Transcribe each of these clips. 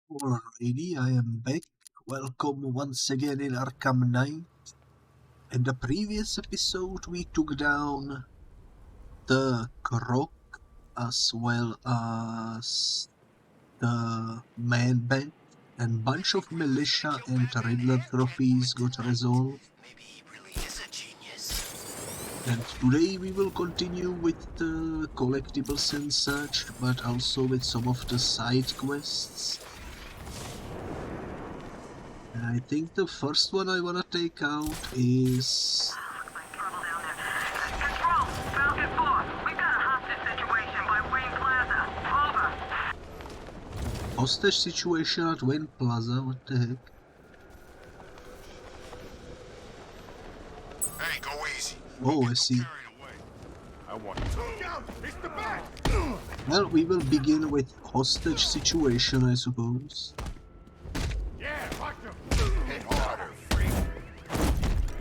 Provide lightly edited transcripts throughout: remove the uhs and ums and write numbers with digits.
Alrighty, I am back. Welcome once again in Arkham Knight. In the previous episode we took down the Croc as well as the Man Bat, and bunch of militia and Riddler trophies got resolved. And today we will continue with the collectibles and such, but also with some of the side quests. And I think the first one I wanna take out is... Control, Falcon 4. We've got a hostage situation by Wayne Plaza. Over. Hostage situation at Wayne Plaza, what the heck? Hey, go easy. Oh, I see. I want to. It's the back. Well, we will begin with hostage situation, I suppose. Yeah, watch him. Hit harder, freak.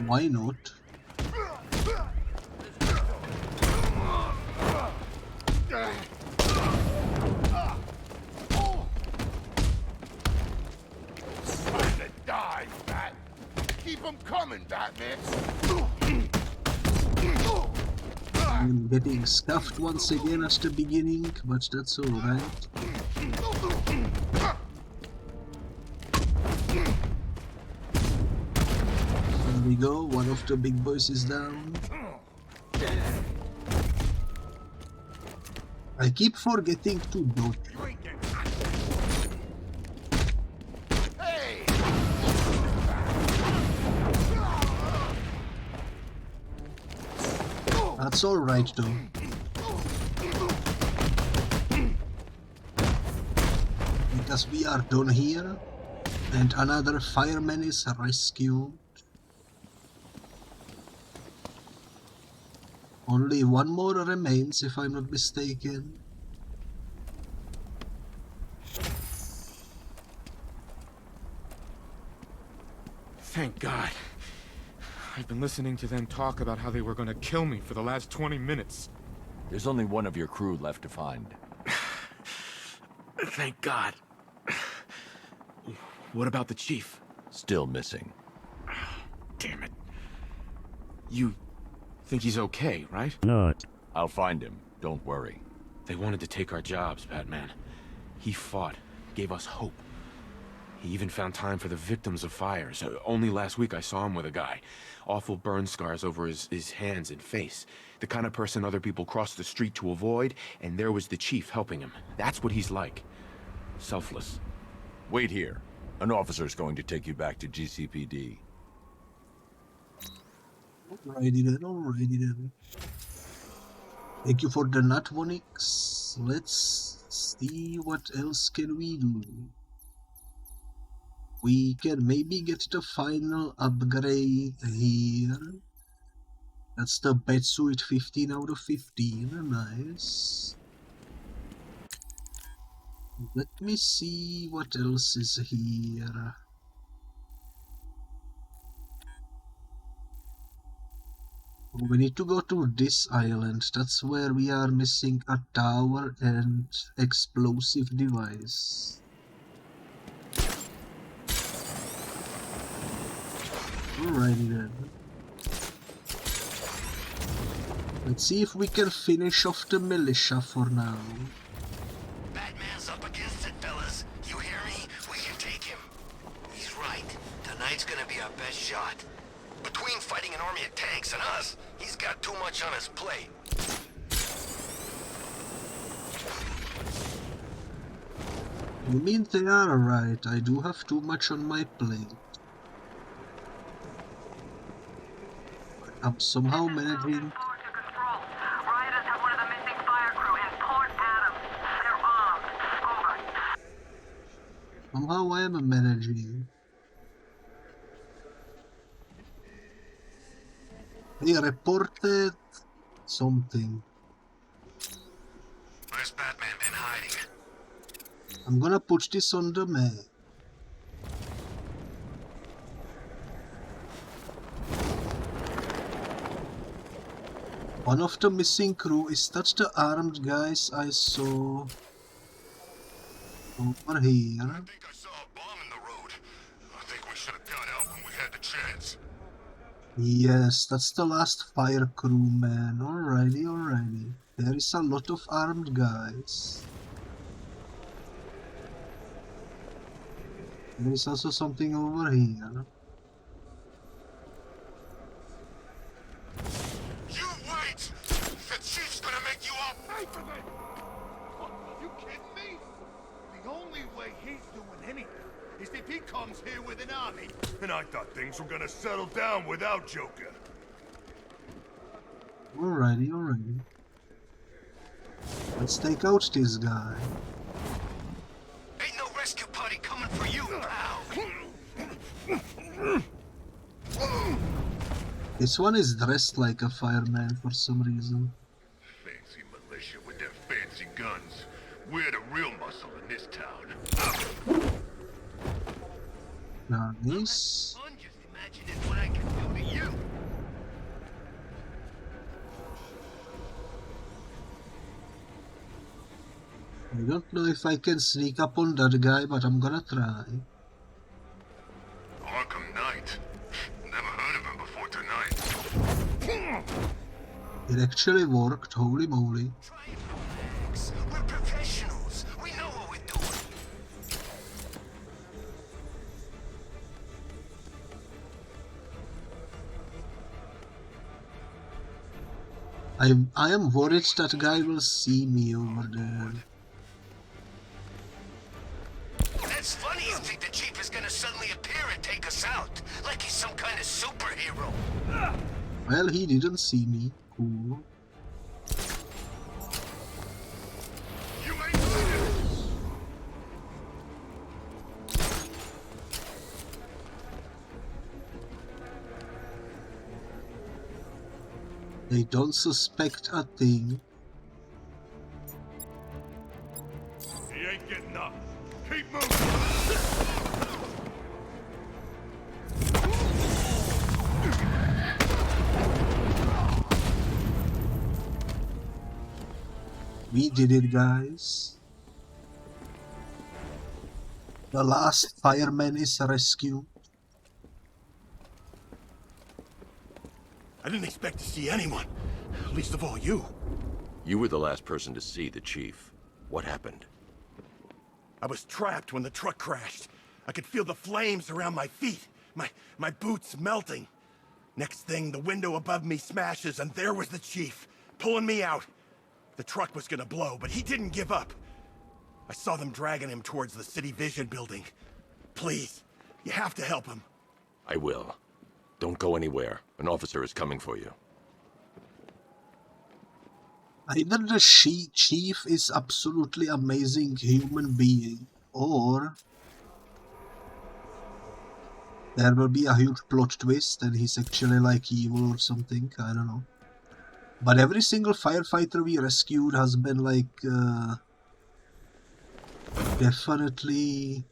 Why not? Time to die, Bat. Keep them coming, Batman. I'm getting scuffed once again at the beginning, but that's alright. There we go, one of the big boys is down. I keep forgetting to dodge. Hey! That's alright though. Because we are done here, and another fireman is rescued. Only one more remains, if I'm not mistaken. Thank God. I've been listening to them talk about how they were going to kill me for the last 20 minutes. There's only one of your crew left to find. Thank God. What about the chief? Still missing. Damn it. You think he's okay, right? Not. I'll find him. Don't worry. They wanted to take our jobs, Batman. He fought, gave us hope. He even found time for the victims of fires. Only last week I saw him with a guy. Awful burn scars over his hands and face. The kind of person other people cross the street to avoid, and there was the chief helping him. That's what he's like. Selfless. Wait here. An officer's going to take you back to GCPD. Alrighty then. Thank you for the nut, Vonix. Let's see what else can we do. We can maybe get the final upgrade here. That's the Batsuit 15 out of 15, nice. Let me see what else is here. We need to go to this island, that's where we are missing a tower and explosive device. Alrighty then. Let's see if we can finish off the militia for now. Batman's up against it, fellas. You hear me? We can take him. He's right. Tonight's gonna be our best shot. Between fighting an army of tanks and us, he's got too much on his plate. You mean they are right, I do have too much on my plate. I'm somehow managing... Forward to control. Rioters have one of the missing fire crew in Port Adams. They're armed. Over. Somehow I am managing. They reported something. Where's Batman been hiding? I'm gonna put this on the map. One of the missing crew is that the armed guys I saw over here. I think I saw hands. Yes, that's the last fire crew, man. Alrighty. There is a lot of armed guys. There is also something over here. You wait! The chief's gonna make you all pay for this! What, you kidding me? The only way he's doing anything is if he comes here with an army. And I thought things were gonna settle down without Joker. Alrighty. Let's take out this guy. Ain't no rescue party coming for you, pal. This one is dressed like a fireman for some reason. Fancy militia with their fancy guns. We're the real muscle in this town. Nice. I'm just imagining what I can do to you. I don't know if I can sneak up on that guy, but I'm gonna try. Arkham Knight. Never heard of him before tonight. It actually worked, holy moly. Try and relax. We're professionals. We know what we're doing. I am worried that guy will see me over there. That's funny you think the chief is gonna suddenly appear and take us out. Like he's some kind of superhero. Well, he didn't see me. Cool. You ain't leaving. They don't suspect a thing. He ain't getting up. Keep moving. We did it, guys. The last fireman is rescued. I didn't expect to see anyone. Least of all you. You were the last person to see the chief. What happened? I was trapped when the truck crashed. I could feel the flames around my feet. My boots melting. Next thing, the window above me smashes, and there was the chief, pulling me out. The truck was gonna blow, but he didn't give up. I saw them dragging him towards the City Vision building. Please, you have to help him. I will. Don't go anywhere. An officer is coming for you. Either the chief is absolutely amazing human being, or there will be a huge plot twist and he's actually like evil or something, I don't know. But every single firefighter we rescued has been like definitely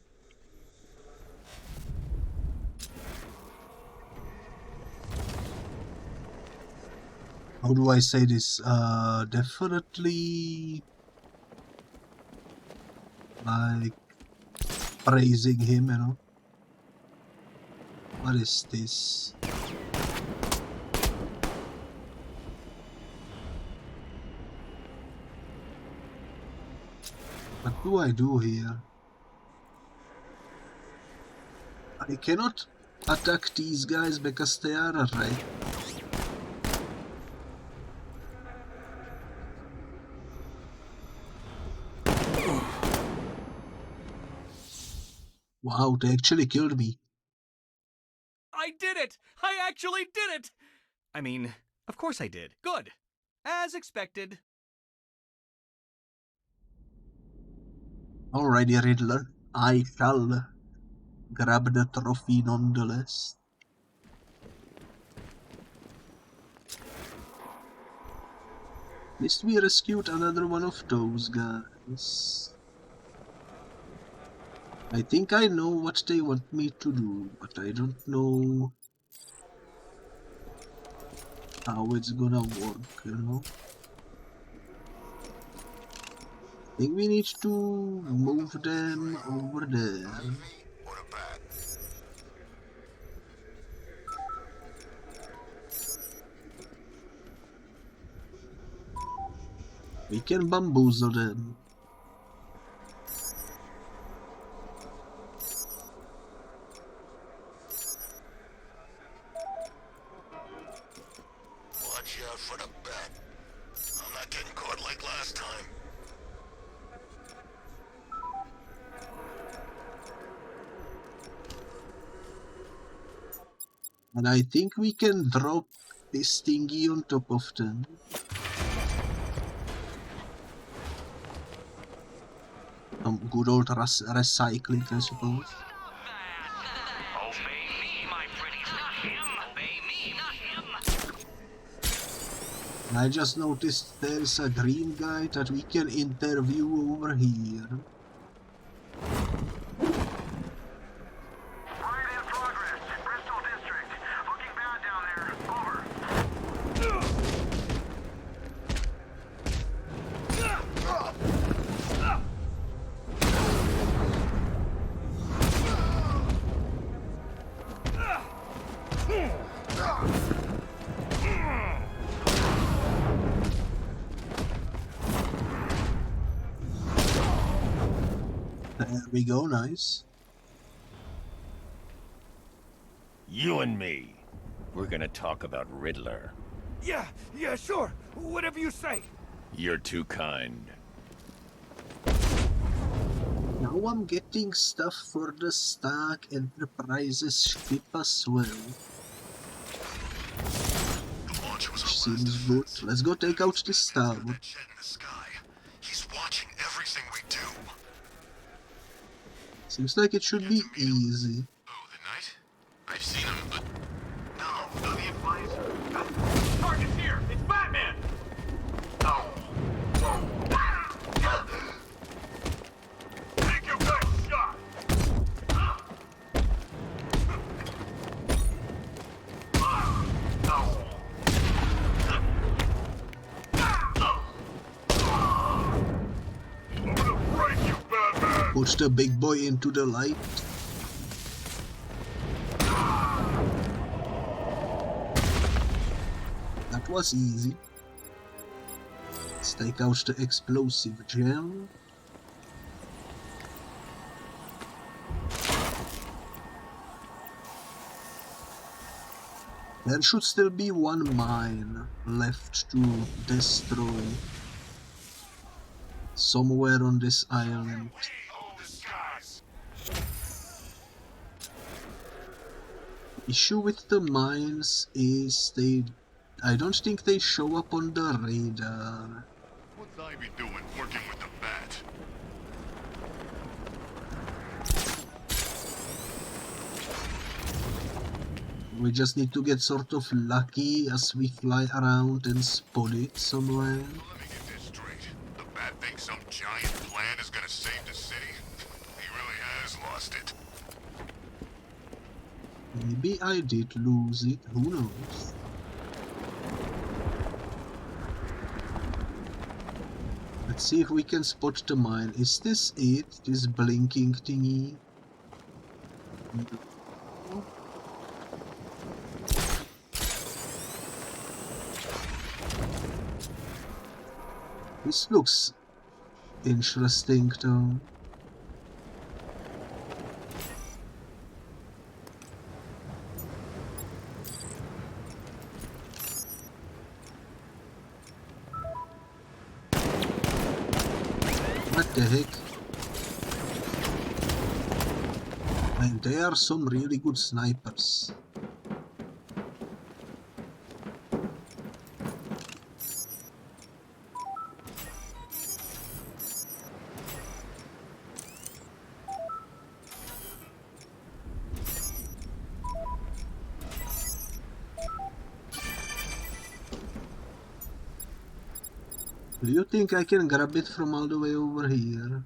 how do I say this? Definitely like praising him, you know. What is this? What do I do here? I cannot attack these guys because they are red. Wow, they actually killed me. I did it! I actually did it! I mean, of course I did. Good. As expected. Alrighty, Riddler. I shall grab the trophy nonetheless. At least we rescued another one of those guys. I think I know what they want me to do, but I don't know how it's gonna work, you know? I think we need to move them over there. What a bat. We can bamboozle them. Watch out for the bat. I'm not getting caught like last time. And I think we can drop this thingy on top of them. Good old recycling, I suppose. Obey me, my pretties, not him. Obey me, not him. And I just noticed there's a green guy that we can interview over here. Raid in progress. Bristol District. Looking bad down there. Over. There we go, nice. You and me. We're gonna talk about Riddler. Yeah, sure. Whatever you say. You're too kind. Now I'm getting stuff for the Stark Enterprises ship as well. The launch was Which our last seems good. defense. Let's go take out this tower. That jet in the sky. He's watching everything we do. Seems like it should be easy. Oh, the Knight? I've seen him, but... No, the advisor. Target's here. It's Batman. Take your best shot! I'm gonna break you, Batman! Push the big boy into the light. That was easy. Let's take out the explosive gel. There should still be one mine left to destroy somewhere on this island. Hold the skies! Issue with the mines is I don't think they show up on the radar. What's Ivy doing working with the bat? We just need to get sort of lucky as we fly around and spot it somewhere. Let me get this straight. The bat thinks some giant plan is gonna save the city? He really has lost it. Maybe I did lose it, who knows? Let's see if we can spot the mine. Is this it? This blinking thingy? This looks interesting though. What the heck? And they are some really good snipers. Do you think I can grab it from all the way over here?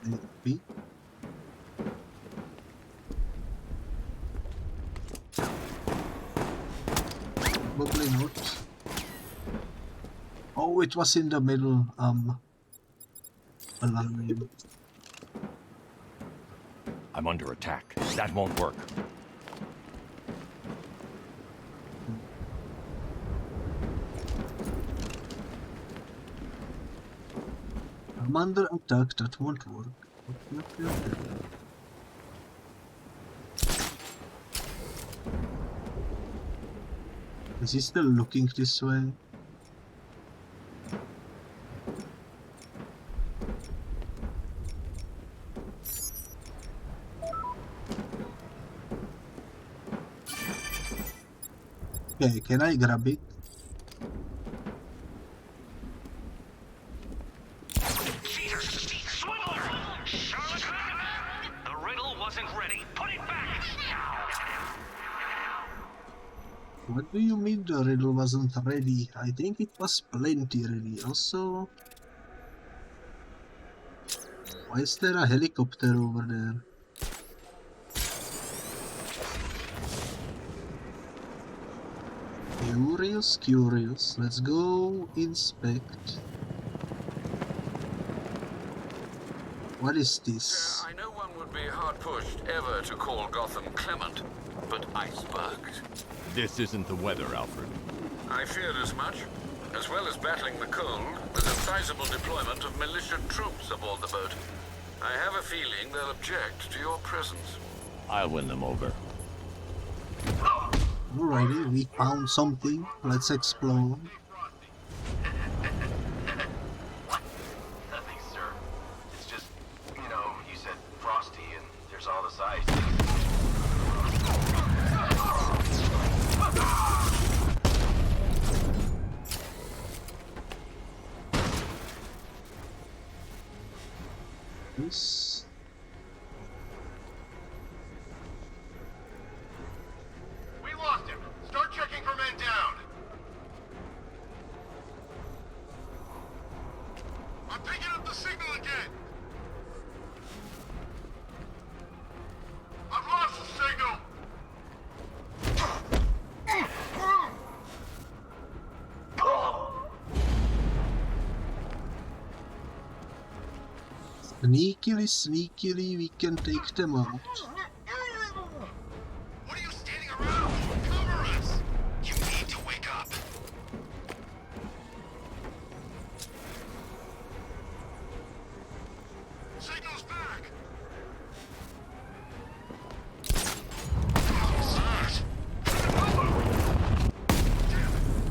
Maybe. Probably not. Oh, it was in the middle. Alarm. I'm under attack. That won't work. I'm under attack, that won't work. Okay. Is he still looking this way? Okay, can I grab it? Cheater! Swindler! Charlatan! The riddle wasn't ready. Put it back! What do you mean the riddle wasn't ready? I think it was plenty ready. Also, why is there a helicopter over there? Curious. Let's go inspect. What is this? I know one would be hard-pushed ever to call Gotham clement, but icebergs. This isn't the weather, Alfred. I feared as much. As well as battling the cold, there's a sizable deployment of militia troops aboard the boat. I have a feeling they'll object to your presence. I'll win them over. Alrighty, we found something. Let's explore. What? Nothing, sir. It's just, you know, you said frosty and there's all this ice. This. We lost him. Start checking for men down. I'm picking up the signal again. I've lost the signal. Sneakily, we can take them out. What are you standing around? Cover us. You need to wake up. Signal's back. Smart.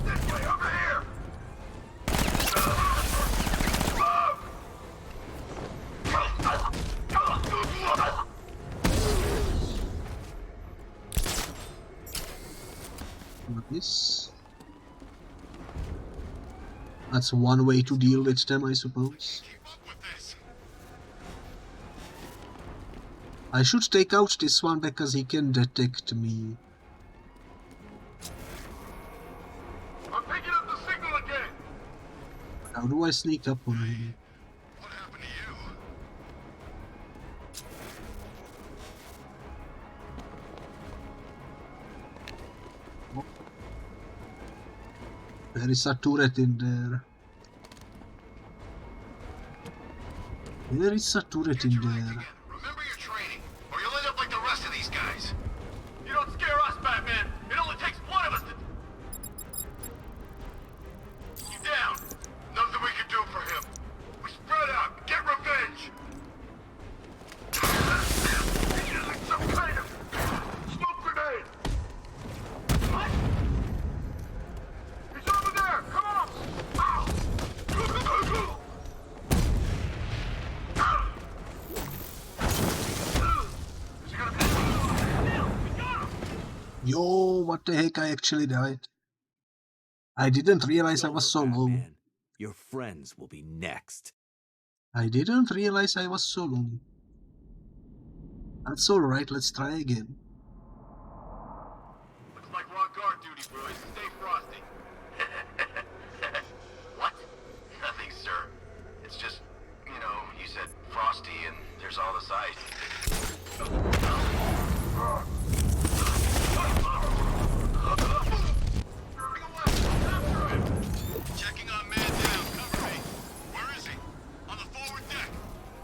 This way, over here. What is? That's one way to deal with them, I suppose. Keep up with this. I should take out this one because he can detect me. I'm picking up the signal again. How do I sneak up on him? What happened to you? There is a turret in there. There is a turret in there. Remember your training, or you'll end up like the rest of these guys. You don't scare us, Batman. It only takes one of us to... He's down. Nothing we can do for him. We spread out. Get revenge. He's using some kind of smoke grenade. What? He's over there. Come on. Ow. Yo, what the heck, I actually died. I didn't realize I was so low. Batman. Your friends will be next. I didn't realize I was so low. That's alright, let's try again. Looks like we're on guard duty, boys. Stay frosty. What? Nothing, sir. It's just, you know, you said frosty and there's all this ice. Checking on man down. Cover me. Where is he? On the forward deck.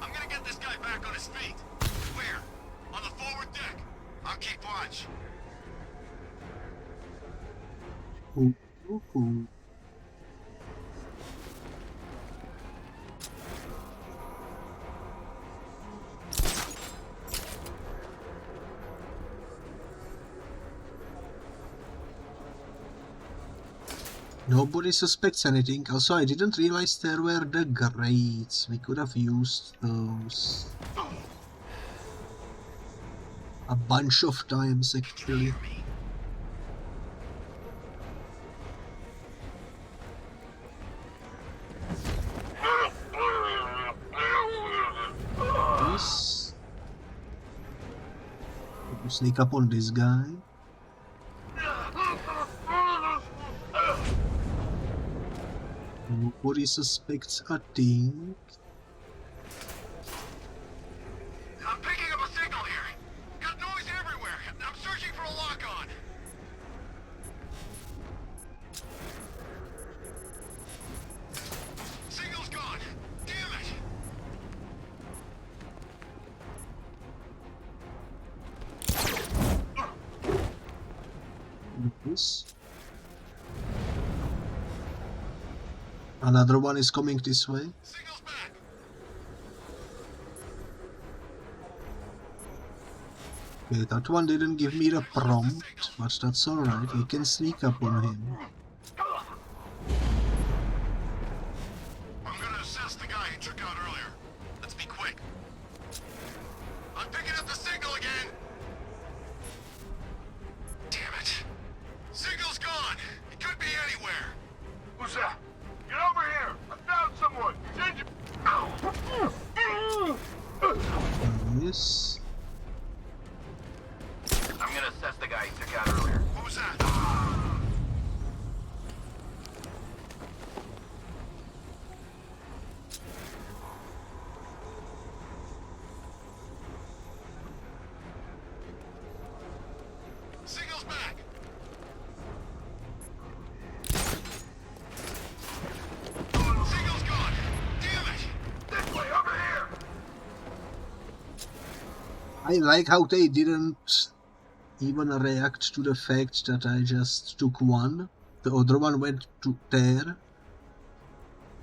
I'm gonna get this guy back on his feet. Where? On the forward deck. I'll keep watch. Ooh. Nobody suspects anything. Also, I didn't realize there were the grates. We could have used those a bunch of times, actually. This. Sneak up on this guy. Nobody suspects a thing. I'm picking up a signal here. Got noise everywhere. I'm searching for a lock-on. Signal's gone. Damn it. This. Another one is coming this way. Signal's back. Okay, that one didn't give me the prompt, but that's alright. We can sneak up on him. I'm gonna assess the guy who took out earlier. Let's be quick. I'm picking up the signal again. Damn it. Signal's gone. It could be anywhere. Who's that? Get over here! I found someone! Yes. I'm gonna assess the guy who took out earlier. Who's that? Signal's back! Signal's gone! Damn it! This way, over here! I like how they didn't even react to the fact that I just took one. The other one went to there.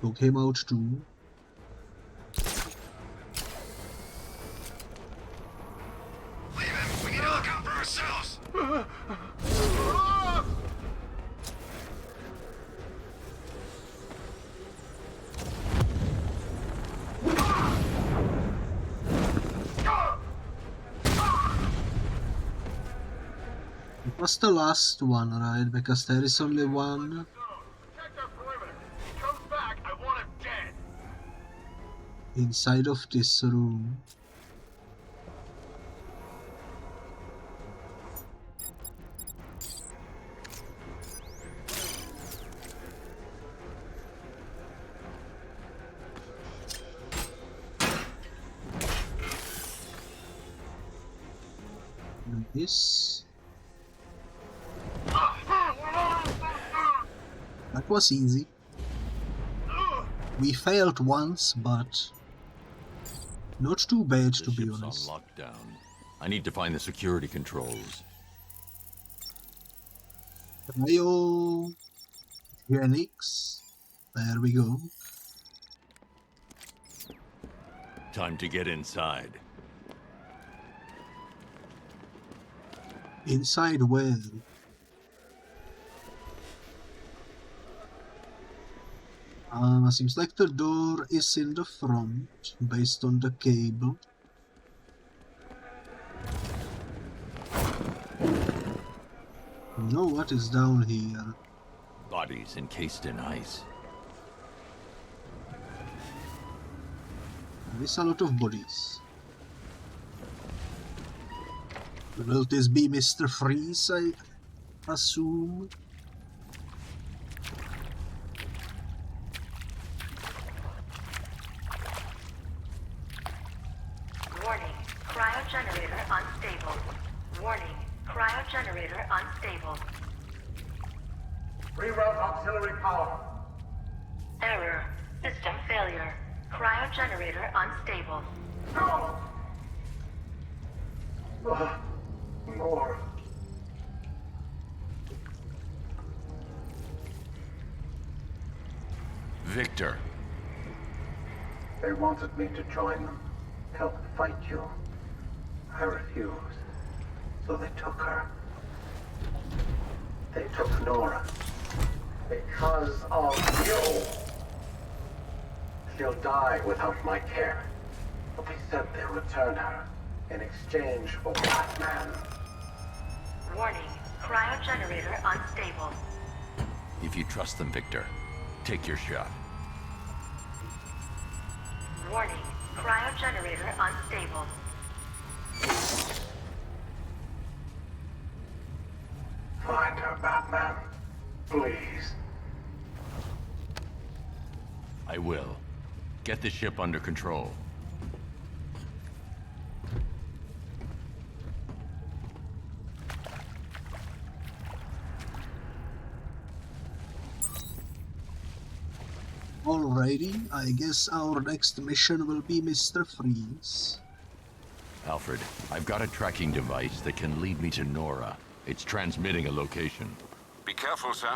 So came out too. Leave him! We need to look out for ourselves! It was the last one, right? Because there is only one. Protect our perimeter. If he comes back, I want him dead. Inside of this room. And this. That was easy. We failed once, but not too bad, to be ship's honest. on lockdown. I need to find the security controls. Cryogenics. There we go. Time to get inside. Inside where? Seems like the door is in the front, based on the cable. No, what is down here? Bodies encased in ice. There is a lot of bodies. Will this be Mr. Freeze, I assume? Warning, cryogenerator unstable. Warning, cryogenerator unstable. Reroute auxiliary power. Error, system failure. Cryogenerator unstable. No! More. Victor. They wanted me to join them, help fight you. I refused, so they took her. They took Nora. Because of you! She'll die without my care. But they said they'll return her in exchange for Batman. Warning, cryogenerator unstable. If you trust them, Victor, take your shot. Warning, cryogenerator unstable. Find her, Batman. Please. I will. Get the ship under control. Alrighty, I guess our next mission will be Mr. Freeze. Alfred, I've got a tracking device that can lead me to Nora. It's transmitting a location. Be careful, sir.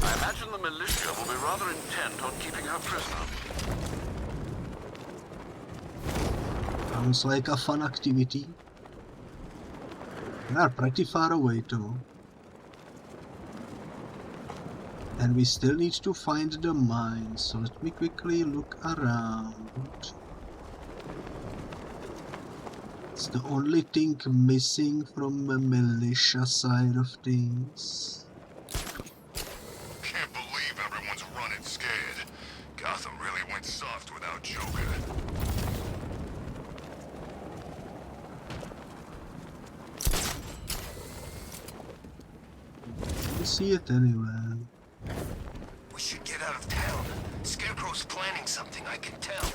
I imagine the militia will be rather intent on keeping her prisoner. Sounds like a fun activity. We are pretty far away too. And we still need to find the mine, so let me quickly look around. It's the only thing missing from the militia side of things. Can't believe everyone's running scared. Gotham really went soft without Joker. I see it anywhere. We should get out of town. Scarecrow's planning something, I can tell.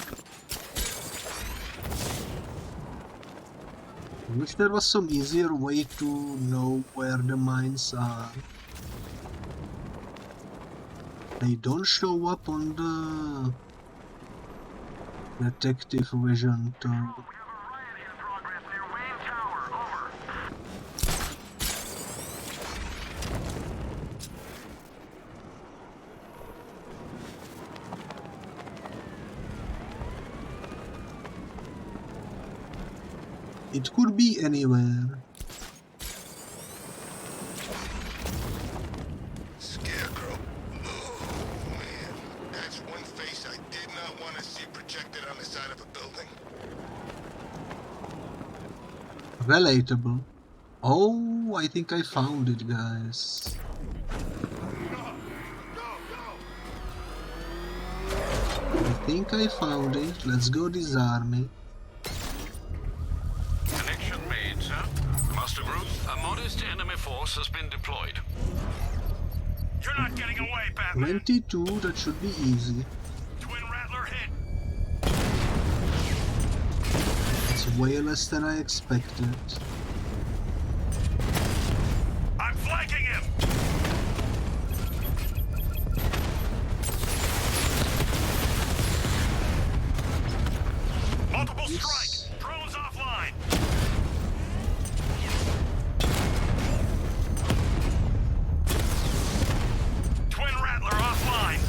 I wish there was some easier way to know where the mines are. They don't show up on the detective vision though. It could be anywhere. Scarecrow. Oh, man. That's one face I did not want to see projected on the side of a building. Relatable. Oh, I think I found it, guys. I think I found it. Let's go disarm it. Connection made, sir. Master Group, a modest enemy force has been deployed. You're not getting away, Batman. 22, that should be easy. Twin Rattler hit. It's way less than I expected. I'm flanking him. Multiple strike. Drones offline. Twin Rattler offline.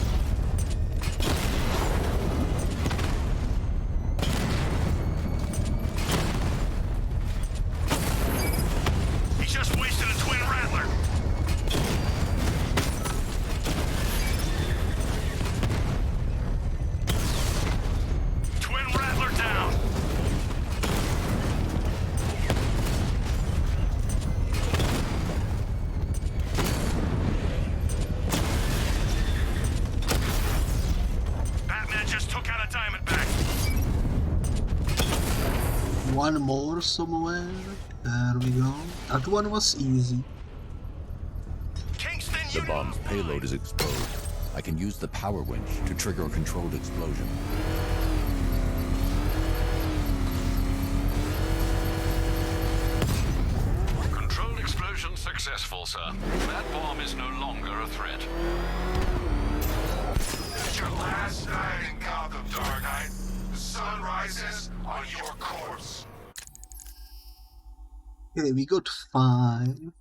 He just wasted a Twin Rattler. Twin Rattler down. Batman just took out a Diamondback. One more somewhere. There we go. That one was easy. Kingston, The bomb's payload is exposed. I can use the power winch to trigger a controlled explosion. Controlled explosion successful, sir. That bomb is no longer a threat. It's your last night in Gotham, Dark Knight. The sun rises on your corpse. Okay, we got 5.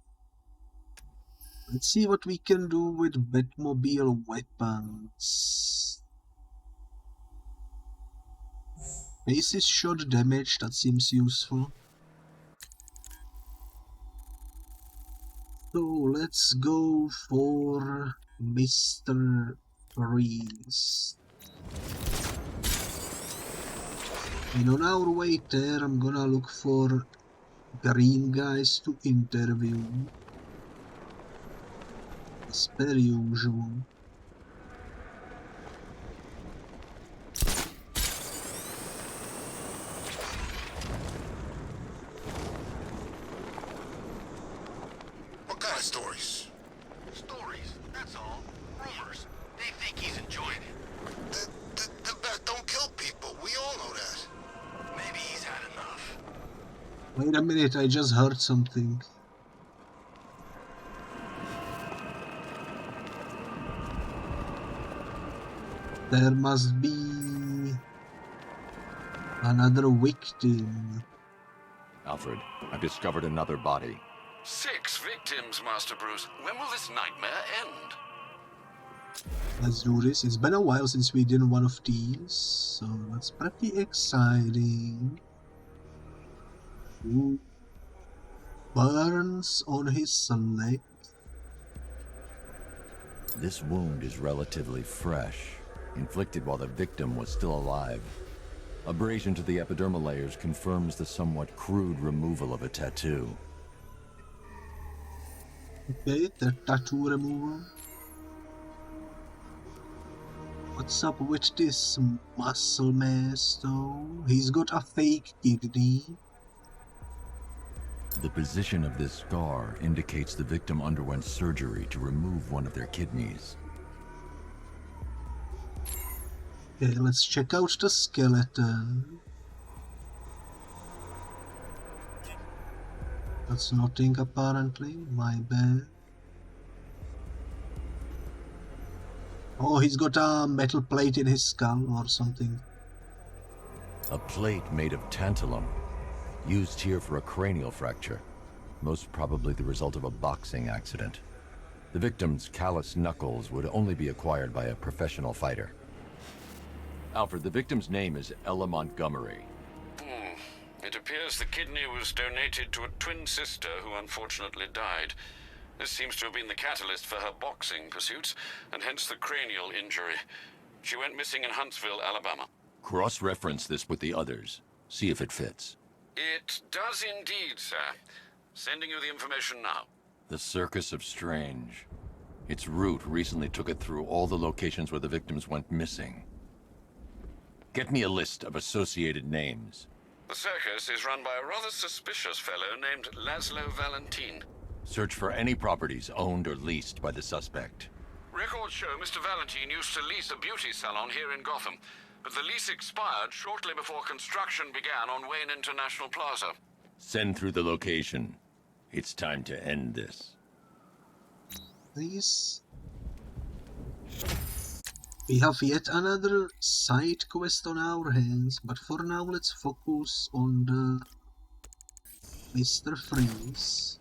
Let's see what we can do with Batmobile weapons. Basis shot damage, that seems useful. So let's go for Mr. Freeze. And on our way there, I'm gonna look for green guys to interview. As per usual. What kind of stories? Stories, that's all. Rumors. They think he's enjoying it. The bat don't kill people. We all know that. Maybe he's had enough. Wait a minute, I just heard something. There must be another victim. Alfred, I've discovered another body. 6 victims, Master Bruce. When will this nightmare end? Let's do this. It's been a while since we did one of these, so that's pretty exciting. Ooh. Burns on his leg. This wound is relatively fresh, inflicted while the victim was still alive. Abrasion to the epidermal layers confirms the somewhat crude removal of a tattoo. Okay, the tattoo removal. What's up with this muscle mass though? He's got a fake kidney. The position of this scar indicates the victim underwent surgery to remove one of their kidneys. Okay, let's check out the skeleton. That's nothing apparently, my bad. Oh, he's got a metal plate in his skull or something. A plate made of tantalum, used here for a cranial fracture, most probably the result of a boxing accident. The victim's callous knuckles would only be acquired by a professional fighter. Alfred, the victim's name is Ella Montgomery. It appears the kidney was donated to a twin sister who unfortunately died. This seems to have been the catalyst for her boxing pursuits, and hence the cranial injury. She went missing in Huntsville, Alabama. Cross-reference this with the others. See if it fits. It does indeed, sir. Sending you the information now. The Circus of Strange. Its route recently took it through all the locations where the victims went missing. Get me a list of associated names. The circus is run by a rather suspicious fellow named Laszlo Valentin. Search for any properties owned or leased by the suspect. Records show Mr. Valentin used to lease a beauty salon here in Gotham, but the lease expired shortly before construction began on Wayne International Plaza. Send through the location. It's time to end this. Please. We have yet another side quest on our hands, but for now let's focus on the Mr. Freeze.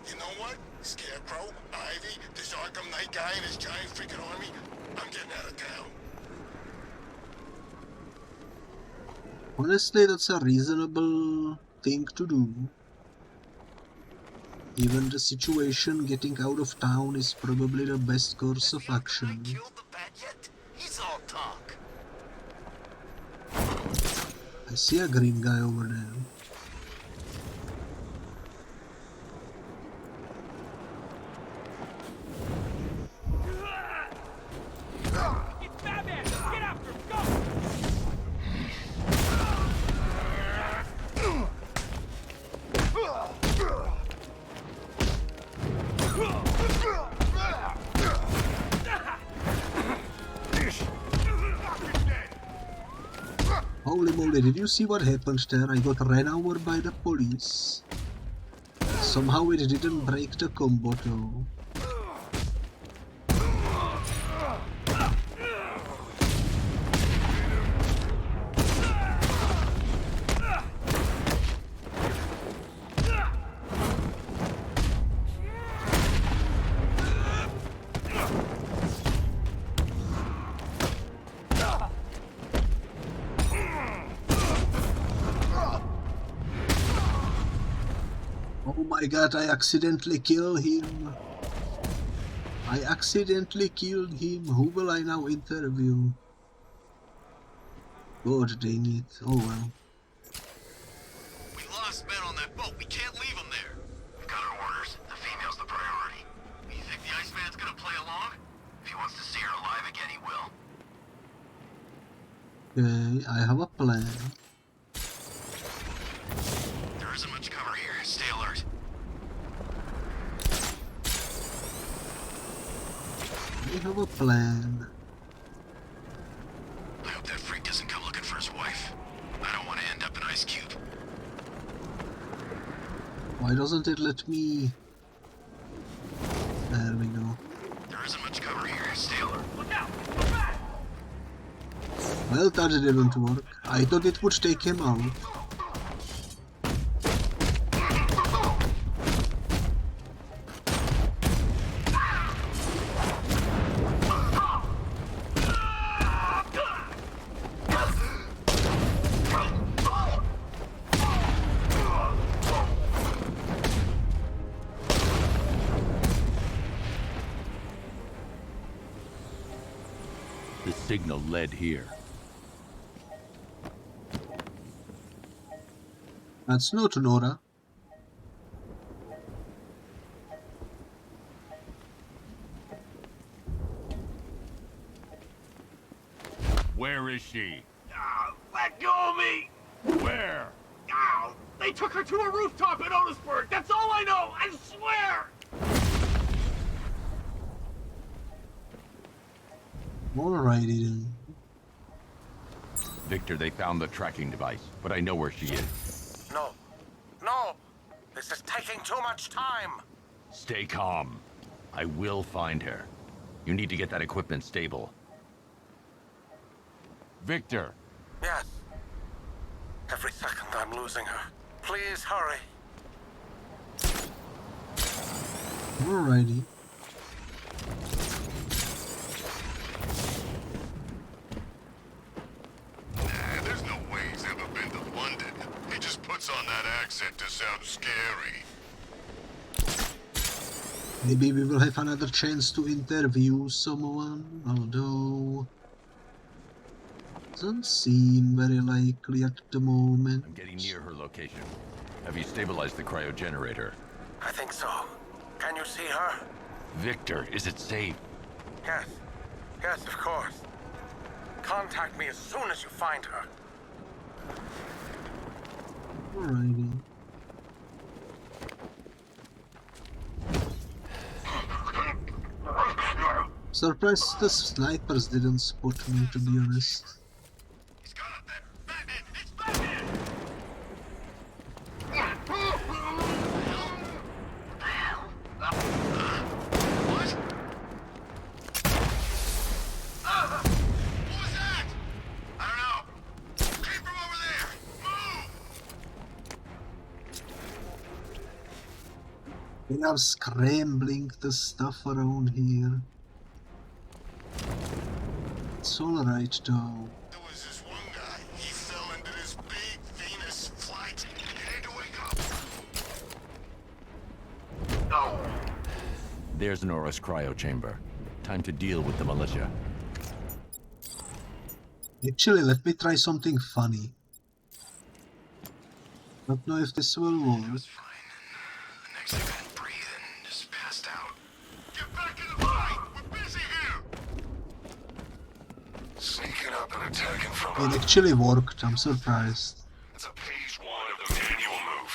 You know what? Scarecrow, Ivy, this Arkham Knight guy and his giant freaking army, I'm getting out of town. Honestly, that's a reasonable thing to do. Given the situation, getting out of town is probably the best course of action. Killed the bat yet? He's all talk. I see a green guy over there. It's Batman! Get after him! Go! Holy moly, did you see what happened there? I got ran over by the police. Somehow it didn't break the combo though. my god, I accidentally killed him. I accidentally killed him. Who will I now interview? God dang it. Oh well. We lost men on that boat. We can't leave them there. We've got our orders. The female's the priority. You think the Iceman's gonna play along? If he wants to see her alive again, he will. Okay, I have a plan. There isn't much cover here. Stay alert. I have a plan. I hope that freak doesn't come looking for his wife. I don't want to end up an ice cube. Why doesn't it let me... There we go. There isn't much cover here. Stay alert. Look out! Look back! Well, that didn't work. I thought it would take him out. The signal led here. That's not Nora. Where is she? Let go of me! Where? They took her to a rooftop in Otisburg! That's all I know! I swear! Alrighty then. Victor, they found the tracking device, but I know where she is. No. No! This is taking too much time! Stay calm. I will find her. You need to get that equipment stable. Victor. Yes. Every second I'm losing her. Please hurry. Alrighty. There's no way he's ever been to London. He just puts on that accent to sound scary. Maybe we will have another chance to interview someone, although... doesn't seem very likely at the moment. I'm getting near her location. Have you stabilized the cryogenerator? I think so. Can you see her? Victor, is it safe? Yes. Yes, of course. Contact me as soon as you find her. Alrighty. Surprised the snipers didn't spot me, to be honest. He's got up there! Batman! It's Batman! What? What was that? I don't know. Came from over there. Move! They are scrambling the stuff around here. It's alright though. There was this one guy. He fell into this big Venus flight. He had to wake up. No. There's Nora's cryo chamber. Time to deal with the militia. Actually, let me try something funny. Don't know if this will work. The next I couldn't breathe and just passed out. Get back in the fight! We're busy here! Sneaking up and attacking from It actually worked, I'm surprised. That's a page 1 of the manual move.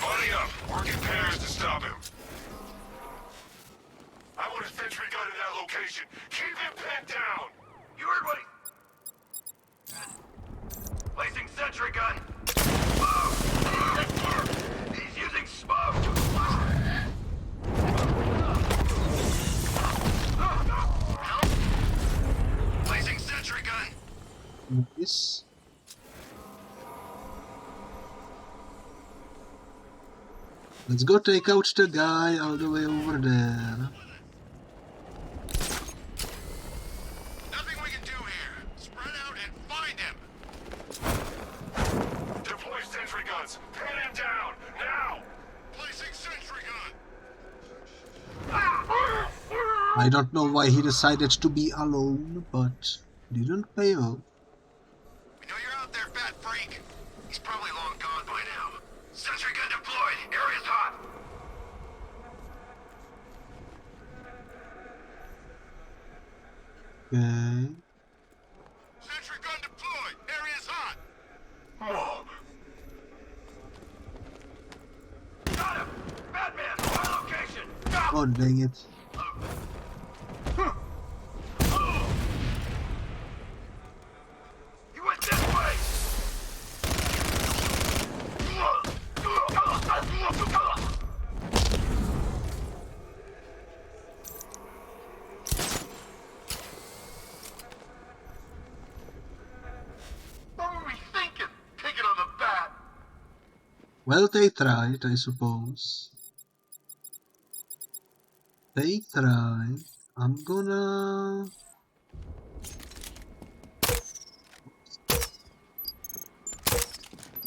Buddy up! Work in pairs to stop him. I want a sentry gun in that location. Keep him pinned down! You heard what he... Placing sentry gun! Smoke! He's using smoke! Placing sentry gun! Nice. Let's go take out the guy all the way over there. Nothing we can do here. Spread out and find him. Deploy sentry guns. Pin him down. Now. Placing sentry I don't know why he decided to be alone, but didn't pay off. We know you're out there, fat freak. He's probably long gone by now. Sentry gun deployed. Area's hot. Okay. Sentry gun deployed. Area's hot. Whoa. Got him. Batman, my location. Oh, dang it. You went this way. What were we thinking? Taking on the bat. Well, they tried, I suppose. They tried. I'm gonna...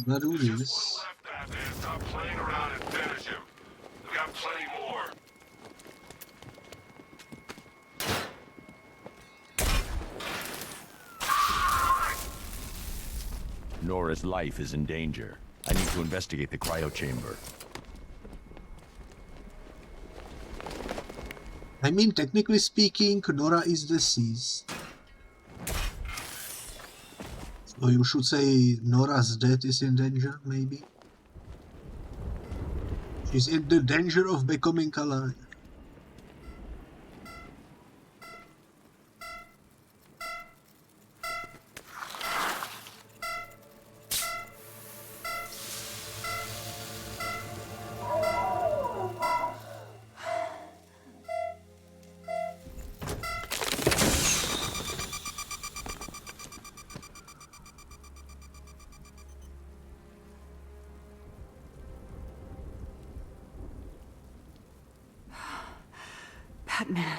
do this. Batman, stop playing around and finish him. We got plenty more. Nora's life is in danger. I need to investigate the cryo chamber. I mean, technically speaking, Nora is deceased. So you should say Nora's death is in danger, maybe? She's in the danger of becoming alive. Batman.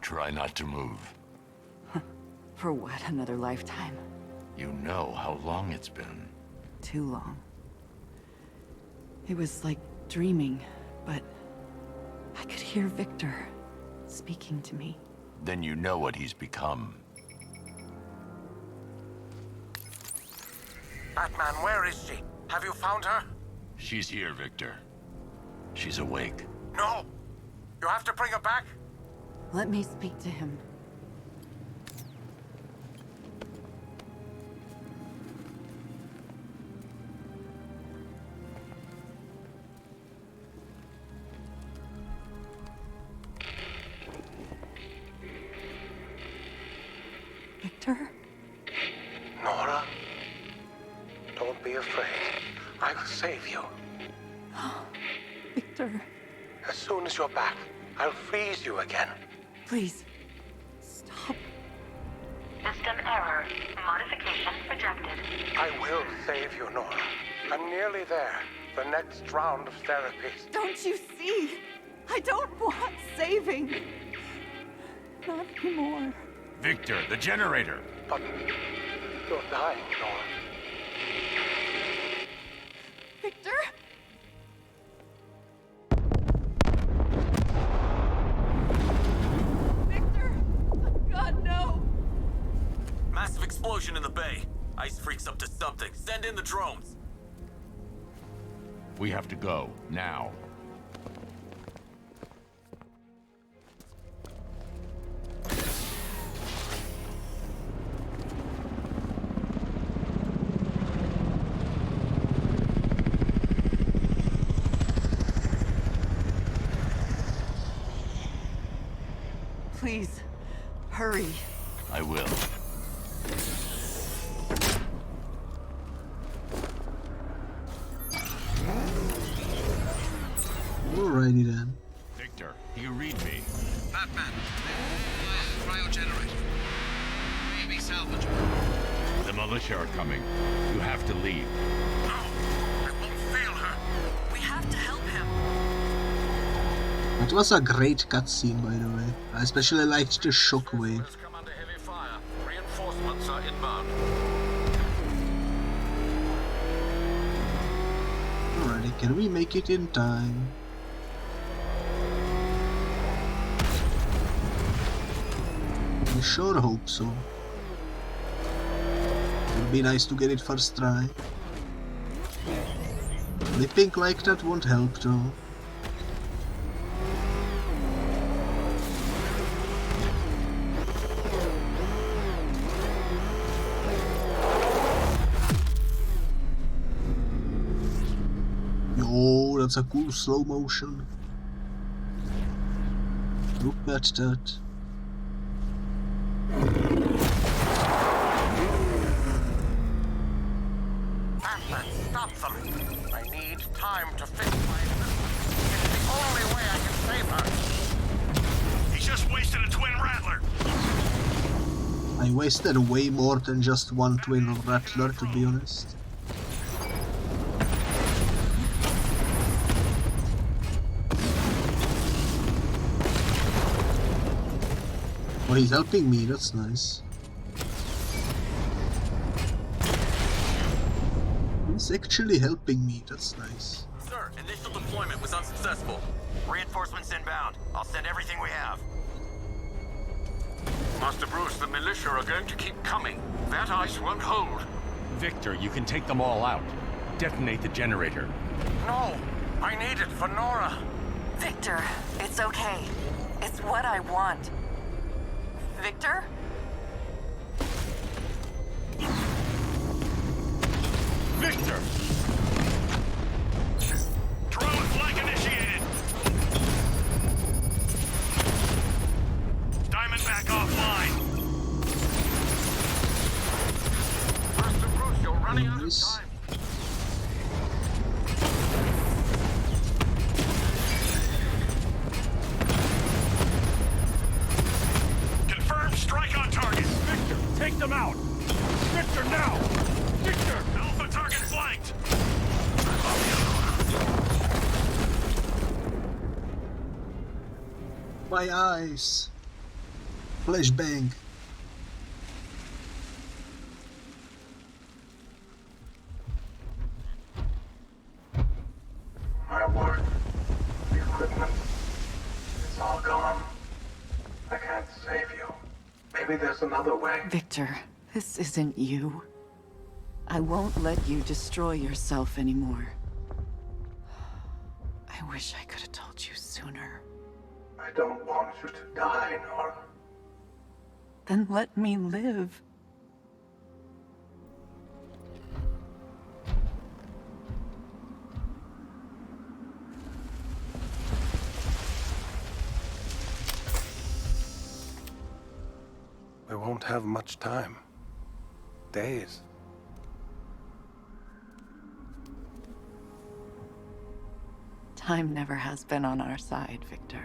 Try not to move. For what, another lifetime? You know how long it's been. Too long. It was like dreaming, but I could hear Victor speaking to me. Then you know what he's become. Batman, where is she? Have you found her? She's here, Victor. She's awake. No! You have to bring her back? Let me speak to him. Victor? Nora? Don't be afraid. I will save you. Victor. As soon as you're back, I'll freeze you again. Please. Stop. System error. Modification rejected. I will save you, Nora. I'm nearly there. The next round of therapy. Don't you see? I don't want saving. Not anymore. Victor, the generator! But you're dying, Nora. Victor? Victor! God, no! Massive explosion in the bay. Ice freaks up to something. Send in the drones. We have to go, now. Please, hurry. I will. Alrighty then. Victor, do you read me? Batman, the cryo generator. Maybe salvageable. The militia are coming. You have to leave. No! I won't fail her. We have to help him. It was a great cutscene, by the way. I especially liked the shockwave. Come on fire. Reinforcements are inbound. Alrighty, can we make it in time? I sure hope so. Would be nice to get it first try. Flipping like that won't help though. Yo, that's a cool slow motion. Look at that. Stop them. I need time to fix my... It's the only way I can save her. He just wasted a twin rattler. I wasted way more than just one twin rattler, to be honest. Oh, he's helping me, that's nice. He's actually helping me, that's nice. Sir, initial deployment was unsuccessful. Reinforcements inbound. I'll send everything we have. Master Bruce, the militia are going to keep coming. That ice won't hold. Victor, you can take them all out. Detonate the generator. No, I need it for Nora. Victor, it's okay. It's what I want. Victor? Victor! Drone flag initiated. Diamondback offline. Master Bruce, you're running out of Nice. time. Confirmed strike on target. Victor, take them out! Victor, now! Victor! Alpha target flanked. My eyes! Flashbang! My work, the equipment, it's all gone. I can't save you. Maybe there's another way. Victor, this isn't you. I won't let you destroy yourself anymore. I wish I could have told you sooner. I don't want you to die, Nora. Then let me live. We won't have much time. Days. Time never has been on our side, Victor.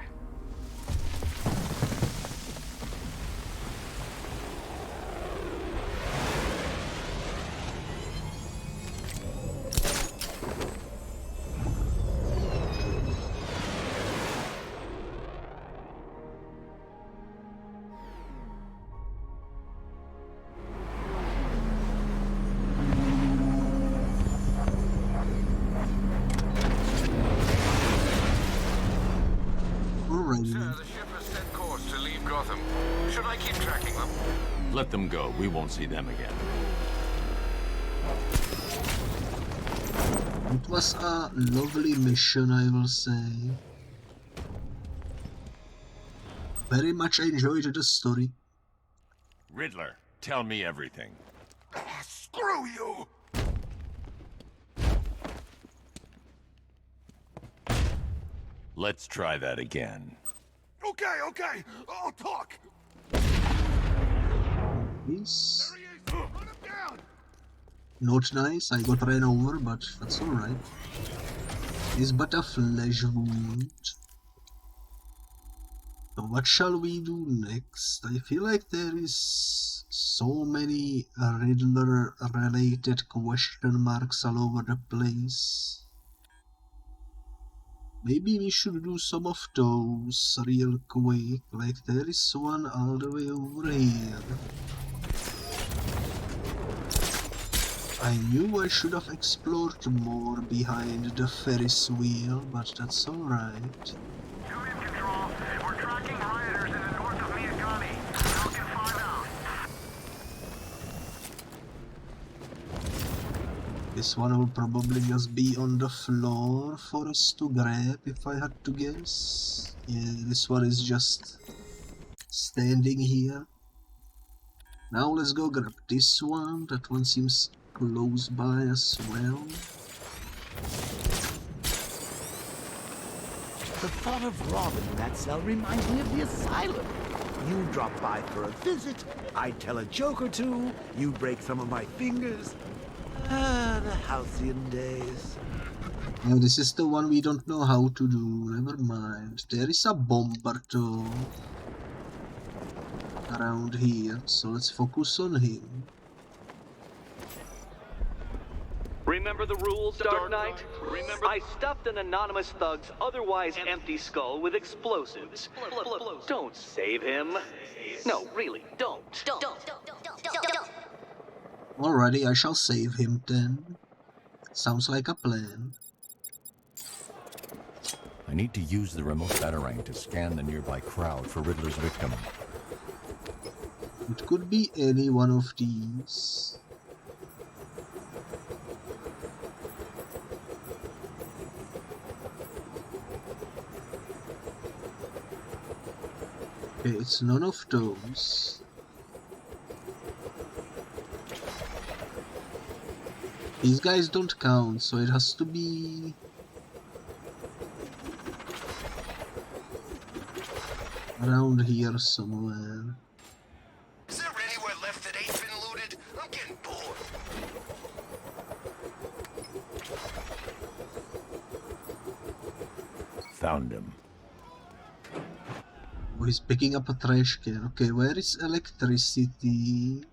Sir, the ship has set course to leave Gotham. Should I keep tracking them? Let them go. We won't see them again. It was a lovely mission, I will say. Very much enjoyed the story. Riddler, tell me everything. Screw you! Let's try that again. Okay. I'll talk. Peace. There he is. Run him down. Not nice, I got ran over, but that's alright. It's but a flesh wound. So what shall we do next? I feel like there is so many Riddler-related question marks all over the place. Maybe we should do some of those real quick, like there is one all the way over here. I knew I should have explored more behind the Ferris wheel, but that's alright. We're tracking rioters in the north of Miyagami. Falcon 5 out. This one will probably just be on the floor for us to grab, if I had to guess. Yeah, this one is just standing here. Now let's go grab this one. That one seems close by as well. The thought of robbing that cell reminds me of the asylum. You drop by for a visit, I tell a joke or two, you break some of my fingers. Ah, the halcyon days. Yeah, this is the one we don't know how to do. Never mind. There is a bomber though around here, so let's focus on him. Remember the rules, Dark Knight? Remember? I stuffed an anonymous thug's otherwise empty skull with explosives. Don't save him. No, really, don't. Alrighty, I shall save him then. Sounds like a plan. I need to use the remote batarang to scan the nearby crowd for Riddler's victim. It could be any one of these. Okay, it's none of those. These guys don't count, so it has to be... around here somewhere. Is there anywhere left that ain't been looted? I'm getting bored. Found him. Oh, he's picking up a trash can. Okay, where is electricity?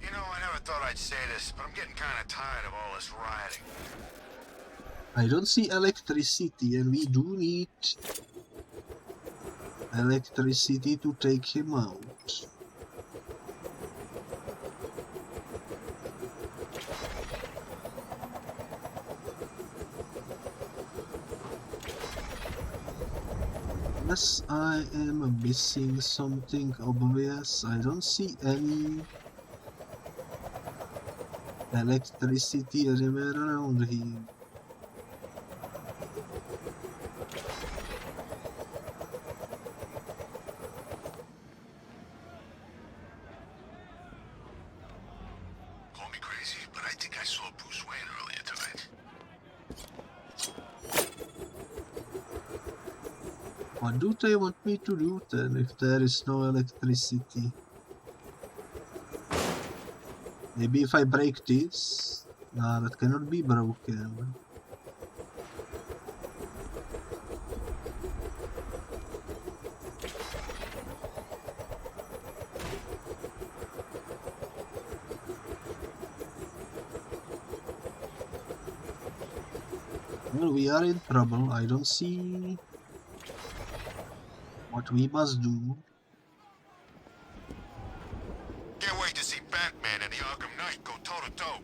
You know, I never thought I'd say this, but I'm getting kind of tired of all this rioting. I don't see electricity, and we do need electricity to take him out. Unless I am missing something obvious, I don't see any electricity anywhere around here. Call me crazy, but I think I saw Bruce Wayne earlier tonight. What do they want me to do then if there is no electricity? Maybe if I break this? Nah, that cannot be broken. Well, we are in trouble. I don't see what we must do. Can't wait to see Batman and the Arkham Knight go toe-to-toe.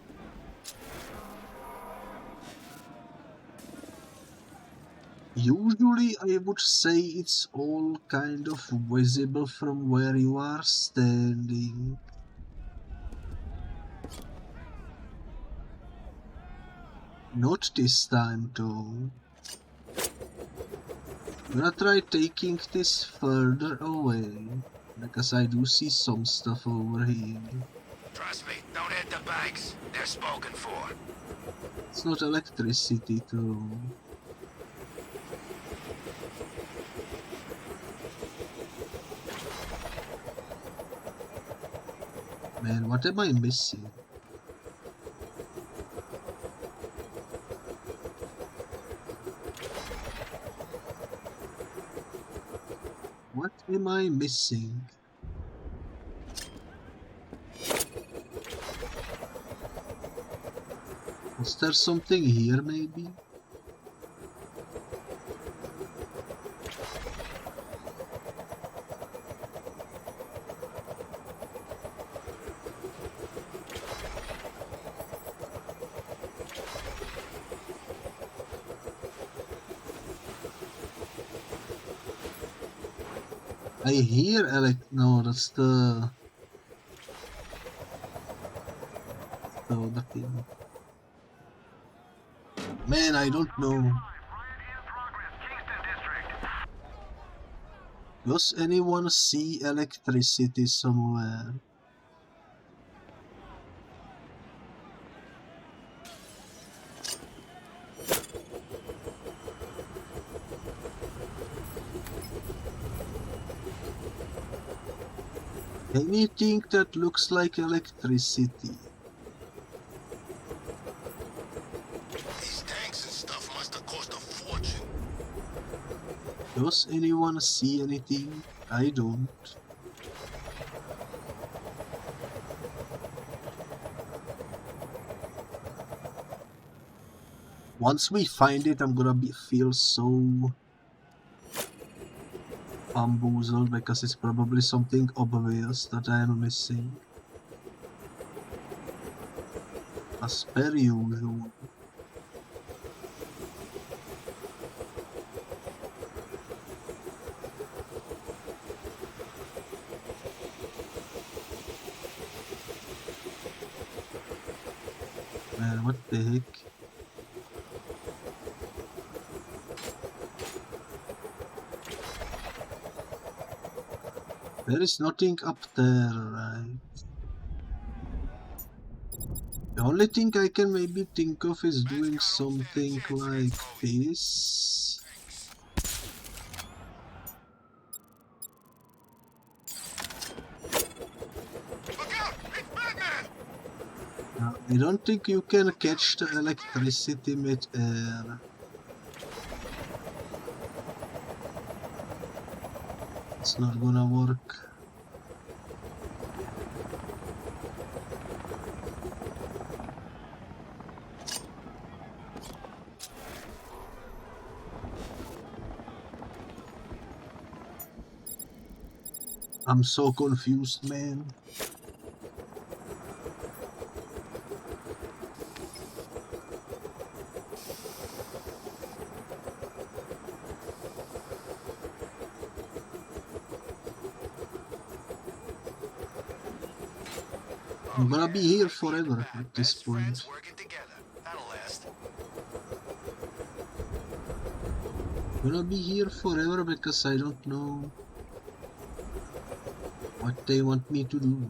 Usually I would say it's all kind of visible from where you are standing. Not this time though. I'm gonna try taking this further away, because I do see some stuff over here. Trust me, don't hit the banks. They're spoken for. It's not electricity though. Man, what am I missing? What am I missing? Was there something here, maybe? I hear no, that's the other thing. Man, I don't know. Does anyone see electricity somewhere? Anything that looks like electricity? These tanks and stuff must have cost a fortune. Does anyone see anything? I don't. Once we find it, I'm gonna feel so bamboozled because it's probably something obvious that I am missing. As per usual. Man, what the heck? There is nothing up there, right? The only thing I can maybe think of is doing something like this. I don't think you can catch the electricity mid-air. It's not gonna work. I'm so confused, man. I'm gonna be here forever at this point. I'm gonna be here forever because I don't know what they want me to do.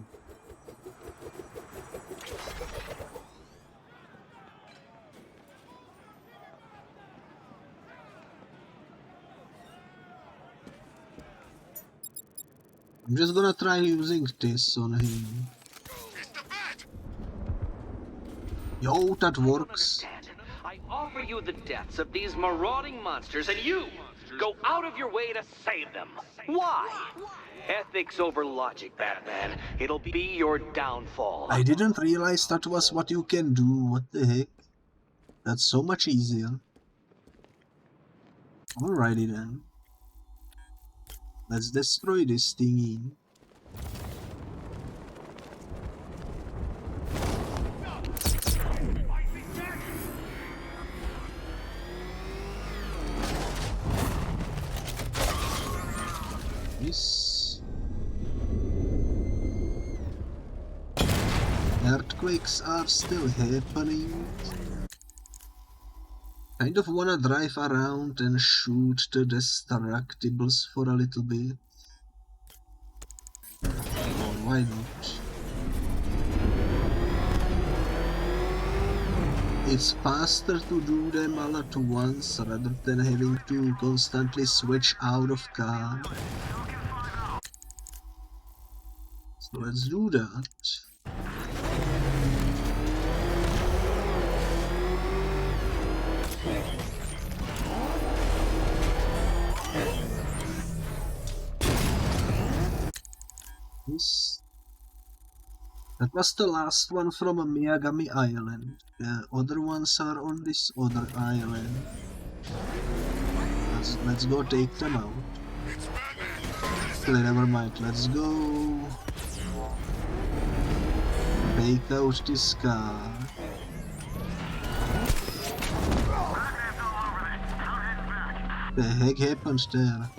I'm just gonna try using this on him. Yo, that works. I offer you the deaths of these marauding monsters, and you go out of your way to save them. Why? Ethics over logic, Batman. It'll be your downfall. I didn't realize that was what you can do. What the heck? That's so much easier. Alrighty then. Let's destroy this thingy. This. Earthquakes are still happening. Kind of wanna drive around and shoot the destructibles for a little bit. Oh, why not? It's faster to do them all at once rather than having to constantly switch out of car. So let's do that. This. That was the last one from Miyagami Island. The other ones are on this other island. Let's go take them out. Never mind, let's go take out this car. The heck happened there?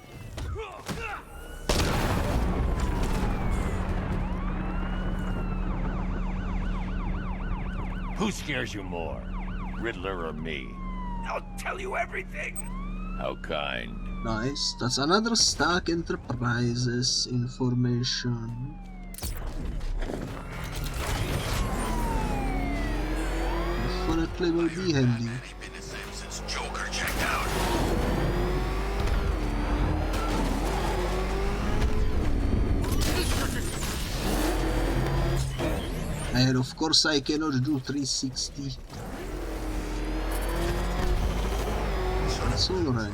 Who scares you more, Riddler or me? I'll tell you everything. How kind. Nice, that's another Stark Enterprises information. Definitely will be handy. Joker checked out. And of course I cannot do 360. That's alright.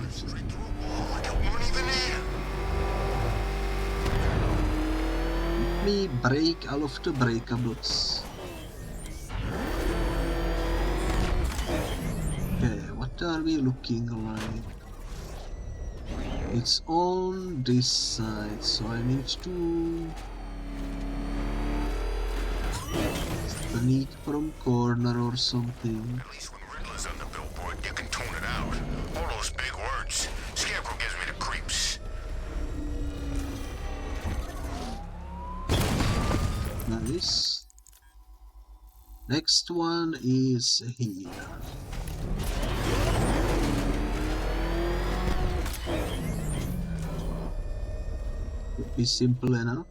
Let me break all of the breakables. Okay, what are we looking like? It's on this side, so I need to sneak from corner or something. At least when Riddler's on the billboard, you can tone it out. All those big words. Scarecrow gives me the creeps. Nice. Next one is here. Could be simple enough.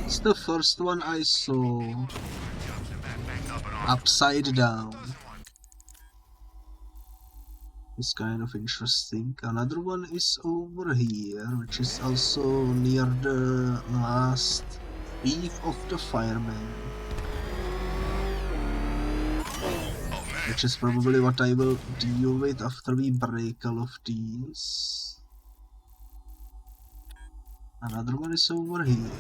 It's the first one I saw. Upside down. It's kind of interesting. Another one is over here, which is also near the last thief of the Firemen. Which is probably what I will deal with after we break all of these. Another one is over here.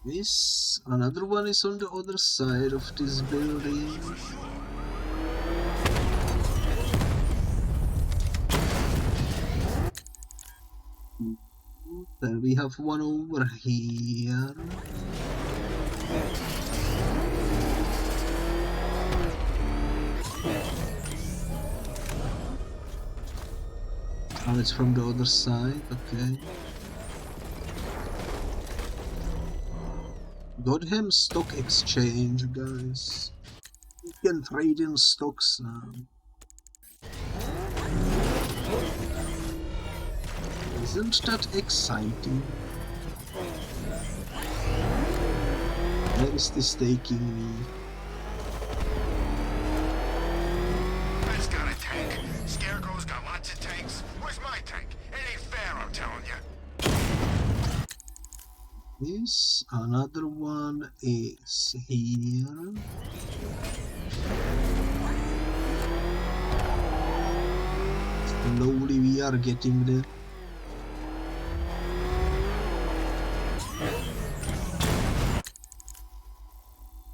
This, another one is on the other side of this building. Then we have one over here. Oh, it's from the other side, okay. Goddamn stock exchange, guys. You can trade in stocks now. Isn't that exciting? Where is this taking me? Man's got a tank. Scarecrow's got lots of tanks. Where's my tank? It ain't fair, I'm telling you. This, another one is here. Slowly we are getting there.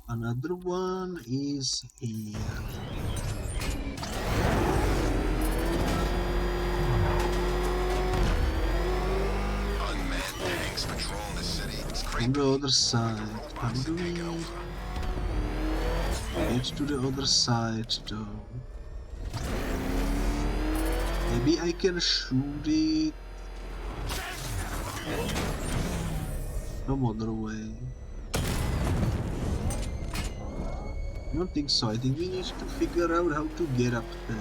Another one is here. Unmanned tanks patrolling the city. It's crazy. On the other side. How do we get to the other side though? Maybe I can shoot it some other way. I don't think so. I think we need to figure out how to get up there.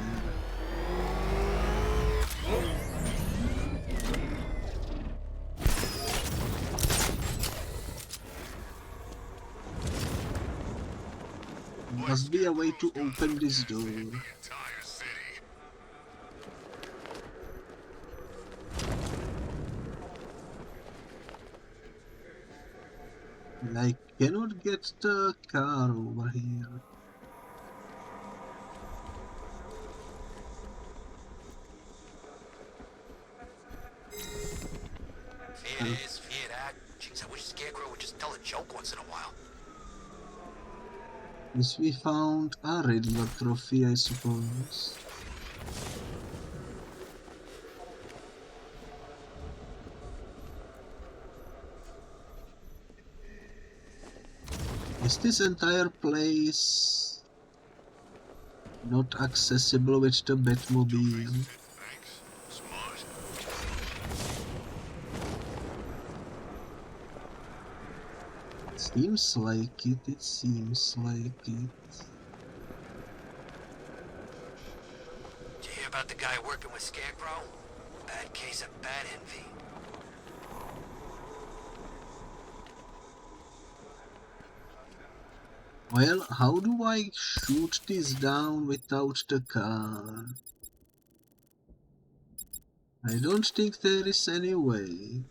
Must be a way to open this door. I cannot get the car over here. Fear this, fear that. Jeez, I wish Scarecrow would just tell a joke once in a while. Yes, we found a Riddler trophy, I suppose. Is this entire place not accessible with the Batmobile? Seems like it, it seems like it. Did you hear about the guy working with Scarecrow? Bad case of bad envy. Well, how do I shoot this down without the car? I don't think there is any way.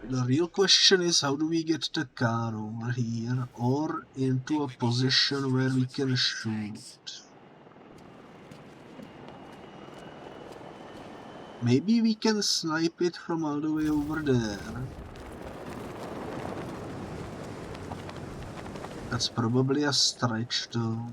The real question is, how do we get the car over here or into a position where we can shoot? Maybe we can snipe it from all the way over there. That's probably a stretch though.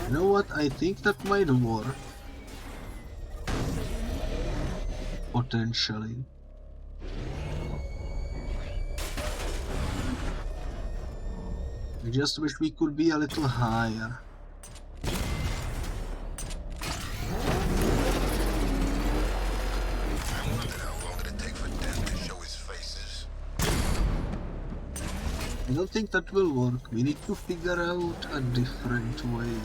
You know what? I think that might work. Potentially. I just wish we could be a little higher. I don't think that will work. We need to figure out a different way.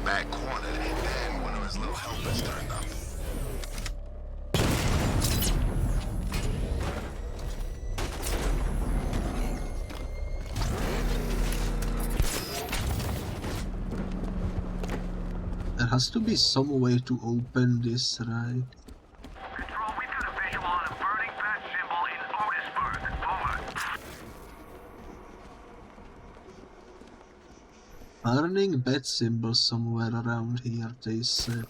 Back cornered, and then one of his little helpers turned up. There has to be some way to open this, right? Control, we've got a visual on a burning bat symbol in Otisburg. Over. Burning bat symbol somewhere around here, they said.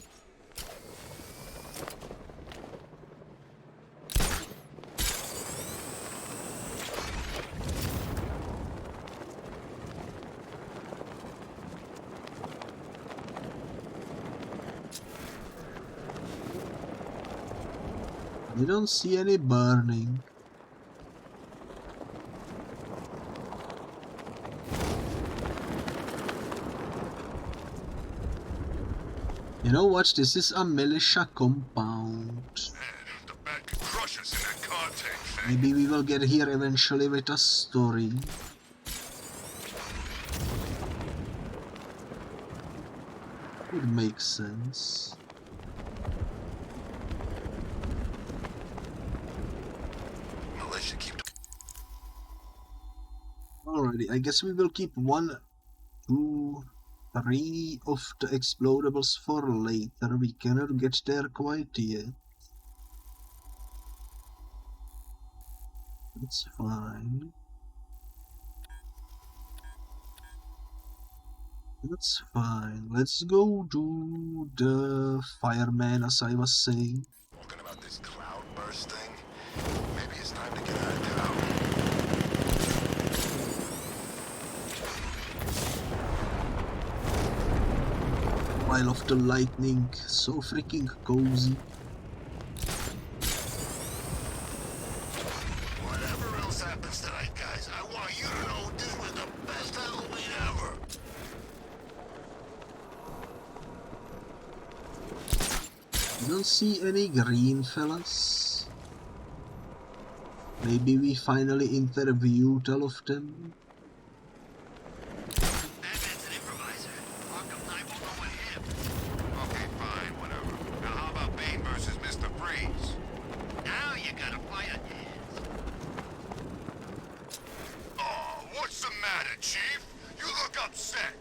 I don't see any burning. You know what? This is a militia compound. The bat could crush us in that car tank. Maybe we will get here eventually with a story. Would make sense. Militia keep. Alrighty, I guess we will keep 1, 2, 3 of the explodables for later. We cannot get there quite yet. That's fine. That's fine. Let's go do the fireman, as I was saying. Talking about this cloudburst thing. Maybe it's time to get out of town. While of the lightning, so freaking cozy. Whatever else happens tonight, guys, I want you to know this was the best Halloween ever. You don't see any green fellas? Maybe we finally interviewed all of them. Batman's an improviser. Arkham Knight won't know what him. Okay, fine, whatever. Now how about Bane versus Mr. Freeze? Now you gotta fight a dance. Oh, what's the matter, Chief? You look upset.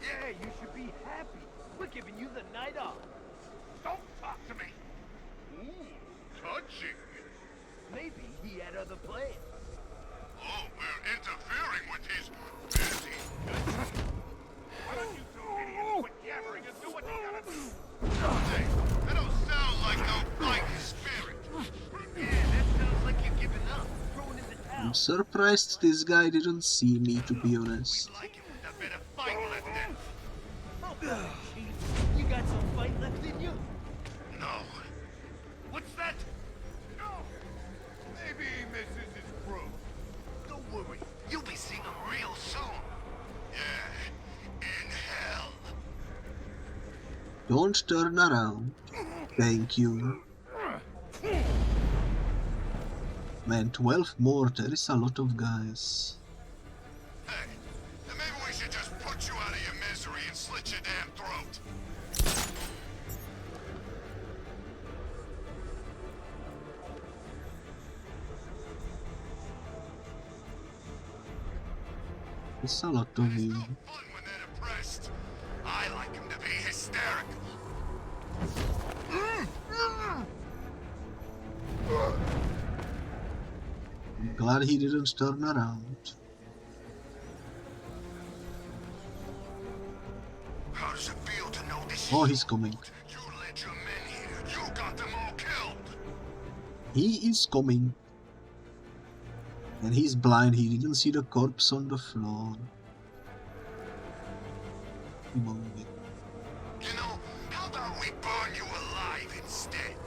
Yeah, you should be happy. We're giving you the night off. Don't talk to me. Ooh, touching. Maybe he had other plans. Oh, we're interfering with his busy. Why don't you two idiots quit yammering and do what you gotta do? Hey, that don't sound like no fighting spirit. Yeah, that sounds like you're giving up. Throwing in the towel. I'm surprised this guy didn't see me, to be honest. Like him with a bit of fight left in. Oh, Chief, you got some fight left in you? No. What's that? No. Maybe he misses his crew. Don't worry, you'll be seeing him real soon. Yeah, in hell. Don't turn around. Thank you. Man, 12 more. There is a lot of guys. Hey, then maybe we should just put you out of your misery and slit your damn throat. There's a lot of you. Fun when they're depressed. I like him to be hysterical. I'm glad he didn't turn around. How does it feel to know this? Oh, he's coming. You led your men here. You got them all killed. He is coming. And he's blind. He didn't see the corpse on the floor. Come on, man. You know, how about we burn you alive instead?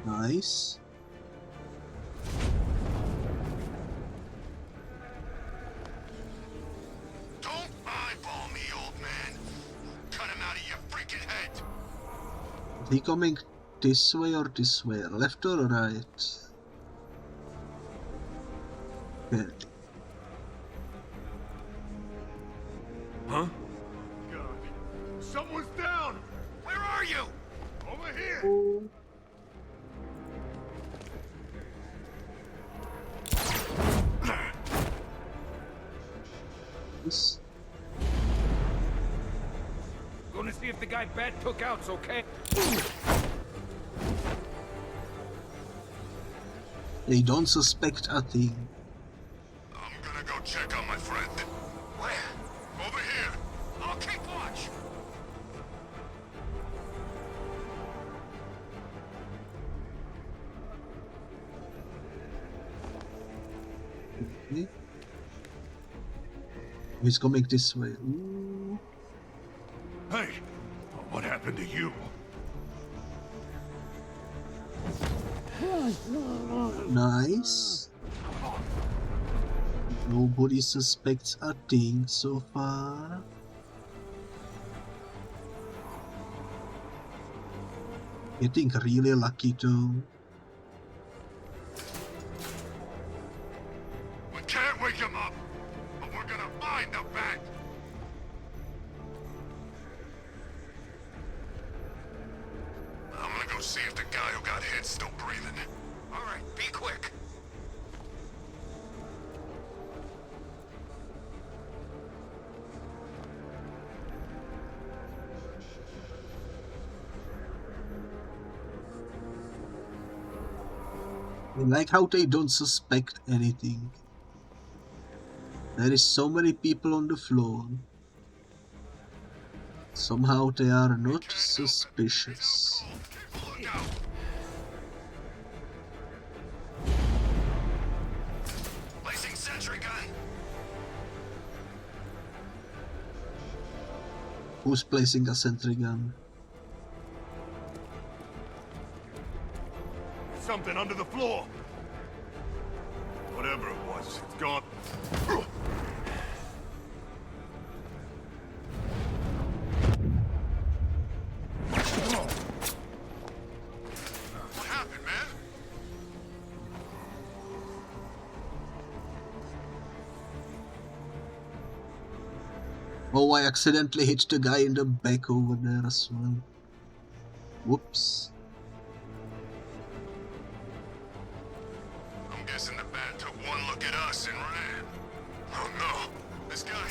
Nice. Don't eyeball me, old man. Cut him out of your freaking head. Is he coming this way or this way? Left or right? Okay. Huh? God. Someone's down! Where are you? Over here! This. Gonna see if the guy Bat took out's okay. They don't suspect a thing. I'm gonna go check on my friend. Where? Over here. I'll keep watch. Okay. He's coming this way. Ooh. Hey, what happened to you? Nice. Nobody suspects a thing so far. Getting really lucky though. We can't wake him up, but we're gonna find the bat. I'm gonna go see if the guy who got hit's still breathing. All right, be quick. I like how they don't suspect anything. There is so many people on the floor. Somehow they are not suspicious. Placing sentry gun. Who's placing a sentry gun? Something under the floor. Whatever it was, it's gone. Oh, I accidentally hit the guy in the back over there as well. Whoops. I'm guessing the bat took one look at us and ran. Oh no, this guy,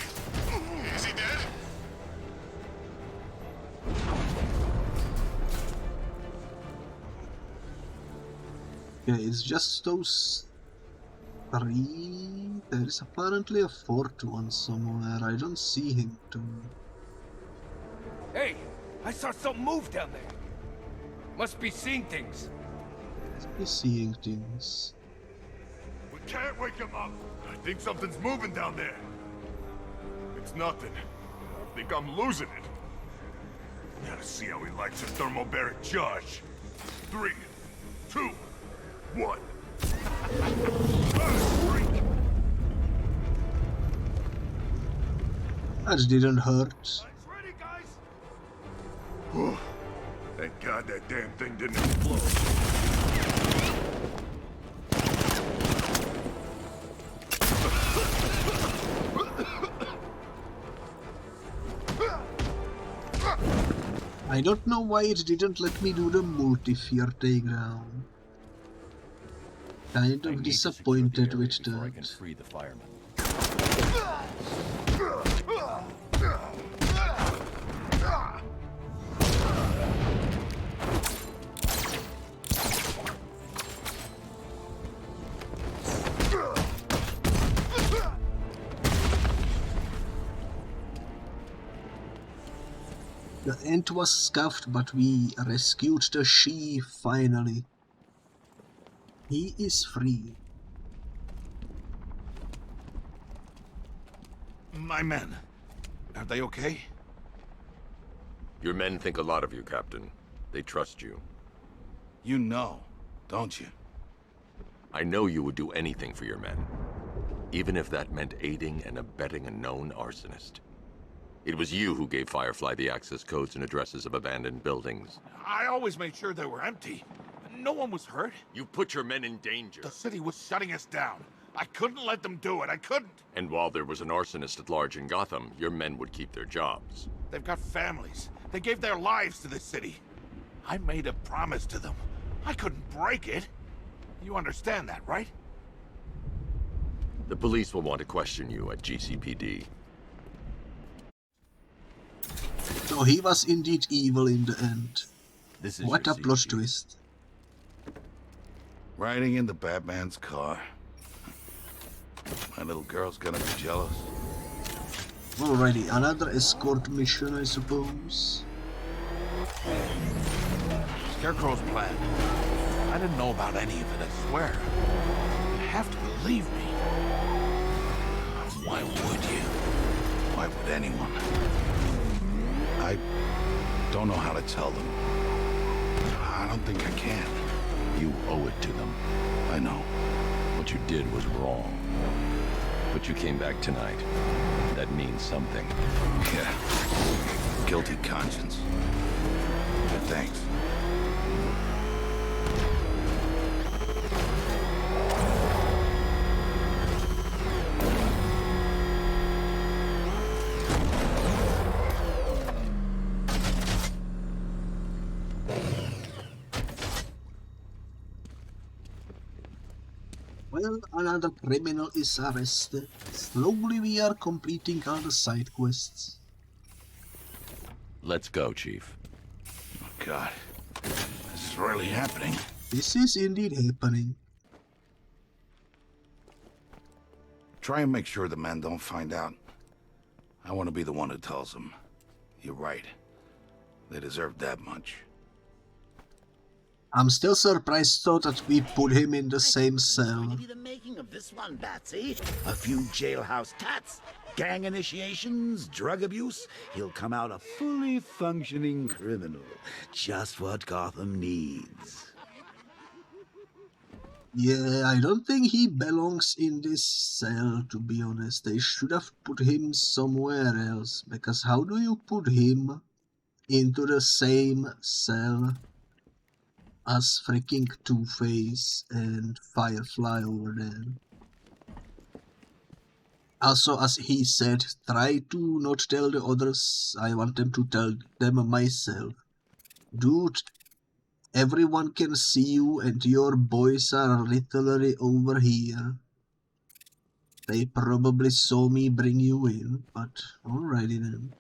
is he dead? Yeah, it's just those three. There is apparently a fourth one somewhere. I don't see him too. Hey, I saw something move down there. Must be seeing things. Must be seeing things. We can't wake him up. I think something's moving down there. It's nothing. I think I'm losing it. Gotta see how he likes a thermobaric charge. 3, 2, 1. That didn't hurt. Ready, guys? Thank God that damn thing didn't explode. I don't know why it didn't let me do the multi-fear takedown. Kind of disappointed with that. I can free the firemen. The end was scuffed, but we rescued the she finally. He is free. My men, are they okay? Your men think a lot of you, Captain. They trust you. You know, don't you? I know you would do anything for your men. Even if that meant aiding and abetting a known arsonist. It was you who gave Firefly the access codes and addresses of abandoned buildings. I always made sure they were empty. No one was hurt. You put your men in danger. The city was shutting us down. I couldn't let them do it. I couldn't. And while there was an arsonist at large in Gotham, your men would keep their jobs. They've got families. They gave their lives to this city. I made a promise to them. I couldn't break it. You understand that, right? The police will want to question you at GCPD. So he was indeed evil in the end. This is what a plot twist. Riding in the Batman's car. My little girl's gonna be jealous. Alrighty, another escort mission, I suppose. Scarecrow's plan. I didn't know about any of it, I swear. You have to believe me. Why would you? Why would anyone? I don't know how to tell them. I don't think I can. You owe it to them. I know. What you did was wrong. But you came back tonight. That means something. Yeah. Guilty conscience. But thanks. Well, another criminal is arrested. Slowly we are completing all the side quests. Let's go, Chief. Oh, God. This is really happening. This is indeed happening. Try and make sure the men don't find out. I want to be the one who tells them. You're right. They deserve that much. I'm still surprised though that we put him in the same cell. Maybe the making of this one, Batsy. A few jailhouse tats, gang initiations, drug abuse. He'll come out a fully functioning criminal. Just what Gotham needs. Yeah, I don't think he belongs in this cell, to be honest. They should have put him somewhere else, because how do you put him into the same cell as freaking Two-Face and Firefly over there? Also, as he said, try to not tell the others. I want them to tell them myself. Dude, everyone can see you and your boys are literally over here. They probably saw me bring you in, but alrighty then.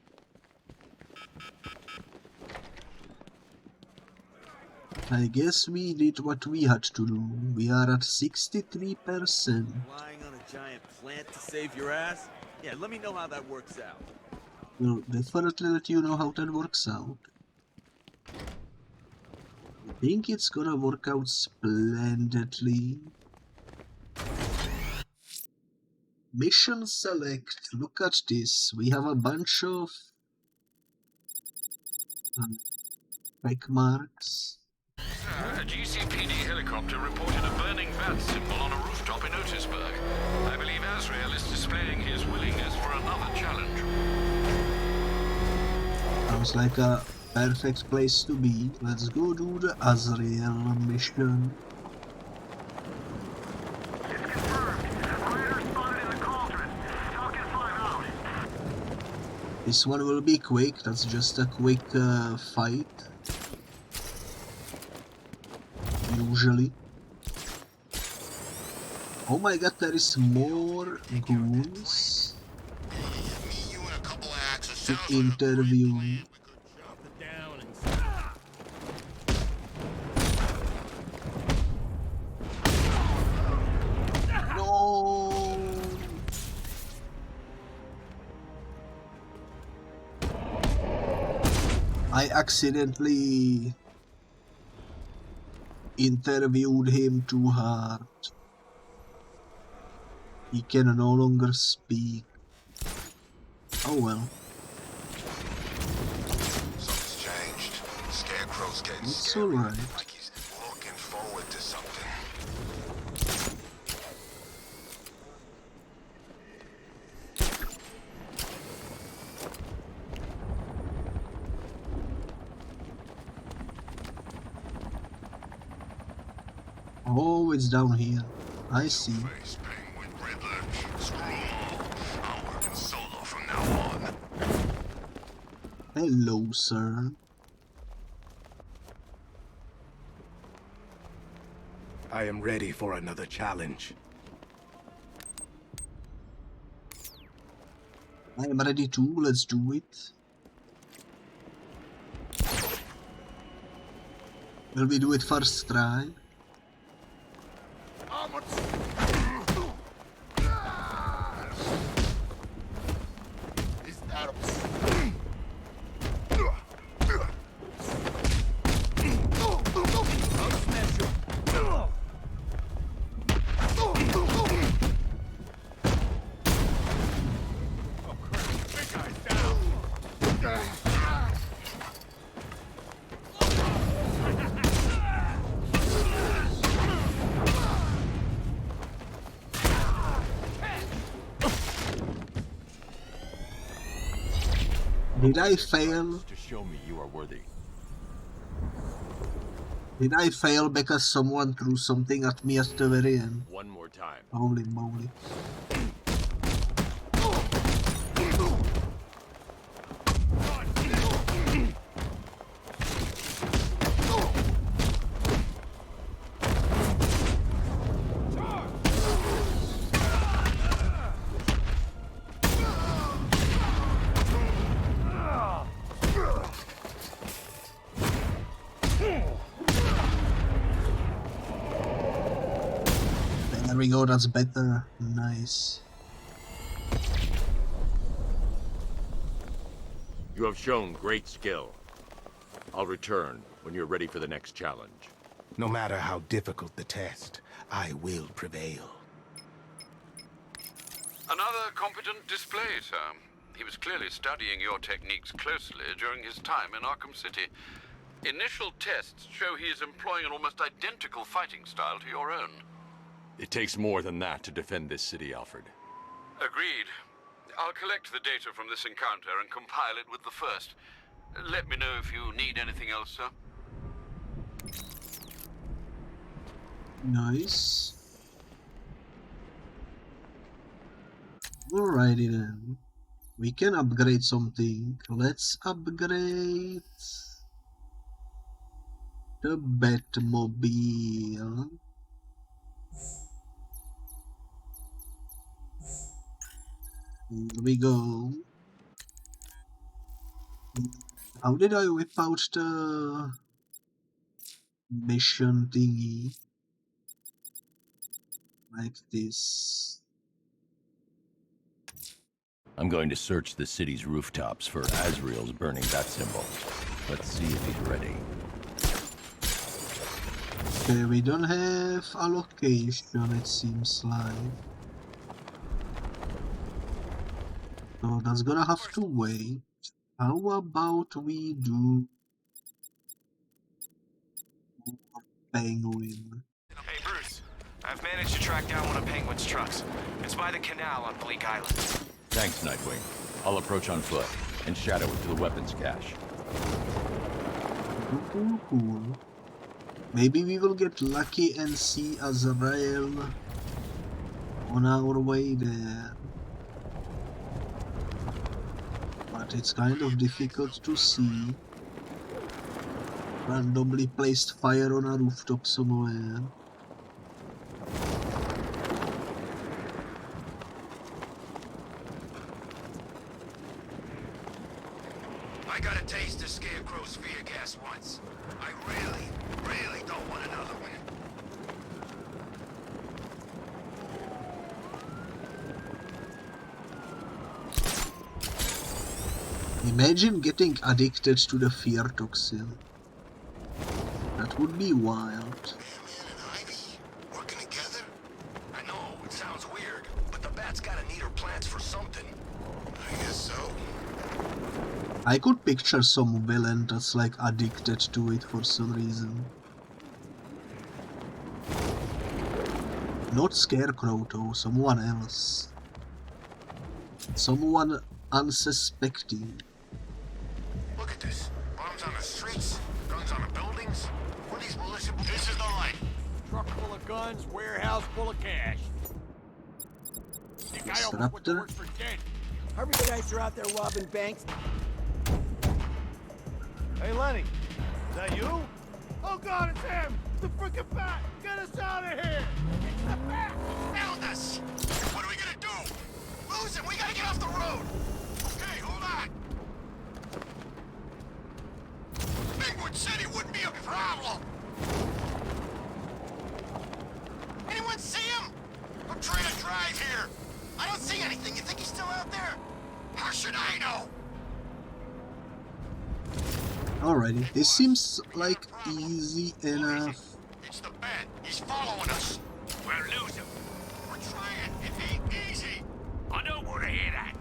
I guess we did what we had to do. We are at 63%. Flying on a giant plant to save your ass? Yeah, let me know how that works out. We'll definitely let you know how that works out. I think it's gonna work out splendidly. Mission select. Look at this. We have a bunch of check marks. A GCPD helicopter reported a burning bat symbol on a rooftop in Otisburg. I believe Azrael is displaying his willingness for another challenge. Sounds like a perfect place to be. Let's go do the Azrael mission. This one will be quick. That's just a quick fight. Usually. Oh my god, there is more goons to interview. No! I accidentally interviewed him too hard. He can no longer speak. Oh well. Something's changed. Scarecrow's getting It's scary. alright. Like he's looking forward to something. Oh, it's down here. I see. Riddler, screw 'em all. I'm working solo from now on. Hello, sir. I am ready for another challenge. I am ready too. Let's do it. Will we do it first try? Is that a... I'll smash you. Oh crap, big guy's down. Did I fail? To show me you are worthy. Did I fail because someone threw something at me at the very end? One more time. Holy moly. There we go, that's better. Nice. You have shown great skill. I'll return when you're ready for the next challenge. No matter how difficult the test, I will prevail. Another competent display, sir. He was clearly studying your techniques closely during his time in Arkham City. Initial tests show he is employing an almost identical fighting style to your own. It takes more than that to defend this city, Alfred. Agreed. I'll collect the data from this encounter and compile it with the first. Let me know if you need anything else, sir. Nice. Alrighty then. We can upgrade something. Let's upgrade the Batmobile. Here we go. How did I whip out the mission thingy? Like this. I'm going to search the city's rooftops for Azrael's burning bat symbol. Let's see if he's ready. Okay, we don't have a location, it seems like. So that's gonna have to wait. How about we do Penguin? Hey Bruce, I've managed to track down one of Penguin's trucks. It's by the canal on Bleak Island. Thanks, Nightwing. I'll approach on foot and shadow it to the weapons cache. Cool. Maybe we will get lucky and see Azrael on our way there. But it's kind of difficult to see. Randomly placed fire on a rooftop somewhere. I got a taste of Scarecrow's fear gas once. I really don't want another one. Imagine getting addicted to the fear toxin. That would be wild. Working together? I know, it sounds weird, but the bat's gotta need her plans for something. I guess so. I could picture some villain that's like addicted to it for some reason. Not Scarecrow though, someone else. Someone unsuspecting. Look at this. Bombs on the streets, guns on the buildings. What are these militia... This is the life. Truck full of guns, warehouse full of cash. Think I almost went to work for dead. Harvey the guys are out there robbing banks. Hey, Lenny, is that you? Oh God, it's him! The frickin' bat! Get us out of here! It's the bat! Found us! What are we gonna do? Lose him! We gotta get off the road! Okay, hold on! Penguin said he wouldn't be a problem! Anyone see him? I'm trying to drive here! I don't see anything. You think he's still out there? How should I know? Alrighty, this seems like easy enough. It's the bat. He's following us. We'll lose him. We're trying. It ain't easy. I don't want to hear that.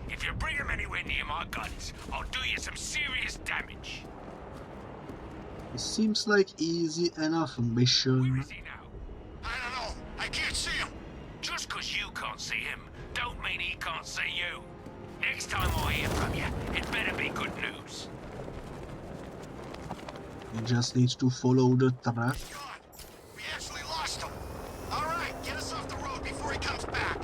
If you bring him anywhere near my guns, I'll do you some serious damage. It seems like easy enough mission. Where is he now? I don't know. I can't see him. Just because you can't see him, don't mean he can't see you. Next time I hear from you, it better be good news. We just need to follow the track. We actually lost him. All right, get us off the road before he comes back.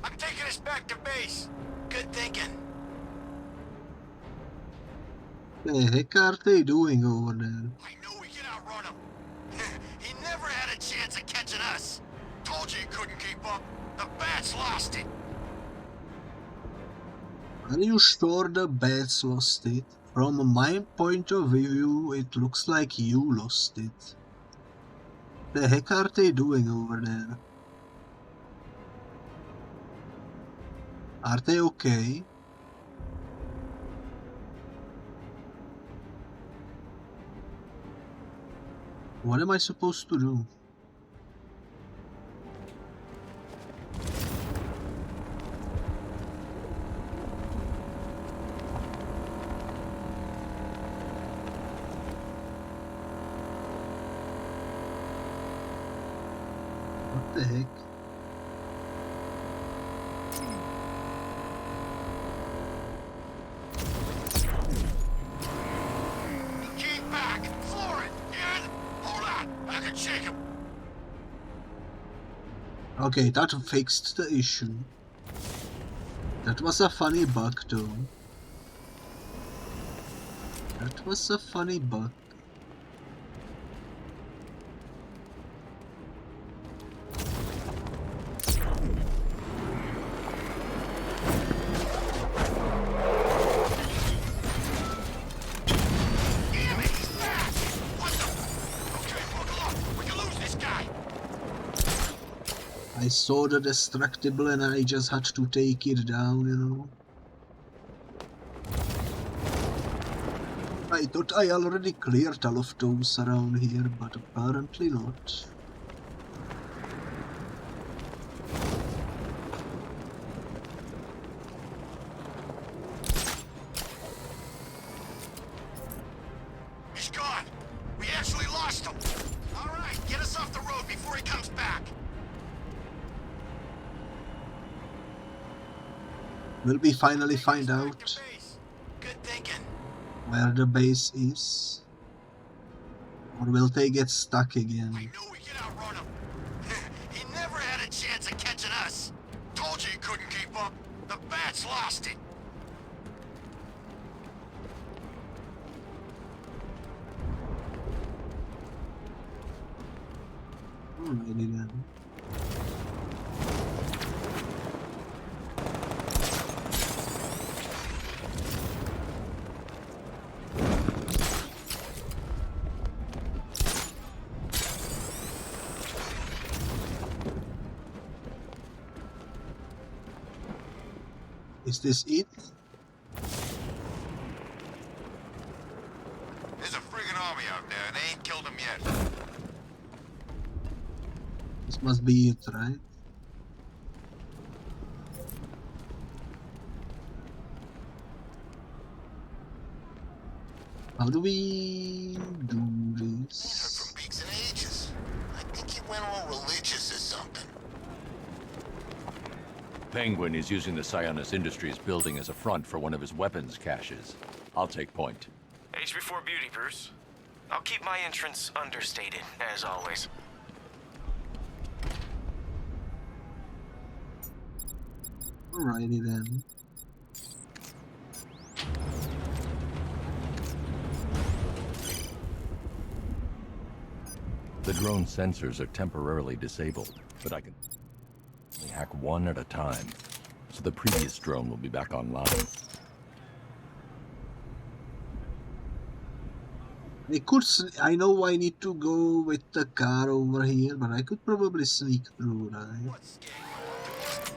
I'm taking us back to base. Good thinking. What the heck are they doing over there? I knew we could outrun him. He never had a chance of catching us. Told you he couldn't keep up. The bat's lost it. Are you sure the bats lost it? From my point of view, it looks like you lost it. The heck are they doing over there? Are they okay? What am I supposed to do? What the heck? Keep back! Floor it! Ian! Hold on! I can shake him! Okay, that fixed the issue. That was a funny bug though. That was a funny bug. I saw the destructible and I just had to take it down, you know. I thought I already cleared all of those around here, but apparently not. He's gone. We actually lost him. All right, get us off the road before he comes back. Will we finally find out where the base is? Or will they get stuck again? I knew we could outrun him. He never had a chance of catching us. Told you he couldn't keep up. The bats lost it. Alrighty then. Is this it? There's a friggin' army out there, and they ain't killed him yet. This must be it, right? How do we do this? Weeks and ages. I think he went all religious or something. Penguin is using the Sionis Industries building as a front for one of his weapons caches. I'll take point. Age before beauty, Bruce. I'll keep my entrance understated, as always. Alrighty then. The drone sensors are temporarily disabled, but I can only hack one at a time, so the previous drone will be back online. I know I need to go with the car over here, but I could probably sneak through, right?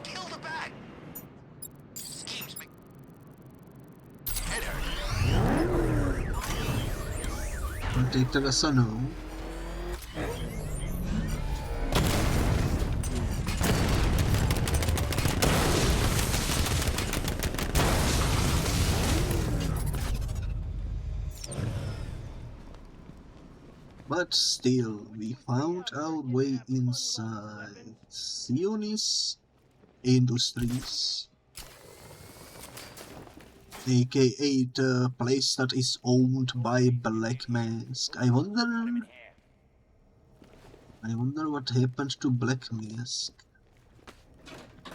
Kill the bat. Schemes me. I'll take the rest of no. But still, we found our way inside Sionis Industries, aka the place that is owned by Black Mask. I wonder what happened to Black Mask.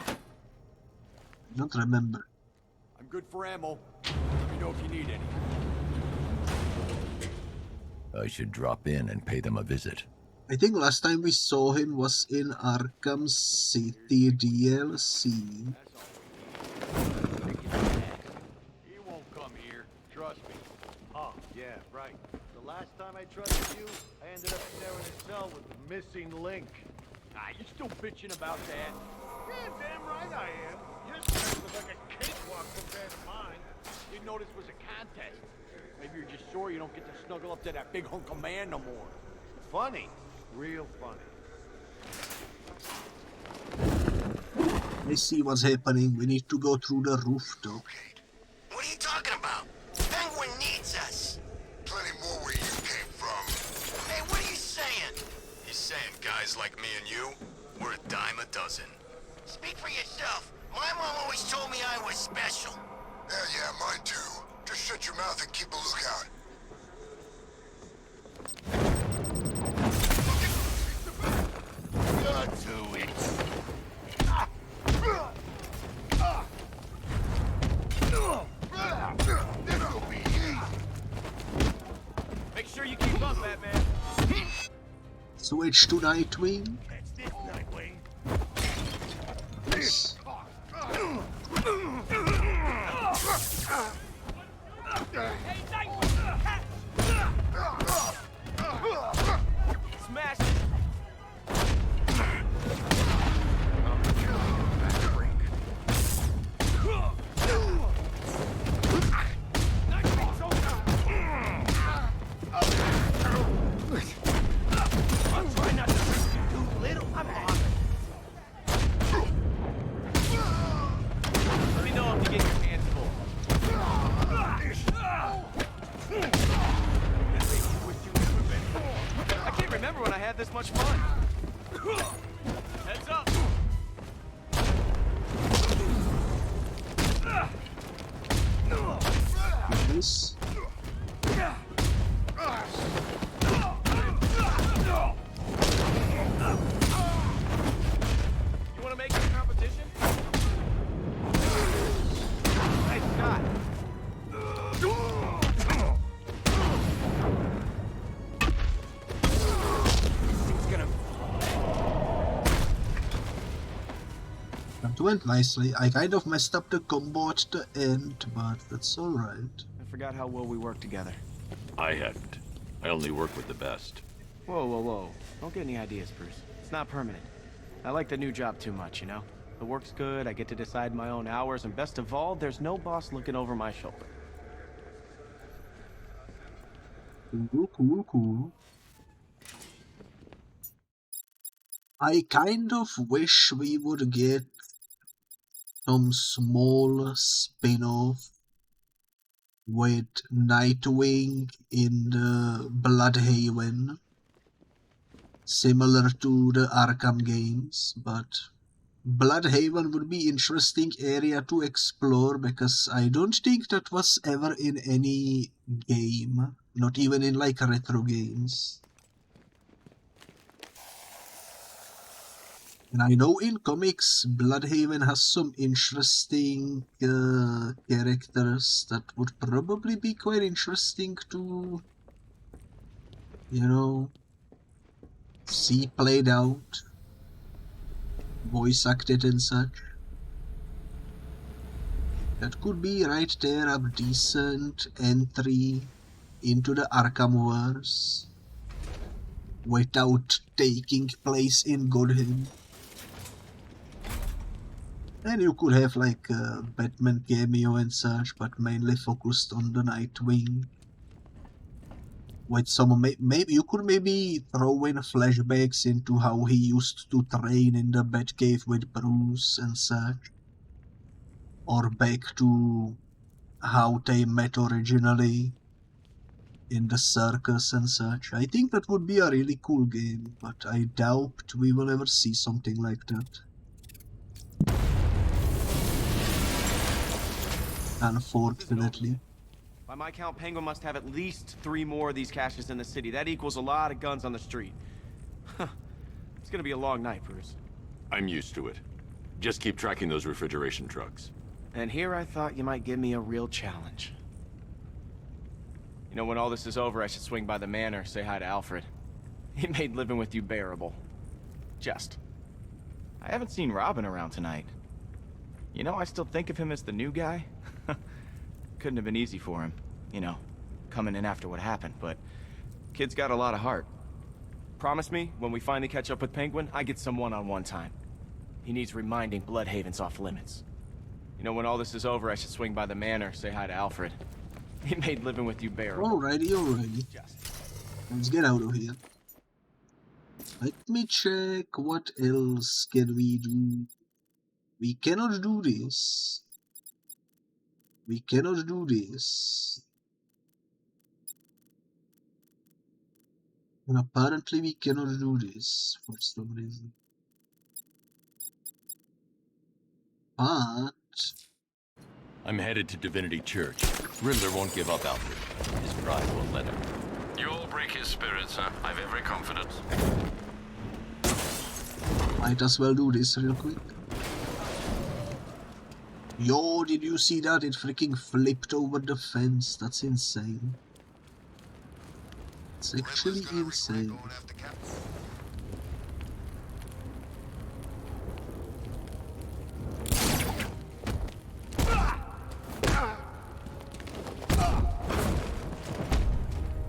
I don't remember. I'm good for ammo. Let me know if you need any. I should drop in and pay them a visit. I think last time we saw him was in Arkham City DLC. He won't come here, trust me. Oh, yeah, right. The last time I trusted you, I ended up sharing a cell with the missing link. Ah, you still bitching about that? Yeah, damn right I am. Your side was like a cakewalk compared to mine. Didn't know this was a contest. Maybe you're just sore you don't get to snuggle up to that big hunk of man no more. Funny. Real funny. I see what's happening. We need to go through the roof though. What are you talking about? Penguin needs us. Plenty more where you came from. Hey, what are you saying? He's saying guys like me and you, we're a dime a dozen. Speak for yourself. My mom always told me I was special. Yeah, mine too. Just shut your mouth and keep a lookout. Got to it. Switch to Nightwing. Yes. Smash! I'm trying not to hurt you too little. I'm on Let me know if you get your hands full. I can't remember when I had this much fun. Heads up! This. You want to make it a competition? Nice shot. That went nicely. I kind of messed up the combo at the end, but that's alright. I forgot how well we worked together. I hadn't. I only work with the best. Whoa, whoa, whoa. Don't get any ideas, Bruce. It's not permanent. I like the new job too much, you know? The work's good, I get to decide my own hours, and best of all, there's no boss looking over my shoulder. Cool. I kind of wish we would get some small spin-off with Nightwing in the Bloodhaven, similar to the Arkham games, but Bloodhaven would be interesting area to explore because I don't think that was ever in any game, not even in like retro games. And I know in comics Bloodhaven has some interesting characters that would probably be quite interesting to, you know, see played out, voice acted and such. That could be right there a decent entry into the Arkhamverse without taking place in Gotham. And you could have like a Batman cameo and such, but mainly focused on the Nightwing. With some, maybe you could maybe throw in flashbacks into how he used to train in the Batcave with Bruce and such. Or back to how they met originally in the circus and such. I think that would be a really cool game, but I doubt we will ever see something like that. Unfortunately. By my count, Penguin must have at least 3 more of these caches in the city. That equals a lot of guns on the street. It's gonna be a long night, Bruce. I'm used to it. Just keep tracking those refrigeration trucks. And here I thought you might give me a real challenge. You know, when all this is over, I should swing by the manor, say hi to Alfred. He made living with you bearable. Just. I haven't seen Robin around tonight. You know, I still think of him as the new guy. Couldn't have been easy for him, you know, coming in after what happened, but kid's got a lot of heart. Promise me, when we finally catch up with Penguin, I get some one-on-one time. He needs reminding Bloodhaven's off limits. You know, when all this is over, I should swing by the manor, say hi to Alfred. He made living with you bearable. Alrighty. Let's get out of here. Let me check what else can we do. We cannot do this. We cannot do this. And apparently we cannot do this for some reason. But I'm headed to Divinity Church. Riddler won't give up Alfred. His pride won't let him. You all break his spirit, sir. I've every confidence. Might as well do this real quick. Yo, did you see that? It freaking flipped over the fence. That's insane. It's actually insane.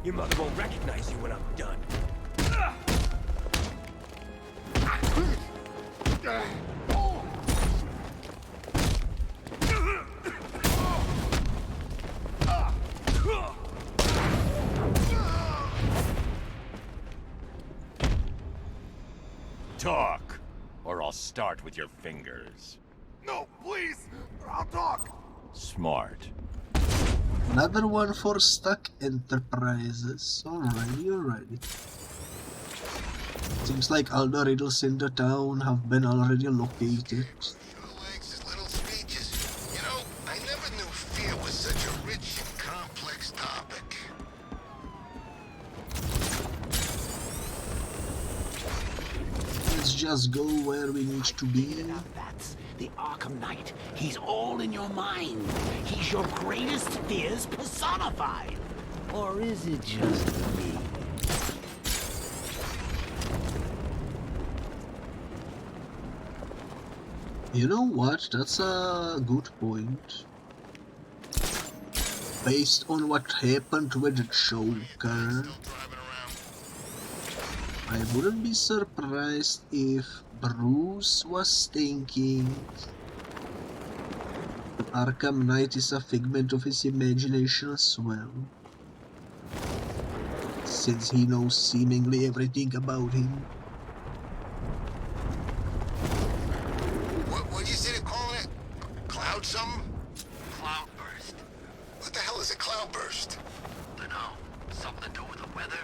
Your mother won't recognize you when I'm done. Talk, or I'll start with your fingers. No, please! I'll talk! Smart. Another one for Stuck Enterprises. Alrighty. Seems like all the riddles in the town have been already located. You know, I never knew fear was such a rich and complex topic. Let's just go where we need to be. That's the Arkham Knight. He's all in your mind. He's your greatest fears personified. Or is it just me? You know what? That's a good point. Based on what happened with the Joker, I wouldn't be surprised if Bruce was thinking Arkham Knight is a figment of his imagination as well, since he knows seemingly everything about him. What do you say to calling it? Cloud something? Cloudburst. What the hell is a cloudburst? Dunno. Something to do with the weather?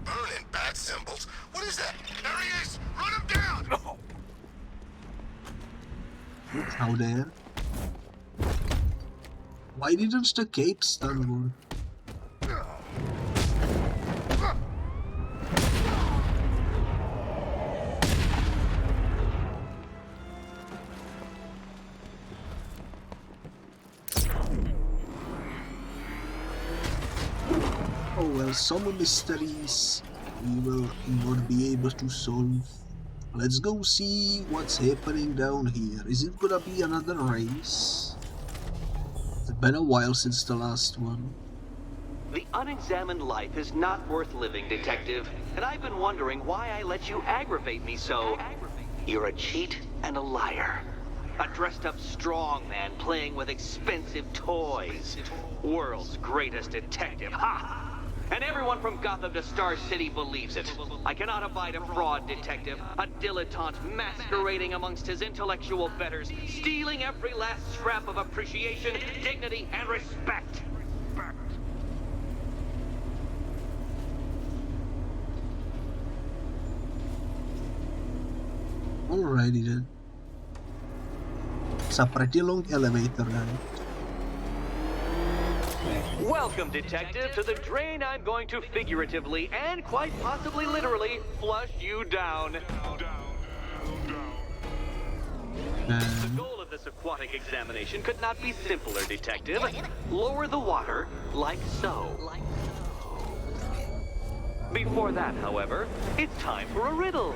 Burning bat symbols? What is that? There he is! Run him down! How dare? Why didn't the cape stun one? Oh well, some mysteries we will not be able to solve. Let's go see what's happening down here. Is it gonna be another race? It's been a while since the last one. The unexamined life is not worth living, Detective. And I've been wondering why I let you aggravate me so. You're a cheat and a liar. A dressed-up strongman playing with expensive toys. World's greatest detective, ha! And everyone from Gotham to Star City believes it. I cannot abide a fraud detective, a dilettante masquerading amongst his intellectual betters, stealing every last scrap of appreciation, dignity, and respect. Alrighty then. It's a pretty long elevator, right? Welcome, Detective, to the drain I'm going to figuratively and quite possibly literally flush you down. The goal of this aquatic examination could not be simpler, Detective. Lower the water, like so. Before that, however, it's time for a riddle.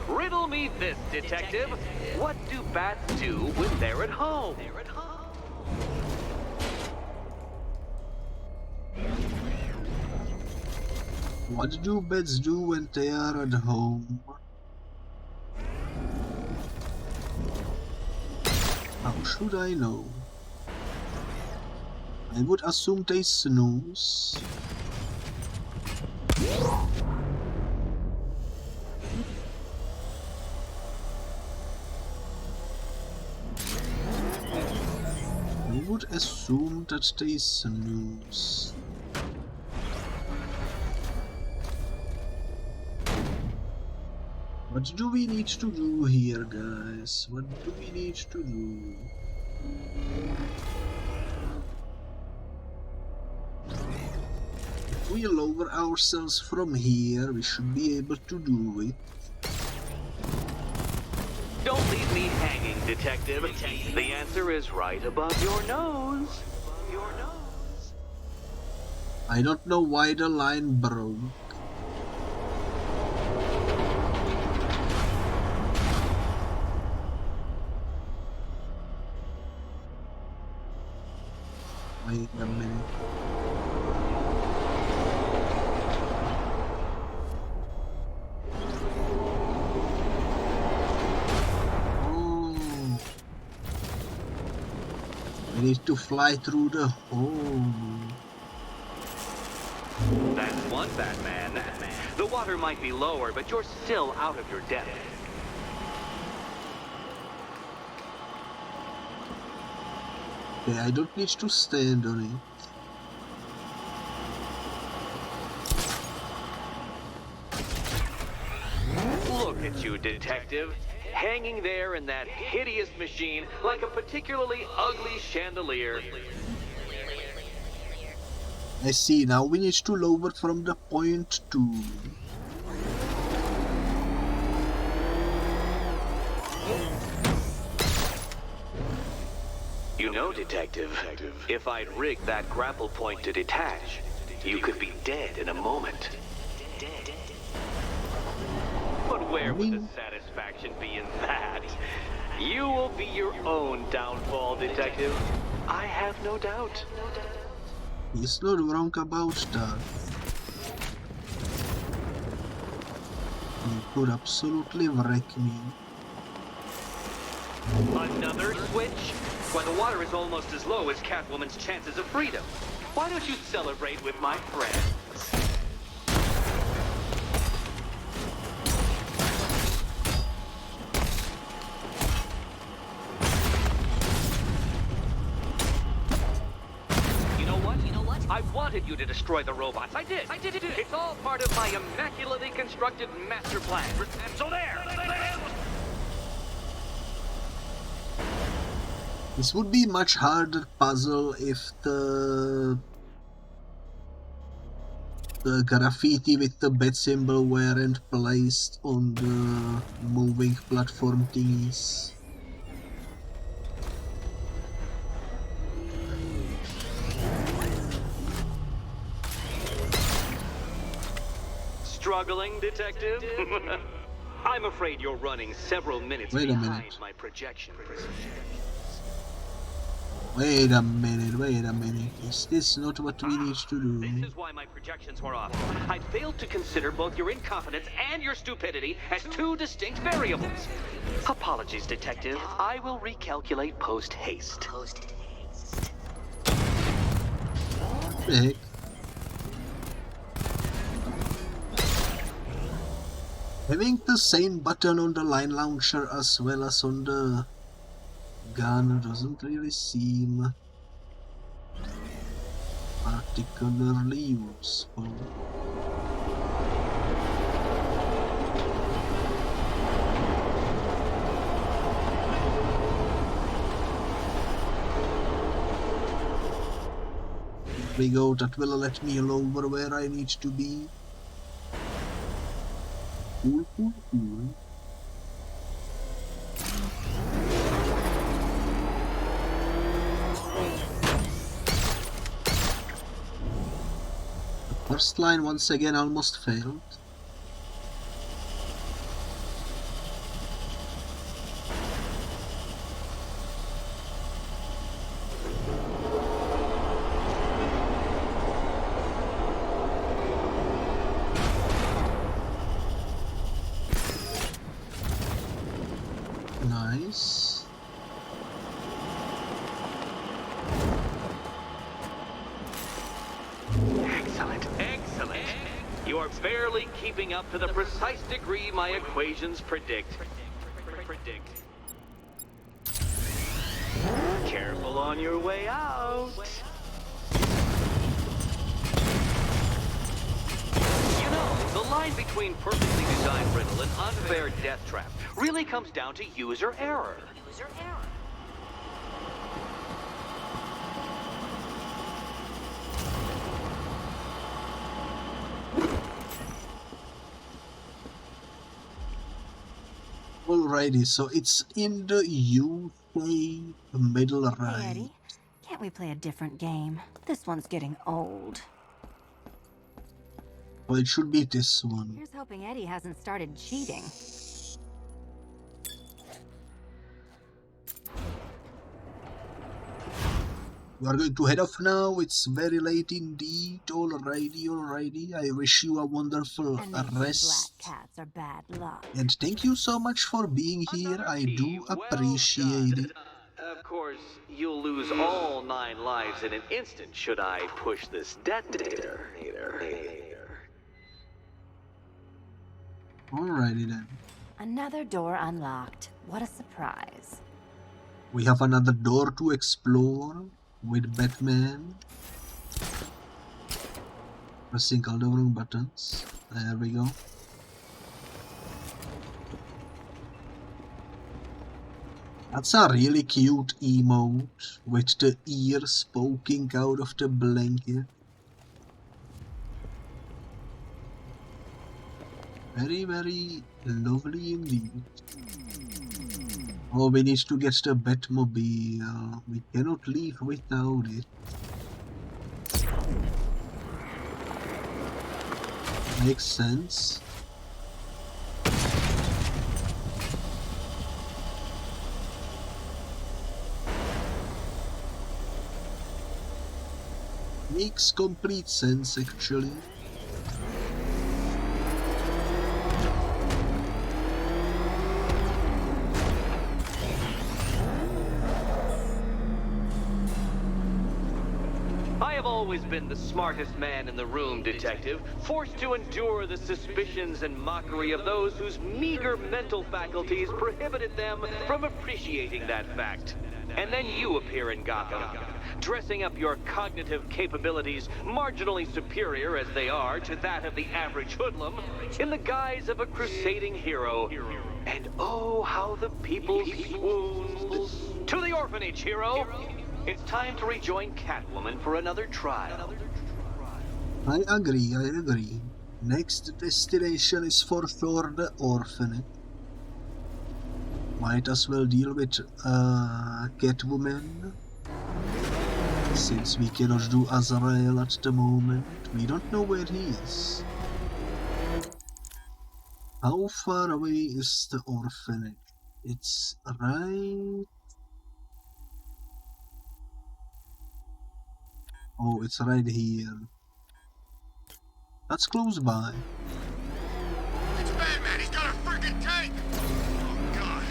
Riddle me this, Detective. What do bats do when they're at home? What do bats do when they are at home? How should I know? I would assume they snooze. I would assume that they snooze. What do we need to do here, guys? What do we need to do? If we lower ourselves from here, we should be able to do it. Don't leave me hanging, Detective. The answer is right above your nose. I don't know why the line broke. I need to fly through the hole. That's one Batman. The water might be lower, but you're still out of your depth. Okay, I don't need to stand on it. Look at you, detective. Hanging there in that hideous machine like a particularly ugly chandelier. I see, now we need to lower from the point 2. You know, detective, if I'd rigged that grapple point to detach, you could be dead in a moment. But where would the satisfaction be in that? You will be your own downfall, detective. I have no doubt. He's not wrong about that. He could absolutely wreck me. Another switch? Why, the water is almost as low as Catwoman's chances of freedom. Why don't you celebrate with my friends? I wanted you to destroy the robots. I did. It's all part of my immaculately constructed master plan. So there. This would be much harder puzzle if the graffiti with the bat symbol weren't placed on the moving platform thingies. Struggling, detective? I'm afraid you're running several minutes behind my projections. Wait a minute. Is this not what we need to do? This is why my projections were off. I failed to consider both your incompetence and your stupidity as two distinct variables. Apologies, detective. I will recalculate post-haste. Heck. Having the same button on the line launcher as well as on the gun doesn't really seem particularly useful. Here we go, that will let me lower where I need to be. Cool. The first line once again almost failed. Nice. Excellent. You are barely keeping up to the precise degree my equations predict. Careful on your way out. You know, the line between perfectly designed riddle and unfair death trap really comes down to user error. Alrighty, so it's in the UK middle right. Hey, Eddie, can't we play a different game? This one's getting old. Well, it should be this one. Here's hoping Eddie hasn't started cheating. We are going to head off now. It's very late indeed. Alrighty. I wish you a wonderful rest. Black cats are bad luck. And thank you so much for being here. I do appreciate it. Of course, you'll lose all 9 lives in an instant should I push this detonator. Alrighty then. Another door unlocked. What a surprise. We have another door to explore with Batman. Pressing all the wrong buttons. There we go. That's a really cute emote with the ears poking out of the blanket. Very, very lovely indeed. Oh, we need to get the Batmobile. We cannot leave without it. Makes sense. Makes complete sense, actually. I have always been the smartest man in the room, Detective, forced to endure the suspicions and mockery of those whose meager mental faculties prohibited them from appreciating that fact. And then you appear in Gotham, dressing up your cognitive capabilities marginally superior as they are to that of the average hoodlum, in the guise of a crusading hero. And oh, how the people swooned. To the orphanage, hero! It's time to rejoin Catwoman for another trial. I agree. Next destination is for sure the orphanage. Might as well deal with Catwoman. Since we cannot do Azrael at the moment. We don't know where he is. How far away is the orphanage? It's right... Oh, it's right here. That's close by. It's Batman, he's got a freaking tank! Oh god.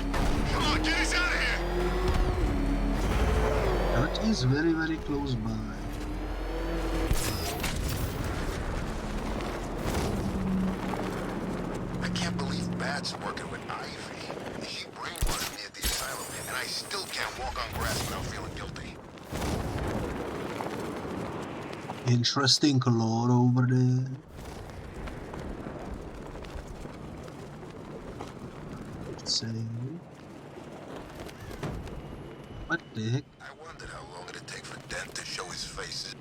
Come on, get us out of here! That is very, very close by. I can't believe Bat's working with Ivy. She brainwashed me at the asylum, and I still can't walk on grass without feeling guilty. Interesting lore over there. Let's see. What the heck? I wondered how long it'd take for Dent to show his face.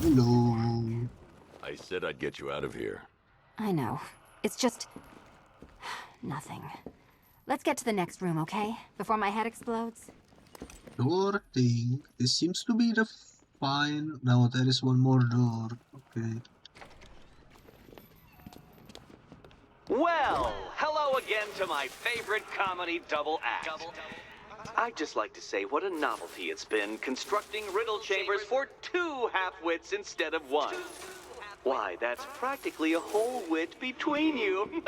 Hello. I said I'd get you out of here. I know. It's just... nothing. Let's get to the next room, okay? Before my head explodes? Door thing. This seems to be the fine... No, there is one more door. Okay. Well, hello again to my favorite comedy double act. I'd just like to say what a novelty it's been constructing riddle chambers for 2 half-wits instead of 1. Why, that's practically a whole wit between you.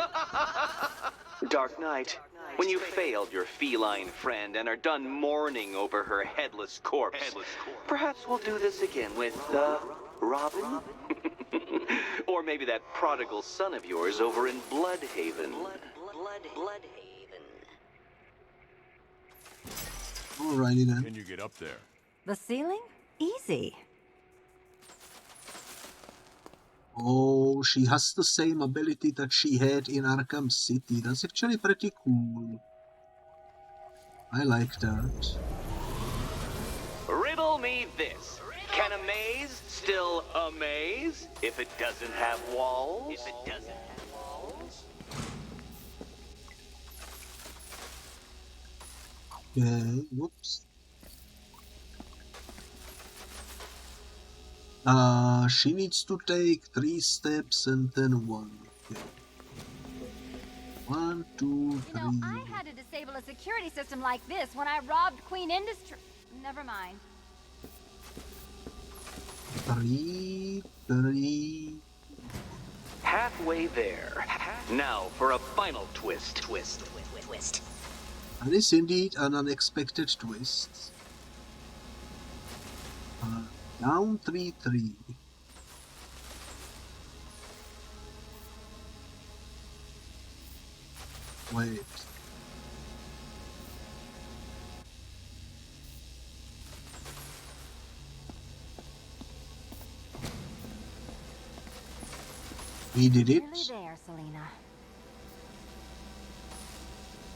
Dark Knight, when you failed your feline friend and are done mourning over her headless corpse, perhaps we'll do this again with, Robin? Or maybe that prodigal son of yours over in Bloodhaven. Bloodhaven. Alrighty then. Can you get up there? The ceiling? Easy. Oh, she has the same ability that she had in Arkham City. That's actually pretty cool. I like that. Riddle me this. Can a maze still amaze if it doesn't have walls? Okay, whoops. She needs to take 3 steps and then 1. Okay. 1, 2, 3. You know, I had to disable a security system like this when I robbed Queen Industry. Never mind. 3, 3. Halfway there. Now for a final twist. Twist. That is indeed an unexpected twist. Down 3, 3. Wait. We did it. Nearly there, Selena.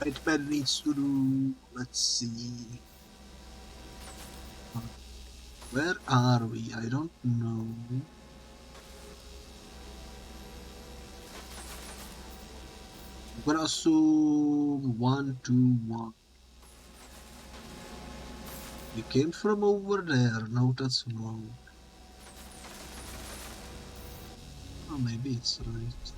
Batman needs to do... Let's see... Where are we? I don't know. I'm gonna assume 1, 2, 1. We came from over there. No, that's wrong. Oh, maybe it's right.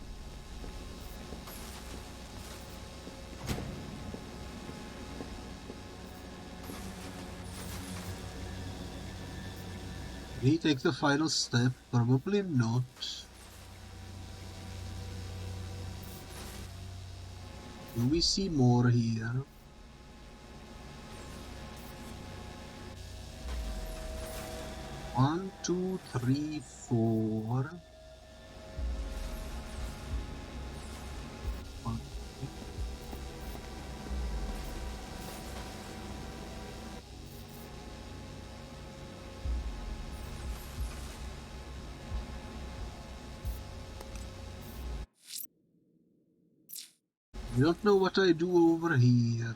Did he take the final step? Probably not. Do we see more here? One, 2, 3, 4. I don't know what I do over here.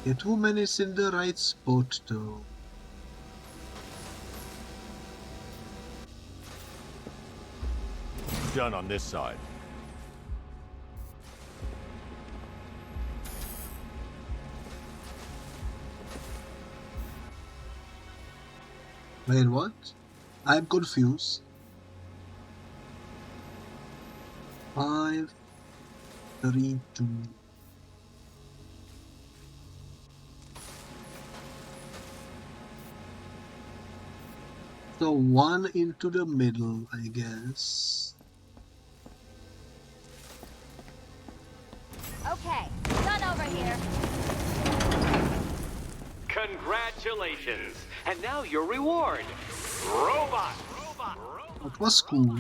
Catwoman is in the right spot though. Done on this side. Wait, what? I'm confused. 5, 3, 2. So 1 into the middle, I guess. Okay, done over here. Congratulations! And now your reward. Robot! That was cool.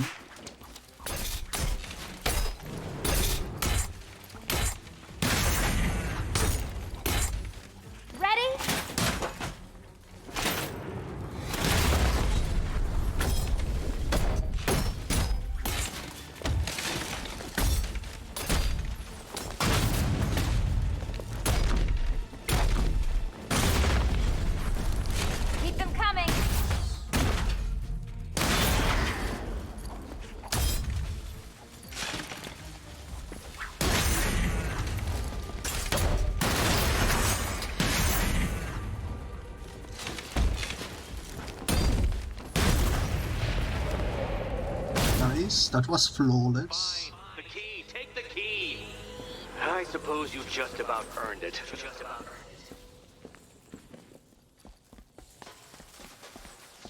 That was flawless. The key, take the key. I suppose you just about earned it.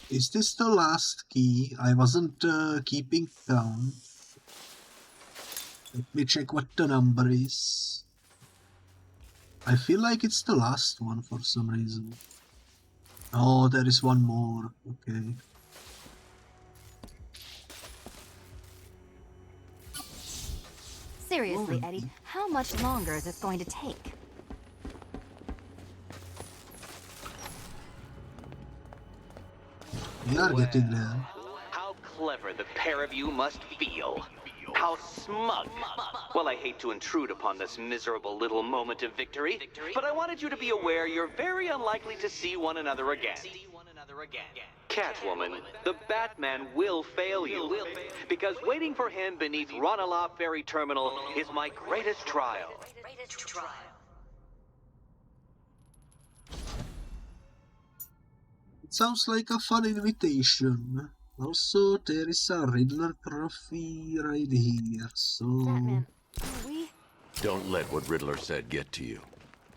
Is this the last key? I wasn't keeping count. Let me check what the number is. I feel like it's the last one for some reason. Oh, there is one more. Okay. Seriously, Eddie, how much longer is this going to take? We are getting there. How clever the pair of you must feel. How smug. Well, I hate to intrude upon this miserable little moment of victory, but I wanted you to be aware you're very unlikely to see one another again. Catwoman, the Batman will fail you, because waiting for him beneath Ranelagh Ferry Terminal is my greatest trial. It sounds like a fun invitation. Also, there is a Riddler trophy right here, so... Batman, we... Don't let what Riddler said get to you.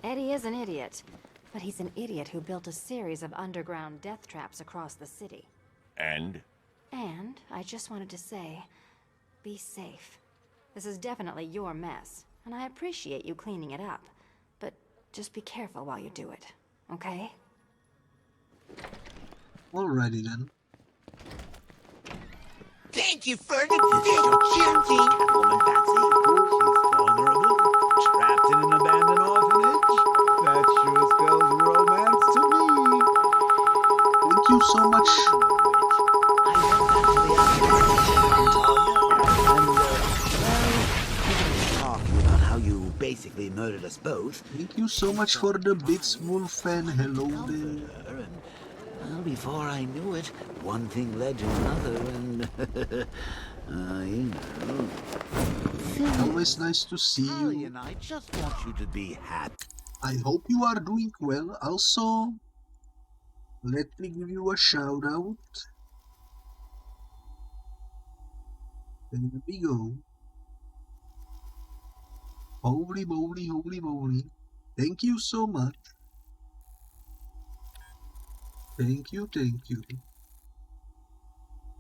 Eddie is an idiot, but he's an idiot who built a series of underground death traps across the city. And? And I just wanted to say, be safe. This is definitely your mess, and I appreciate you cleaning it up. But just be careful while you do it, okay? Alrighty then. Thank you for the opportunity, Catwoman Patsy. She's vulnerable, trapped in an abandoned orphanage. That sure spells romance to me. Thank you so much. I went back to the and, talk about how you basically murdered us both. Thank you so much for the bits, Wolf, and hello there. Well, before I knew it, one thing led to another, and you know. Always nice to see you. And I just want you to be happy. I hope you are doing well. Also, let me give you a shout out. There we go. Holy moly, holy moly. Thank you so much. Thank you, thank you.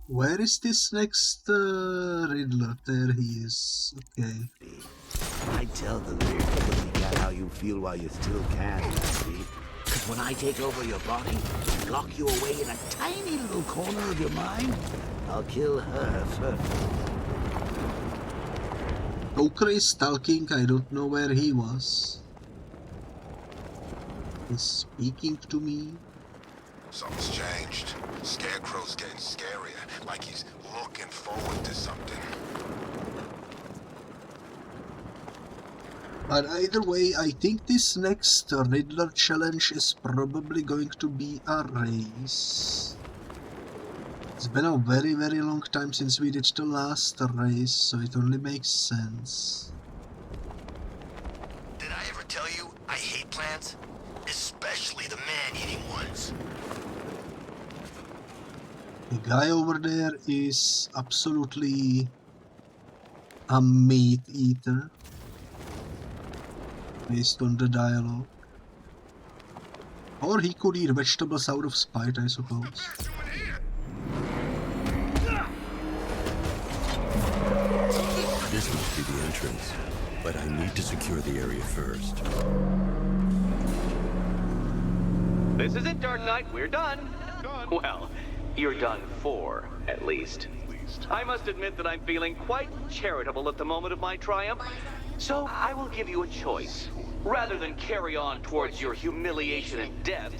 Where is this next Riddler? There he is. Okay. I tell the weird cat how you feel while you still can, see? Because when I take over your body and lock you away in a tiny little corner of your mind, I'll kill her first. Joker is stalking. I don't know where he was. He's speaking to me. Something's changed. Scarecrow's getting scarier, like he's looking forward to something. But either way, I think this next Riddler challenge is probably going to be a race. It's been a very, very long time since we did the last race, so it only makes sense. Did I ever tell you I hate plants? Especially the man-eating ones. The guy over there is absolutely a meat eater, based on the dialogue. Or he could eat vegetables out of spite, I suppose. This must be the entrance, but I need to secure the area first. This is it, Dark Knight. We're done. Well, you're done for, at least. I must admit that I'm feeling quite charitable at the moment of my triumph. So I will give you a choice. Rather than carry on towards your humiliation and death,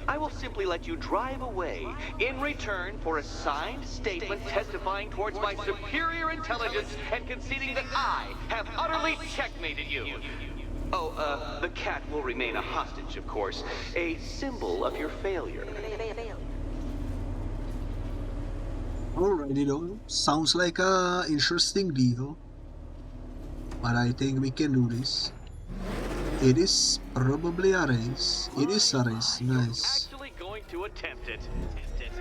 I will simply let you drive away in return for a signed statement testifying towards my superior intelligence and conceding that I have utterly checkmated you. Oh, the cat will remain a hostage, of course. A symbol of your failure. Alrighty though, sounds like a interesting deal. But I think we can do this. It is probably a race. It is a race, nice. Actually going to attempt it.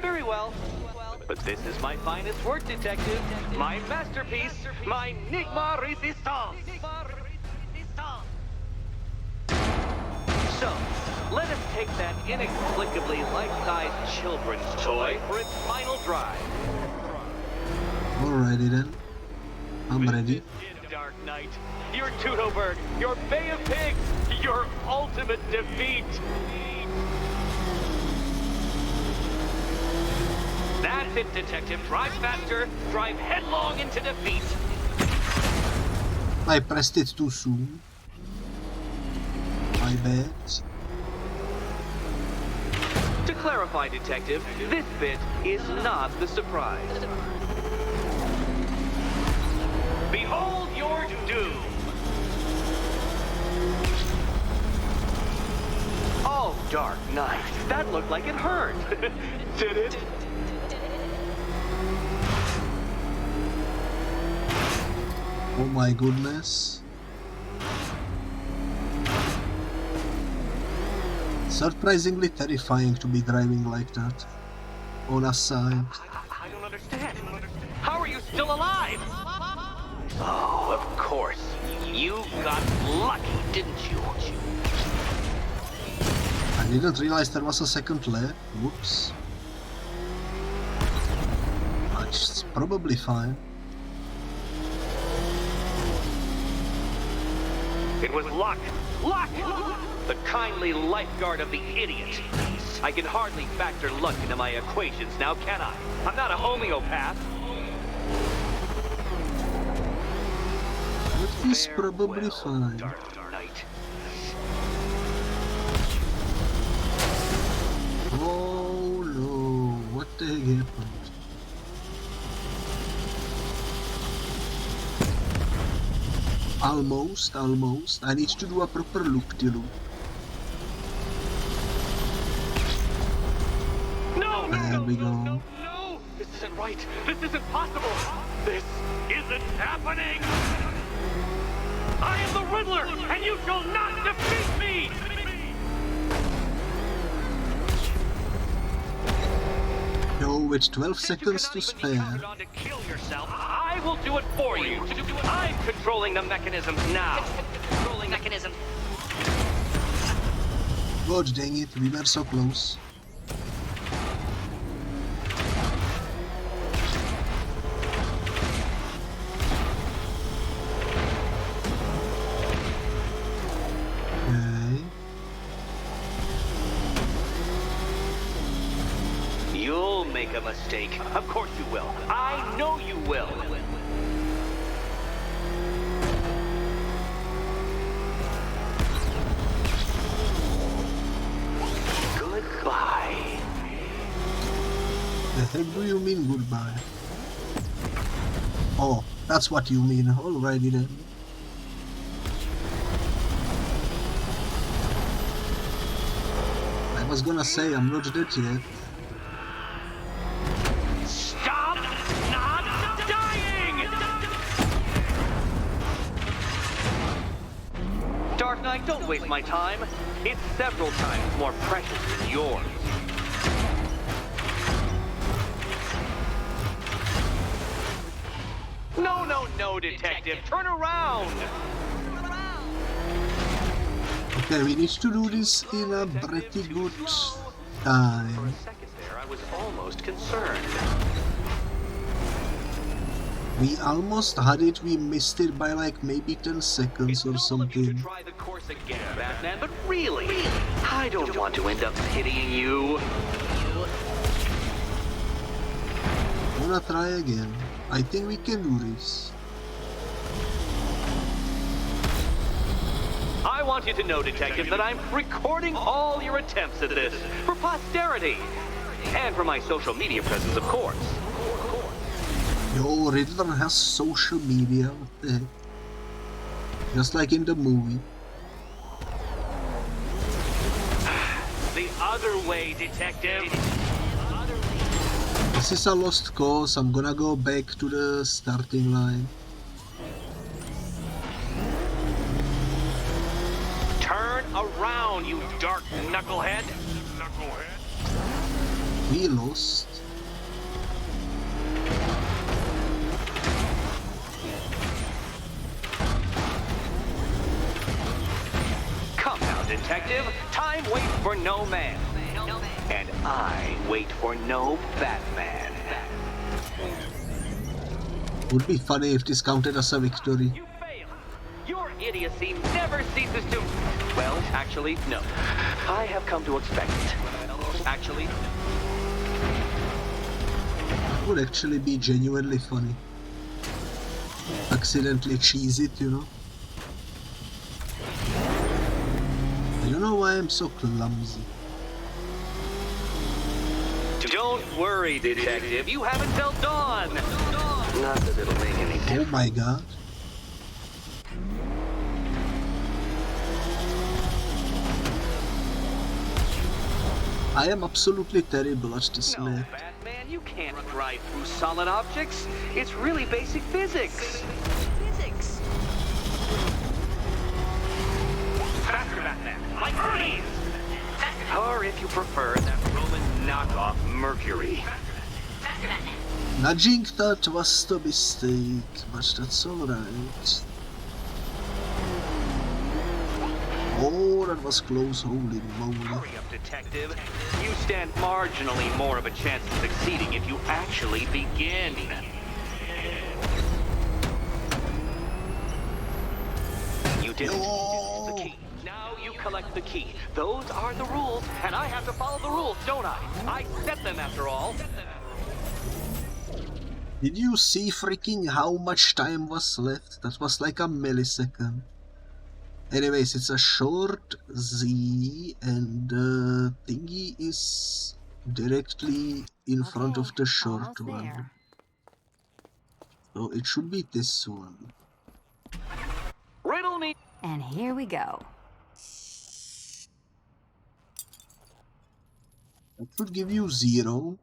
Very well. But this is my finest work, detective. My masterpiece, my Enigma Resistance. So, let us take that inexplicably life-sized children's toy for its final drive. Alrighty then. I'm ready. Dark Knight, your Tutoberg, your Bay of Pigs, your ultimate defeat. That's it, detective. Drive faster, drive headlong into defeat. I pressed it too soon. My bad. To clarify, detective, this bit is not the surprise. Behold your doom! Oh, Dark Knight, that looked like it hurt. Did it? Oh my goodness. Surprisingly terrifying to be driving like that. On a side. I don't understand. How are you still alive? Oh, of course. You got lucky, didn't you? I didn't realize there was a second layer. Whoops. It's probably fine. It was luck. Luck! The kindly lifeguard of the idiot. I can hardly factor luck into my equations now, can I? I'm not a homeopath. It's probably fine. Dark Knight. Oh no, what the heck happened? Almost. I need to do a proper loop-de-loop. There we go. No! This isn't right. This isn't possible. This isn't happening. I am the Riddler, and you shall not defeat me! Yo, with 12 seconds to spare. I will do it for you. I'm controlling the mechanisms now. Controlling mechanism. God dang it, we were so close. Okay. You'll make a mistake. Of course you will. I know you will. Goodbye. The heck do you mean goodbye? Oh, that's what you mean. Alrighty then. I was gonna say I'm not dead yet. Stop not dying! Dark Knight, don't waste my time. It's several times more precious than yours. No, detective. Turn around! Okay, we need to do this in a pretty good time. For a second there, I was almost concerned. We almost had it, we missed it by like maybe 10 seconds or something. Try the course again, Batman, but really, I don't want to end up pitying you. Wanna try again? I think we can do this. I want you to know, Detective, that I'm recording all your attempts at this for posterity. And for my social media presence, of course. Yo, Riddler has social media, what the heck? Just like in the movie. The other way, Detective. This is a lost cause, I'm gonna go back to the starting line. Turn around, you dark knucklehead. We lost. Come now, Detective. Time waits for no man. And I wait for no Batman. Would be funny if this counted as a victory. You fail. Your idiocy never ceases to... Well, actually, no. I have come to expect it. Actually... Would actually be genuinely funny. Accidentally cheese it, you know. I don't know why I'm so clumsy. Don't worry, Detective. You haven't till dawn. Not that it'll make any difference. Oh my god. I am absolutely terrible at this map. Batman, you can't drive through solid objects. It's really basic physics. Faster, Batman. Like freeze. Or if you prefer, that Roman knockoff Mercury. Nudging that was the mistake, but that's alright. Oh, that was close, holy moly. Hurry up, detective. You stand marginally more of a chance of succeeding if you actually begin. You did the key. Now you collect the key. Those are the rules, and I have to follow the rules, don't I? I set them after all. Did you see freaking how much time was left? That was like a millisecond. Anyways, it's a short Z and the thingy is directly in front of the short one. So it should be this one. Riddle me. And here we go. That should give you 0.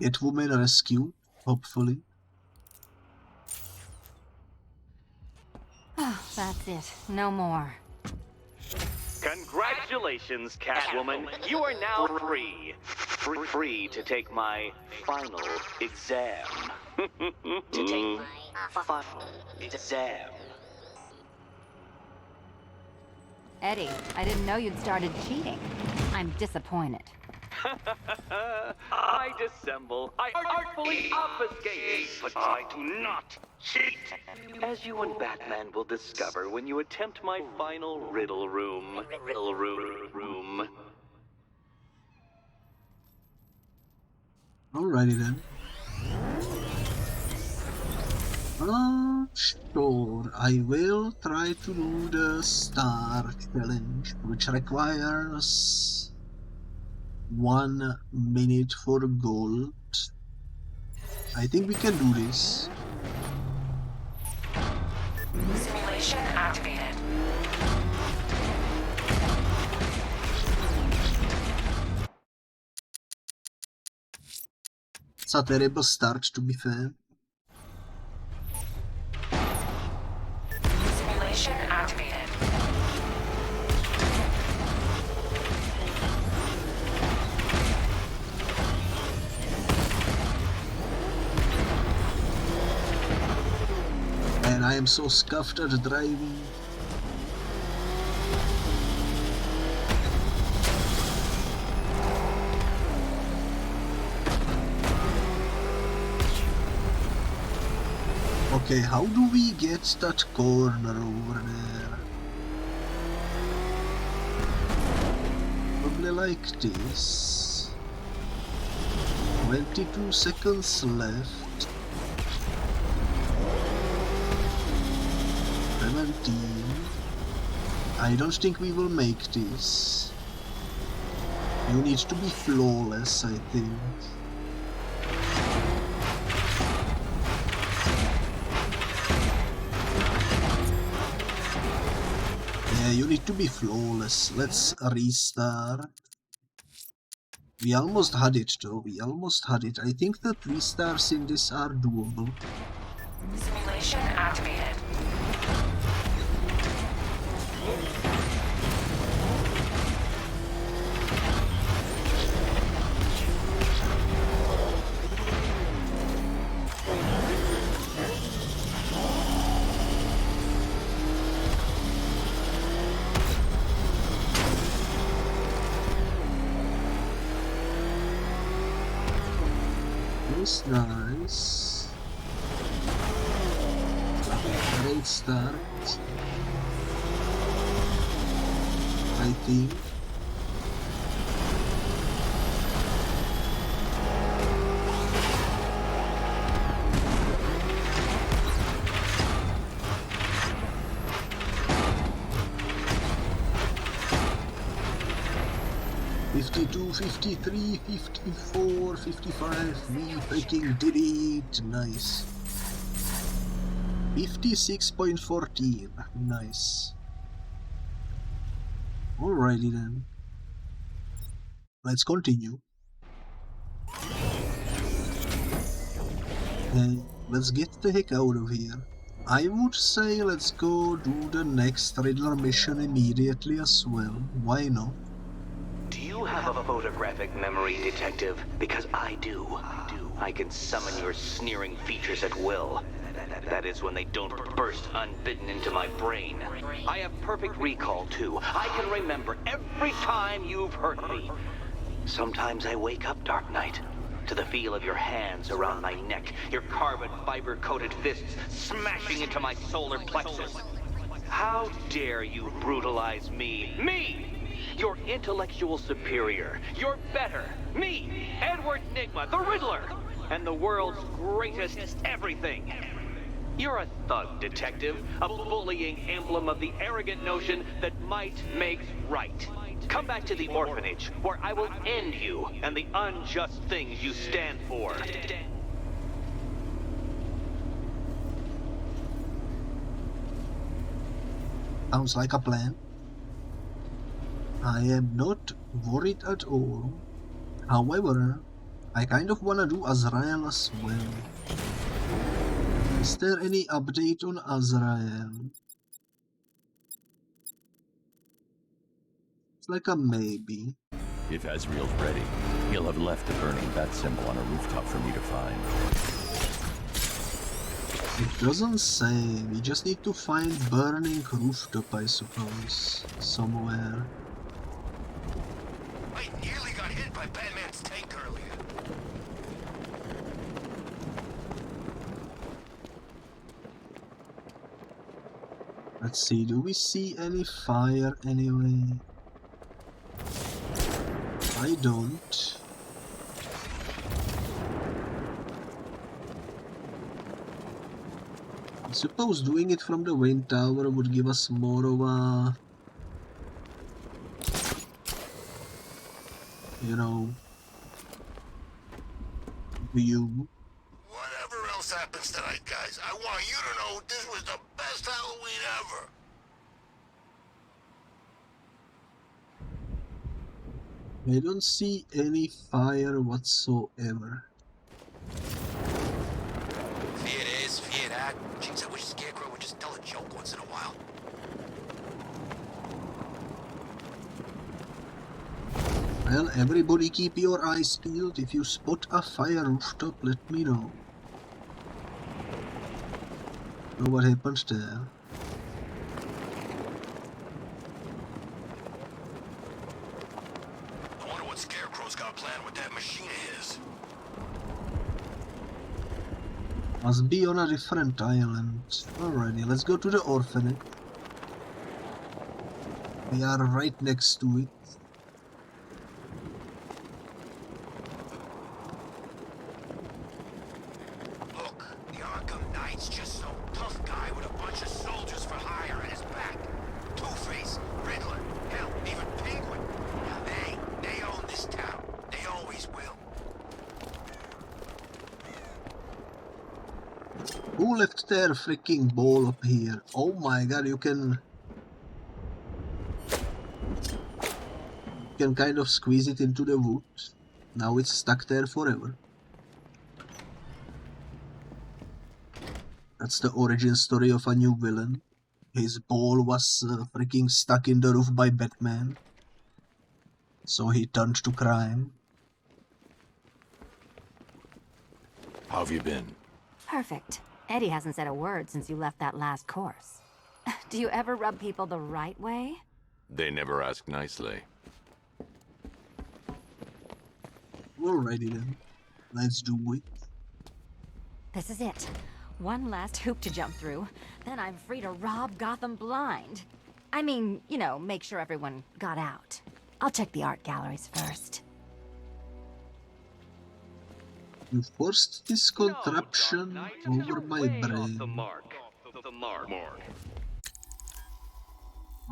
Catwoman Rescue, hopefully. Oh, that's it. No more. Congratulations, Catwoman. You are now free. Free to take my final exam. To take my final exam. Eddie, I didn't know you'd started cheating. I'm disappointed. I dissemble. I artfully obfuscate, but I do not cheat. As you and Batman will discover when you attempt my final riddle room. Alrighty then. Sure, I will try to do the star challenge, which requires 1 minute for gold. I think we can do this. Simulation activated. It's a terrible start, to be fair. Simulation activated. And I am so scuffed at driving. Okay, how do we get that corner over there? Probably like this. 22 seconds left. 17. I don't think we will make this. You need to be flawless, I think. Yeah, you need to be flawless. Let's restart. We almost had it though, we almost had it. I think the 3 stars in this are doable. Simulation activated. Nice. Great start. I think. $52, $53, $54, $55, we freaking did it, nice. 56.14, nice. Alrighty then. Let's continue. And let's get the heck out of here. I would say let's go do the next Riddler mission immediately as well, why not? you have a photographic memory, Detective? Because I do. I can summon your sneering features at will. That is when they don't burst unbidden into my brain. I have perfect recall, too. I can remember every time you've hurt me. Sometimes I wake up, Dark Knight, to the feel of your hands around my neck, your carbon fiber-coated fists smashing into my solar plexus. How dare you brutalize me? Me! Your intellectual superior. You're better. Me, Edward Nygma, the Riddler, and the world's greatest everything. You're a thug, Detective, a bullying emblem of the arrogant notion that might makes right. Come back to the orphanage, where I will end you and the unjust things you stand for. Sounds like a plan. I am not worried at all. However, I kind of wanna do Azrael as well. Is there any update on Azrael? It's like a maybe. If Azrael's ready, he'll have left the burning bat symbol on a rooftop for me to find. It doesn't say. We just need to find burning rooftop, I suppose. Somewhere. I nearly got hit by Batman's tank earlier. Let's see, do we see any fire anyway? I don't. I suppose doing it from the wind tower would give us more of a, you know, view. Whatever else happens tonight, guys, I want you to know this was the best Halloween ever. I don't see any fire whatsoever. Fear this, fear that. Jeez, I wish Scarecrow would just tell a joke once in a while. Well, everybody keep your eyes peeled. If you spot a fire rooftop, let me know. Know what happened there. I wonder what Scarecrow's got planned with that machine of his. Must be on a different island. Alrighty, let's go to the orphanage. We are right next to it. Look, the Arkham Knight's just some tough guy with a bunch of soldiers for hire at his back. Two-Face, Riddler, hell, even Penguin. Now they own this town. They always will. Who left their freaking ball up here? Oh my god, you can kind of squeeze it into the wood. Now it's stuck there forever. That's the origin story of a new villain. His ball was freaking stuck in the roof by Batman. So he turned to crime. How have you been? Perfect. Eddie hasn't said a word since you left that last course. Do you ever rub people the right way? They never ask nicely. Alrighty then. Let's do it. This is it. One last hoop to jump through, then I'm free to rob Gotham blind. I mean, you know, make sure everyone got out. I'll check the art galleries first. You forced this contraption over my brain. The mark.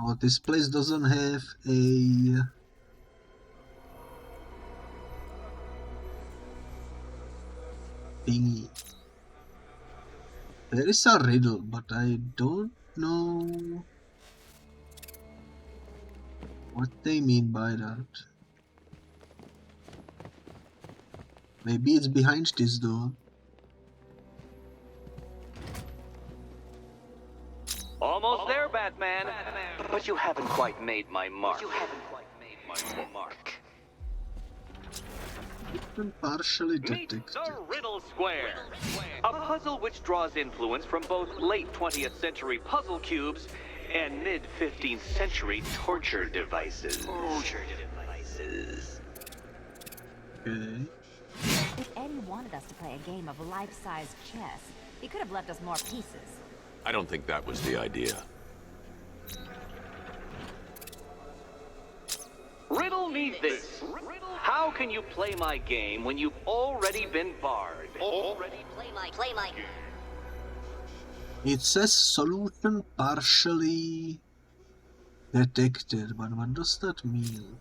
Oh, this place doesn't have a thingy. There is a riddle, but I don't know what they mean by that. Maybe it's behind this door. Almost there, Batman. But you haven't quite made my mark. solution partially detected. The Riddle Square, a puzzle which draws influence from both late 20th century puzzle cubes and mid-15th century torture devices. Okay. If Eddie wanted us to play a game of life-size chess, he could have left us more pieces. I don't think that was the idea. Riddle me this. How can you play my game when you've already been barred? Play my game. It says solution partially detected, but what does that mean?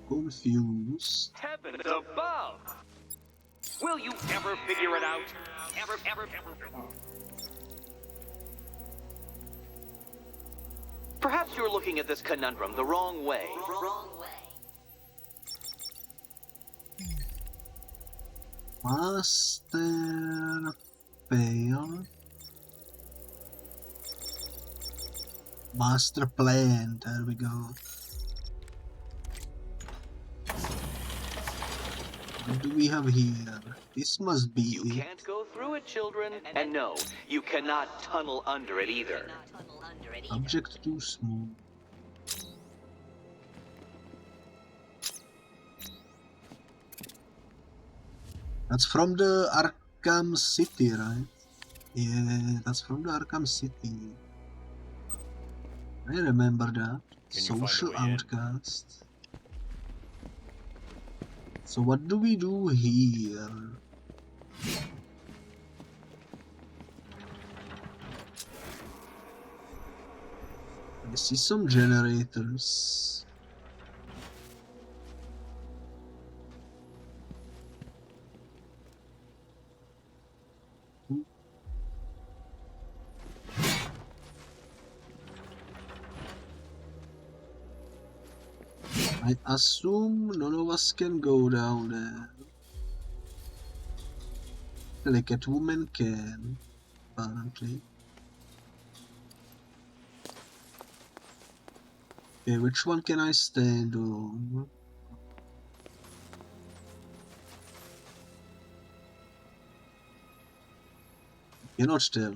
Confused. Heavens above! Will you ever figure it out? Ever. Perhaps you're looking at this conundrum the wrong way. Master fail. Master plan. There we go. What do we have here? This must be You can't go through it, children. And no, you cannot tunnel under it either. Object too small. That's from the Arkham City, right? Yeah, that's from the Arkham City. I remember that. Social outcast. So what do we do here? I see some generators. I assume none of us can go down there. Like Catwoman can, apparently. Okay, which one can I stand on? Cannot tell.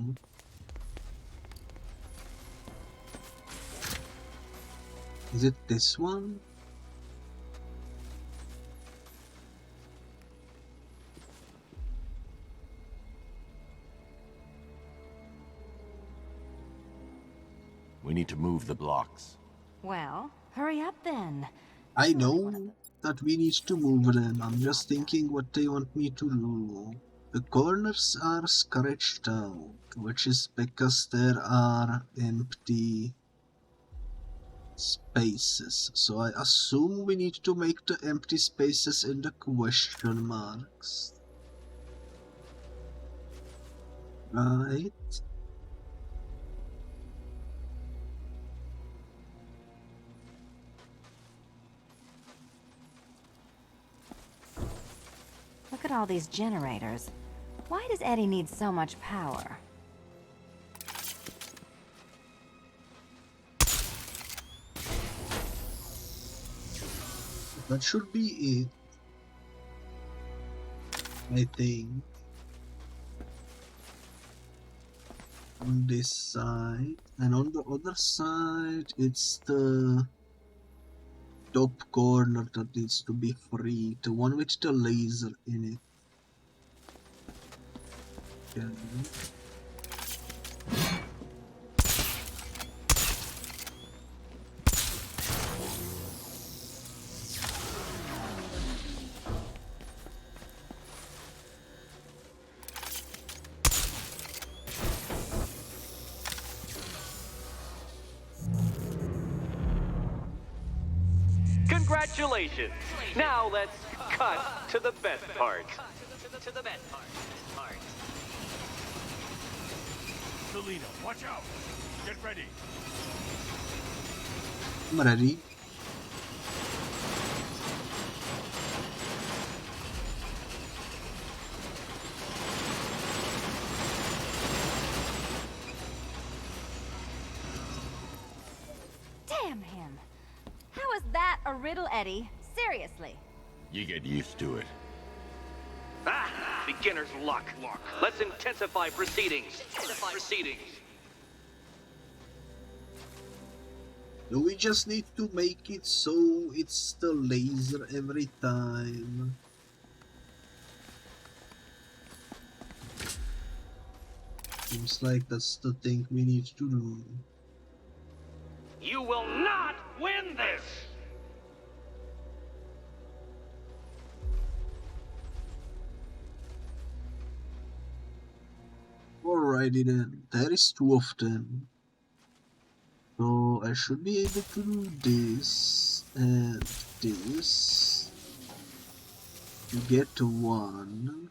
Is it this one? We need to move the blocks. Well, hurry up then. I know that we need to move them. I'm just thinking what they want me to do. The corners are scratched out, which is because there are empty spaces. So I assume we need to make the empty spaces in the question marks. Right? Look at all these generators. Why does Eddie need so much power? That should be it. I think. On this side. And on the other side, it's the top corner that needs to be free. The one with the laser in it. Okay. Congratulations! Now let's cut to the best part. Selena, watch out! Get ready! I'm ready. Damn him! How is that a riddle, Eddie. Seriously. You get used to it. Ah! Beginner's luck. Let's intensify proceedings. We just need to make it so it's the laser every time. Seems like that's the thing we need to do. You will not win this! Alrighty then, there is 2 of them. So I should be able to do this and this to get 1.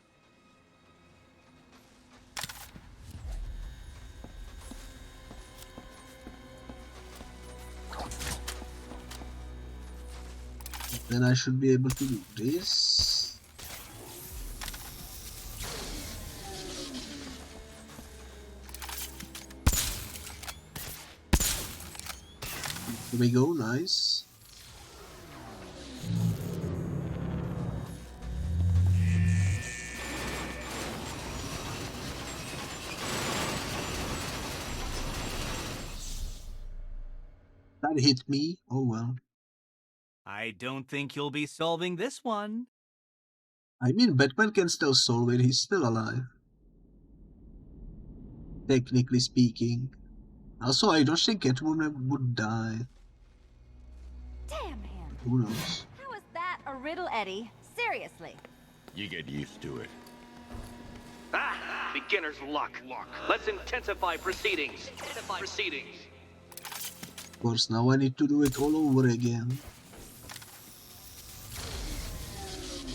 Then I should be able to do this. Here we go, nice. That hit me, oh well. I don't think you'll be solving this one. I mean, Batman can still solve it, he's still alive. Technically speaking. Also, I don't think Catwoman would die. Damn him. Who knows? How is that a riddle, Eddie? Seriously. You get used to it. Ah! Beginner's luck. Let's intensify proceedings. Of course, now I need to do it all over again.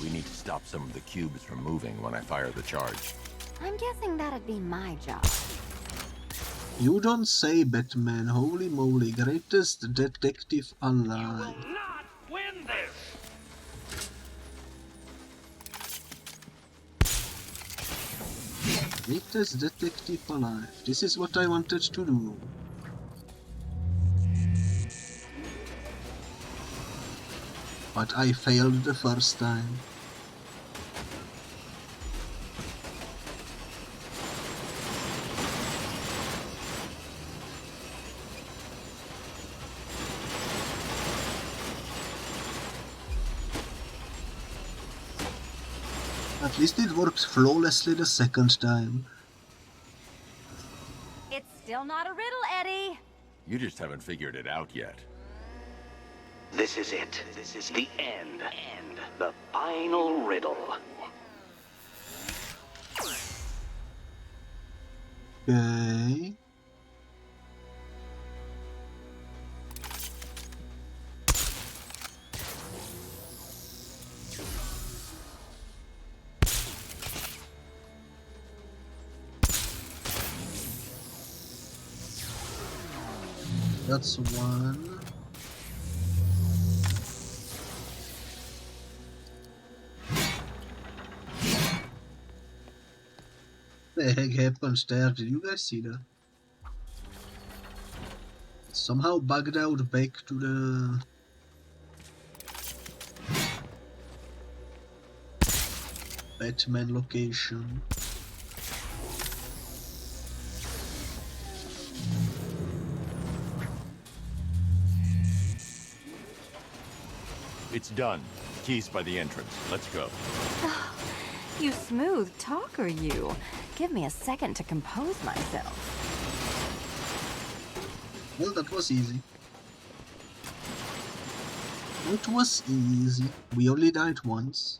We need to stop some of the cubes from moving when I fire the charge. I'm guessing that'd be my job. You don't say, Batman. Holy moly, greatest detective alive. You will not win this! Greatest detective alive. This is what I wanted to do. But I failed the first time. At least it worked flawlessly the second time. It's still not a riddle, Eddie. You just haven't figured it out yet. This is it. This is the end. The final riddle. Okay. That's 1. What the heck happened there? Did you guys see that? Somehow bugged out back to the Batman location. It's done. Keys by the entrance. Let's go. You smooth talker, you. Give me a second to compose myself. Well, that was easy. It was easy. We only died once.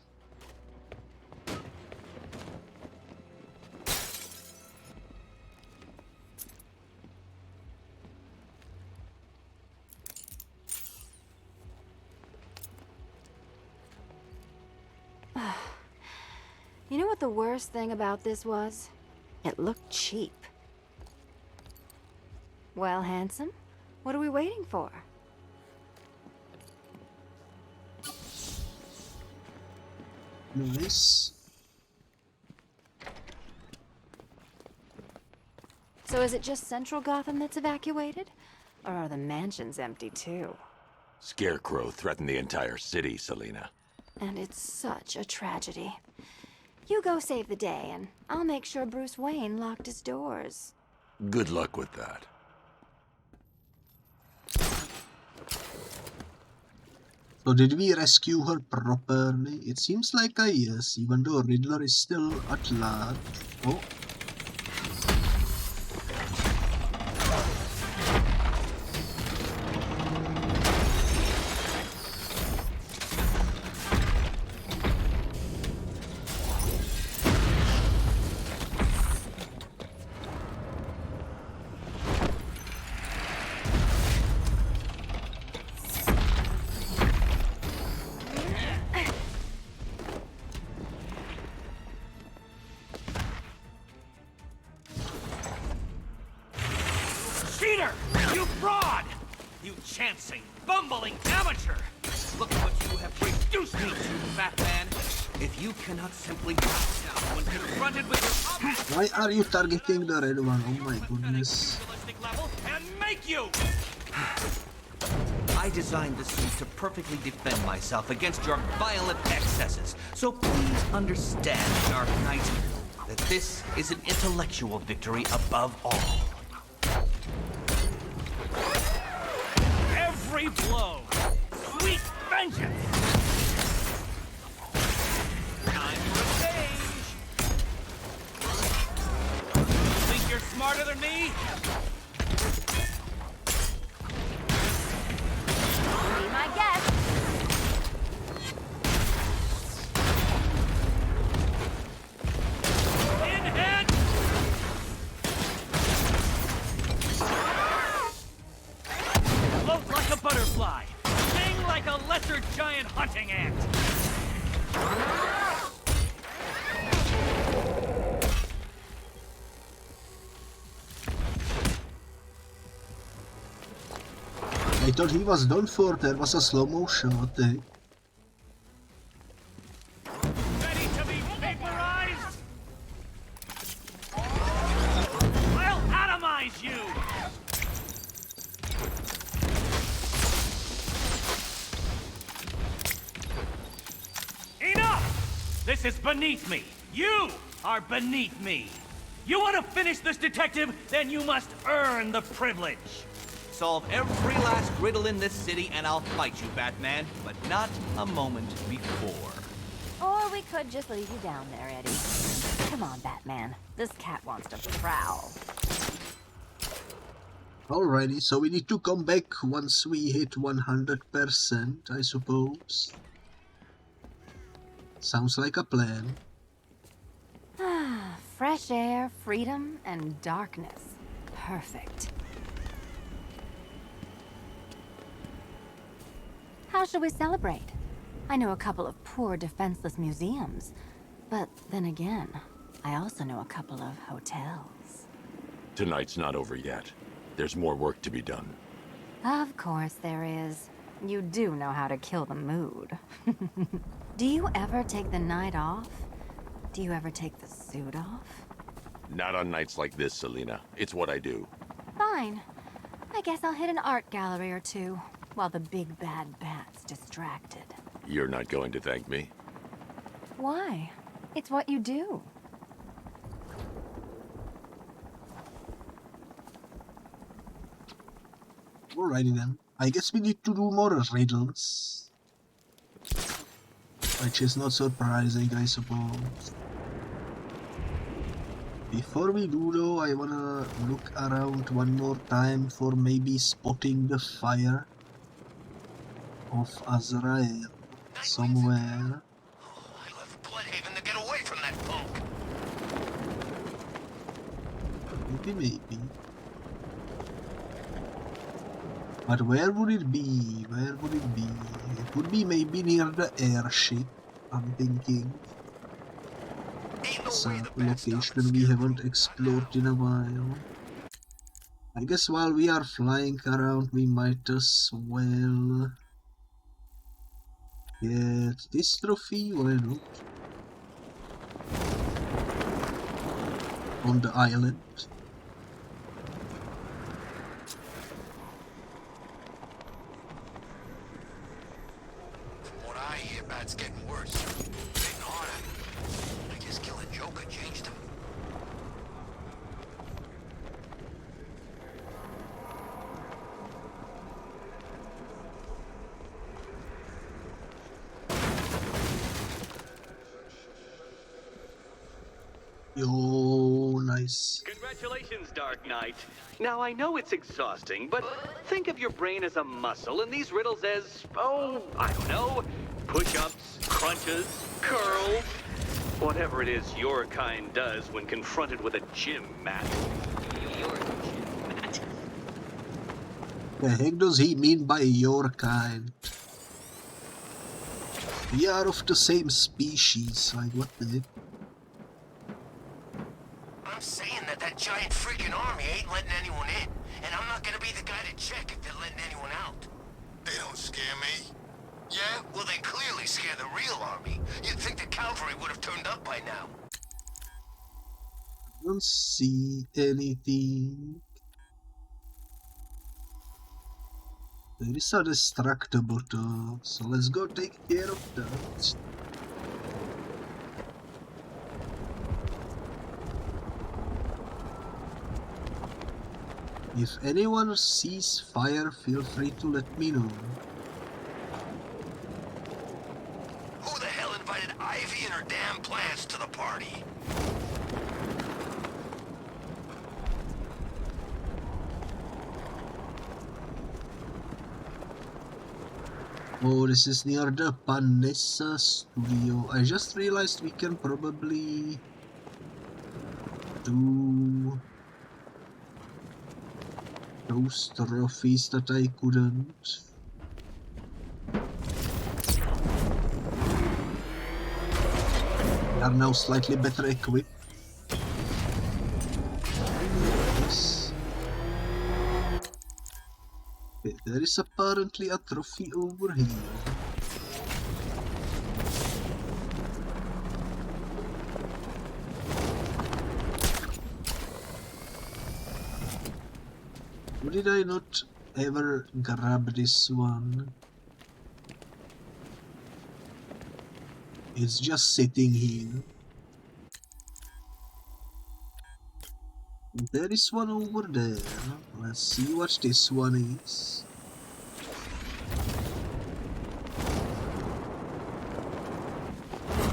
You know what the worst thing about this was? It looked cheap. Well, handsome, what are we waiting for? Nice. So is it just Central Gotham that's evacuated? Or are the mansions empty too? Scarecrow threatened the entire city, Selina. And it's such a tragedy. You go save the day, and I'll make sure Bruce Wayne locked his doors. Good luck with that. So did we rescue her properly? It seems like a yes, even though Riddler is still at large. Oh. Cheater! You fraud! You chancing, bumbling amateur! Look what you have reduced me to, Batman! If you cannot simply back down when confronted with your Why are you targeting the red one? Oh my goodness. level and make you! I designed the suit to perfectly defend myself against your violent excesses. So please understand, Dark Knight, that this is an intellectual victory above all. Every blow, sweet vengeance! Time for a change! Think you're smarter than me? Be my guest. In hand! Float like a butterfly. Sting like a lesser giant hunting ant. I thought he was done for. There was a slow motion. What the heck? Ready to be vaporized? I'll atomize you! Enough! This is beneath me. You are beneath me. You want to finish this, detective? Then you must earn the privilege. Solve every last riddle in this city and I'll fight you, Batman, but not a moment before. Or we could just leave you down there, Eddie. Come on, Batman. This cat wants to prowl. Alrighty, so we need to come back once we hit 100%, I suppose. Sounds like a plan. Fresh air, freedom, and darkness. Perfect. How should we celebrate? I know a couple of poor, defenseless museums. But then again, I also know a couple of hotels. Tonight's not over yet. There's more work to be done. Of course there is. You do know how to kill the mood. Do you ever take the night off? Do you ever take the suit off? Not on nights like this, Selina. It's what I do. Fine. I guess I'll hit an art gallery or two, while the big bad bat's distracted. You're not going to thank me? Why? It's what you do. Alrighty then. I guess we need to do more riddles. Which is not surprising, I suppose. Before we do though, I wanna look around one more time for maybe spotting the fire of Azrael somewhere. I left Bloodhaven to get away from that punk. Maybe. But where would it be? Where would it be? It would be maybe near the airship, I'm thinking. Some location we haven't explored in a while. I guess while we are flying around, we might as well get this trophy. Why not? On the island. Yo, nice. Congratulations, Dark Knight. Now, I know it's exhausting, but think of your brain as a muscle and these riddles as, oh, I don't know, push-ups, crunches, curls, whatever it is your kind does when confronted with a gym mat. The heck does he mean by your kind? We are of the same species, like what the heck? I'm saying that giant freaking army ain't letting anyone in, and I'm not gonna be the guy to check if they're letting anyone out. They don't scare me. Yeah? Well, they clearly scare the real army. You'd think the cavalry would have turned up by now. I don't see anything. There is a destructible though, so let's go take care of that. If anyone sees fire, feel free to let me know. Who the hell invited Ivy and her damn plants to the party? Oh, this is near the Panessa studio. I just realized we can probably do those trophies that I couldn't. We are now slightly better equipped. Yes. Okay, there is apparently a trophy over here. Why did I not ever grab this one? It's just sitting here. There is one over there. Let's see what this one is.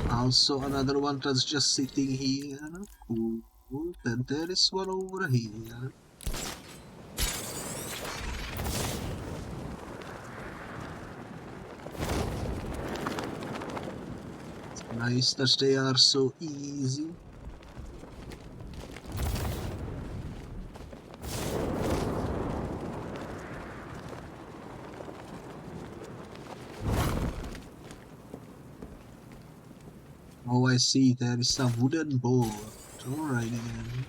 Also another one that's just sitting here. Cool. Then there is one over here. It's nice that they are so easy. Oh, I see, there is a wooden board. Alright then.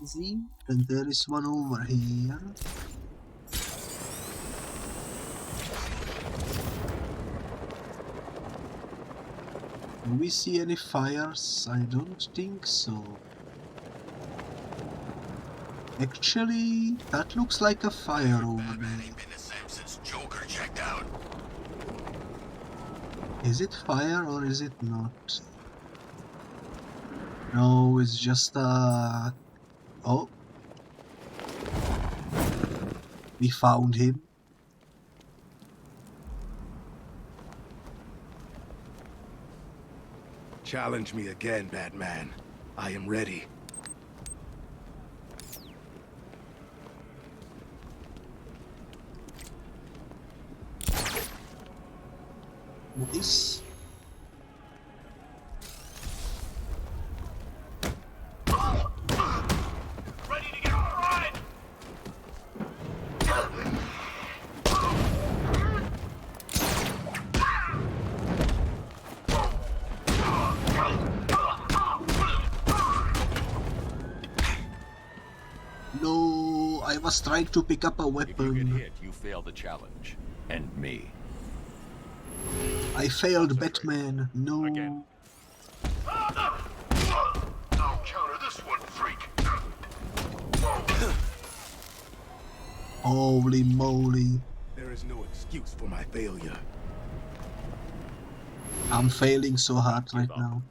Easy, and there is one over here. Do we see any fires? I don't think so. Actually, that looks like a fire over there. Joker checked out. Is it fire or is it not? No, it's just a... Oh. We found him. Challenge me again, Batman. I am ready. Nice. Ready to get fried! No, I was trying to pick up a weapon. If you get hit, you fail the challenge. And me. I failed, Batman. No. Again. I'll counter this one, freak. Holy moly. There is no excuse for my failure. I'm failing so hard right now.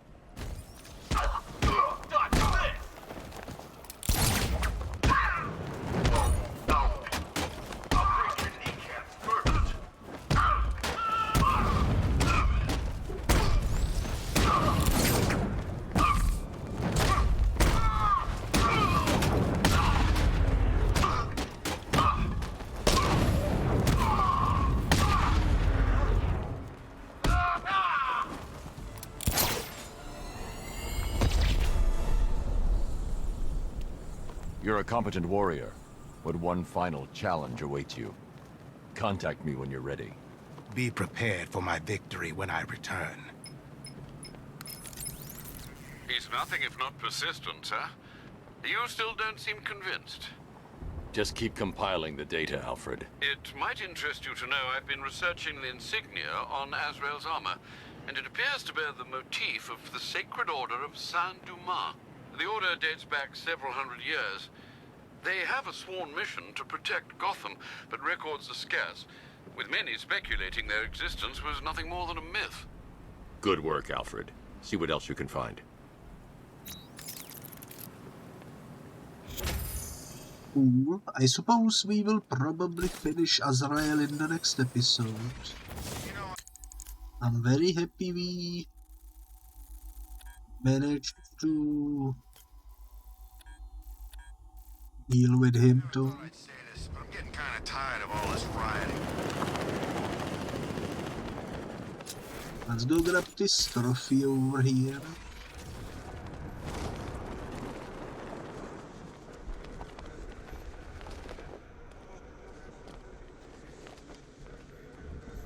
You're a competent warrior, but one final challenge awaits you. Contact me when you're ready. Be prepared for my victory when I return. He's nothing if not persistent, sir. You still don't seem convinced. Just keep compiling the data, Alfred. It might interest you to know I've been researching the insignia on Azrael's armor, and it appears to bear the motif of the Sacred Order of Saint-Dumas. The order dates back several hundred years. They have a sworn mission to protect Gotham, but records are scarce, with many speculating their existence was nothing more than a myth. Good work, Alfred. See what else you can find. Cool. I suppose we will probably finish Azrael in the next episode. I'm very happy we managed to deal with him too. I'd say this, but I'm getting kind of tired of all this rioting. Let's go grab this trophy over here.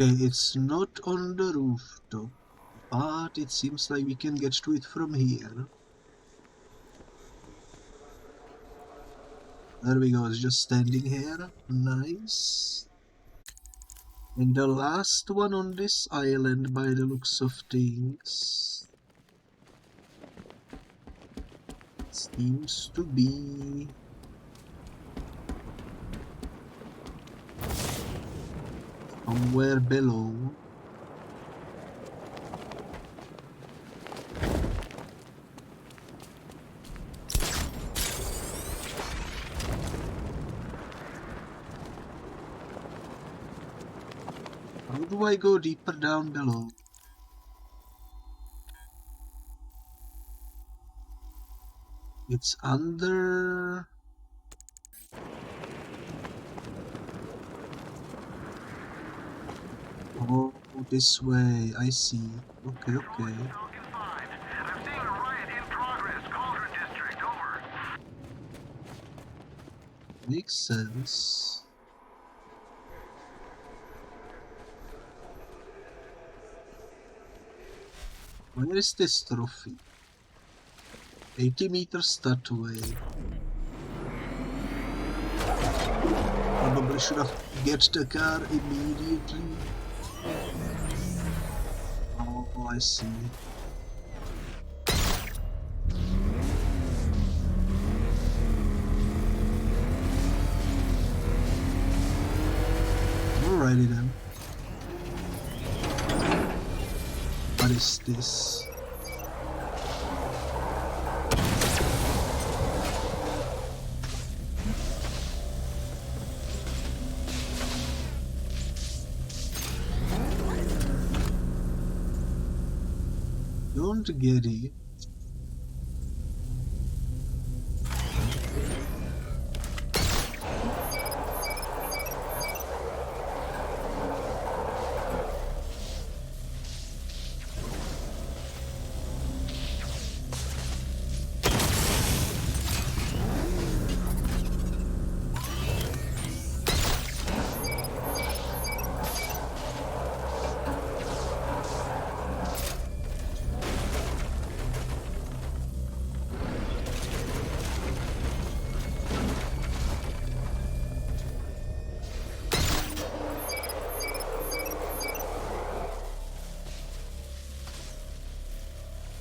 Okay, it's not on the rooftop, but it seems like we can get to it from here. There we go, it's just standing here. Nice. And the last one on this island by the looks of things seems to be somewhere below. How do I go deeper down below? It's under... Oh, this way, I see. Okay, okay. Makes sense. Where is this trophy? 80 meters that way. Probably should have get the car immediately. Oh, I see. Alrighty then. What is this? Don't get it.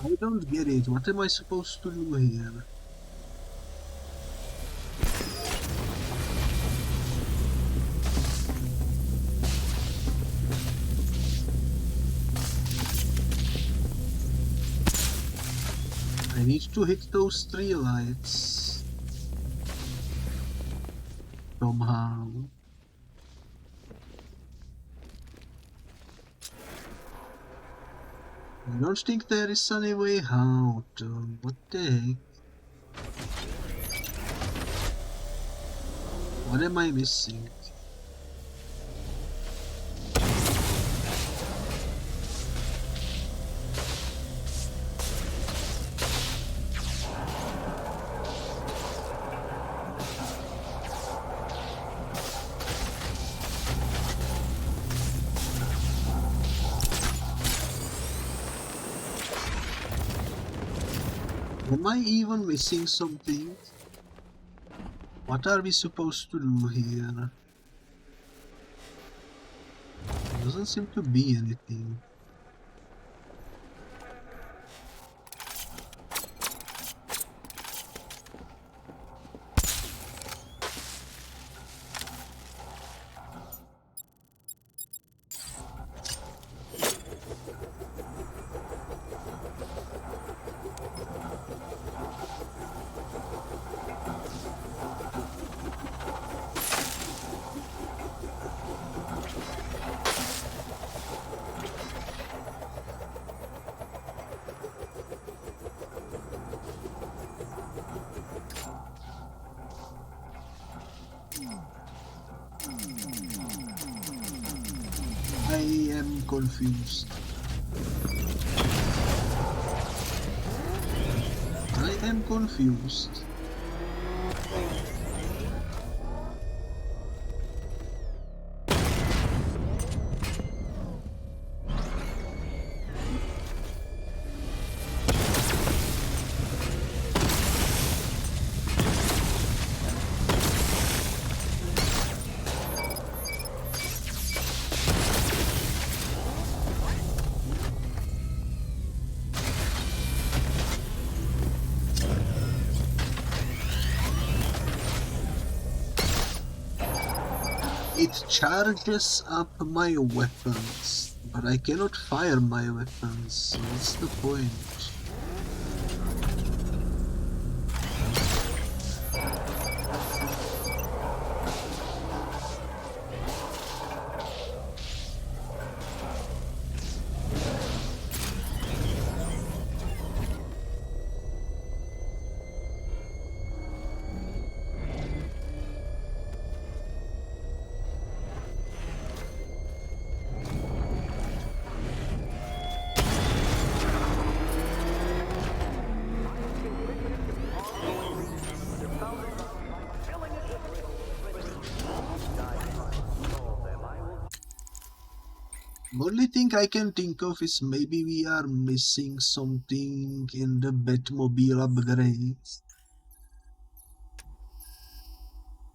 I don't get it. What am I supposed to do here? I need to hit those 3 lights somehow. I don't think there is any way out. What the heck? What am I missing? Am I even missing something? What are we supposed to do here? There doesn't seem to be anything. I am confused. I am confused. It charges up my weapons, but I cannot fire my weapons, so what's the point? Only thing I can think of is maybe we are missing something in the Batmobile upgrades.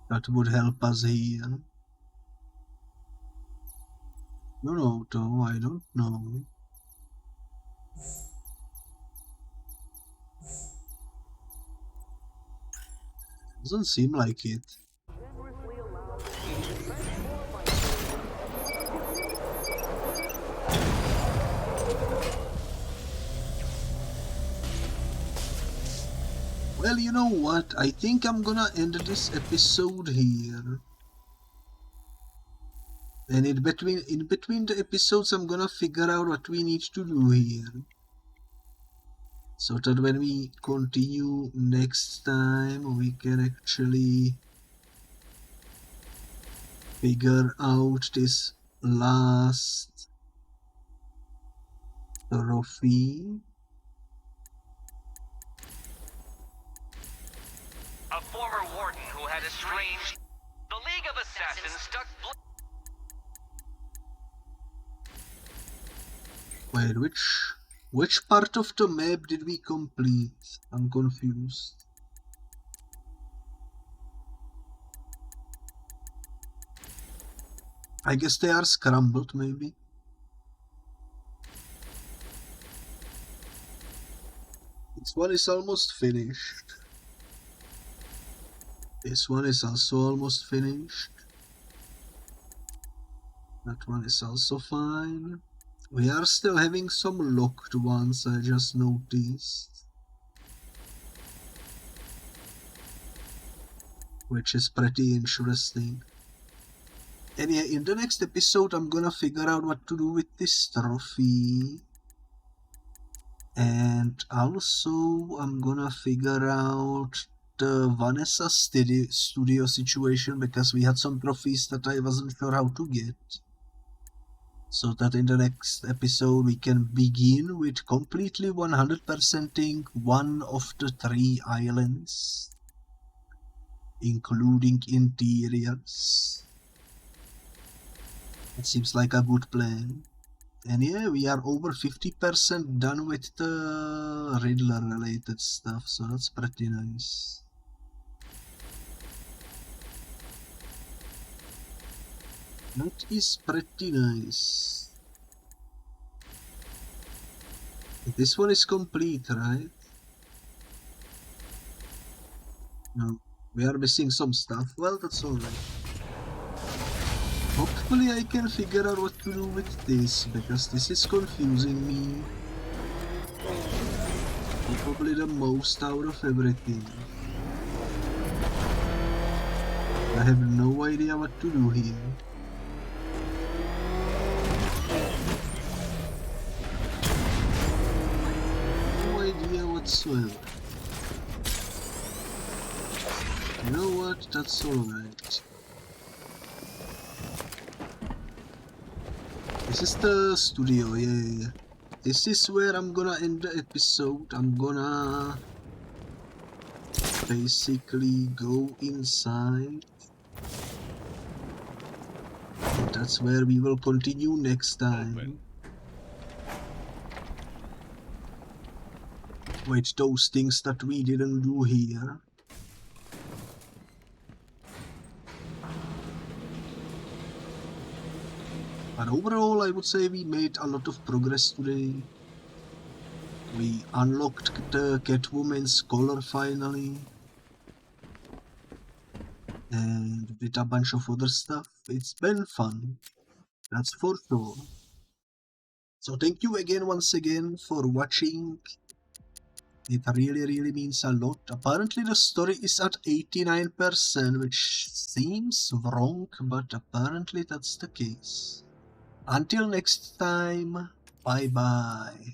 That would help us here. No, though, I don't know. Doesn't seem like it. Well, you know what? I think I'm gonna end this episode here. And in between the episodes, I'm gonna figure out what we need to do here. So that when we continue next time, we can actually figure out this last trophy. A former warden who had a strange... The League of Assassins stuck... Wait, which part of the map did we complete? I'm confused. I guess they are scrambled, maybe. This one is almost finished. This one is also almost finished. That one is also fine. We are still having some locked ones, I just noticed. Which is pretty interesting. And yeah, in the next episode I'm gonna figure out what to do with this trophy. And also I'm gonna figure out the Vanessa studio situation, because we had some trophies that I wasn't sure how to get. So that in the next episode we can begin with completely 100%ing one of the 3 islands, including interiors. It seems like a good plan. And yeah, we are over 50% done with the Riddler related stuff, so that's pretty nice. That is pretty nice. This one is complete, right? No, we are missing some stuff. Well, that's alright. Hopefully I can figure out what to do with this, because this is confusing me. Probably the most out of everything. I have no idea what to do here. No idea whatsoever. You know what? That's alright. This is the studio, yeah. This is where I'm gonna end the episode. I'm gonna basically go inside. And that's where we will continue next time. Wait, those things that we didn't do here. But overall, I would say we made a lot of progress today. We unlocked the Catwoman's collar finally. And did a bunch of other stuff. It's been fun. That's for sure. So thank you again once again for watching. It really means a lot. Apparently the story is at 89%, which seems wrong, but apparently that's the case. Until next time, bye bye.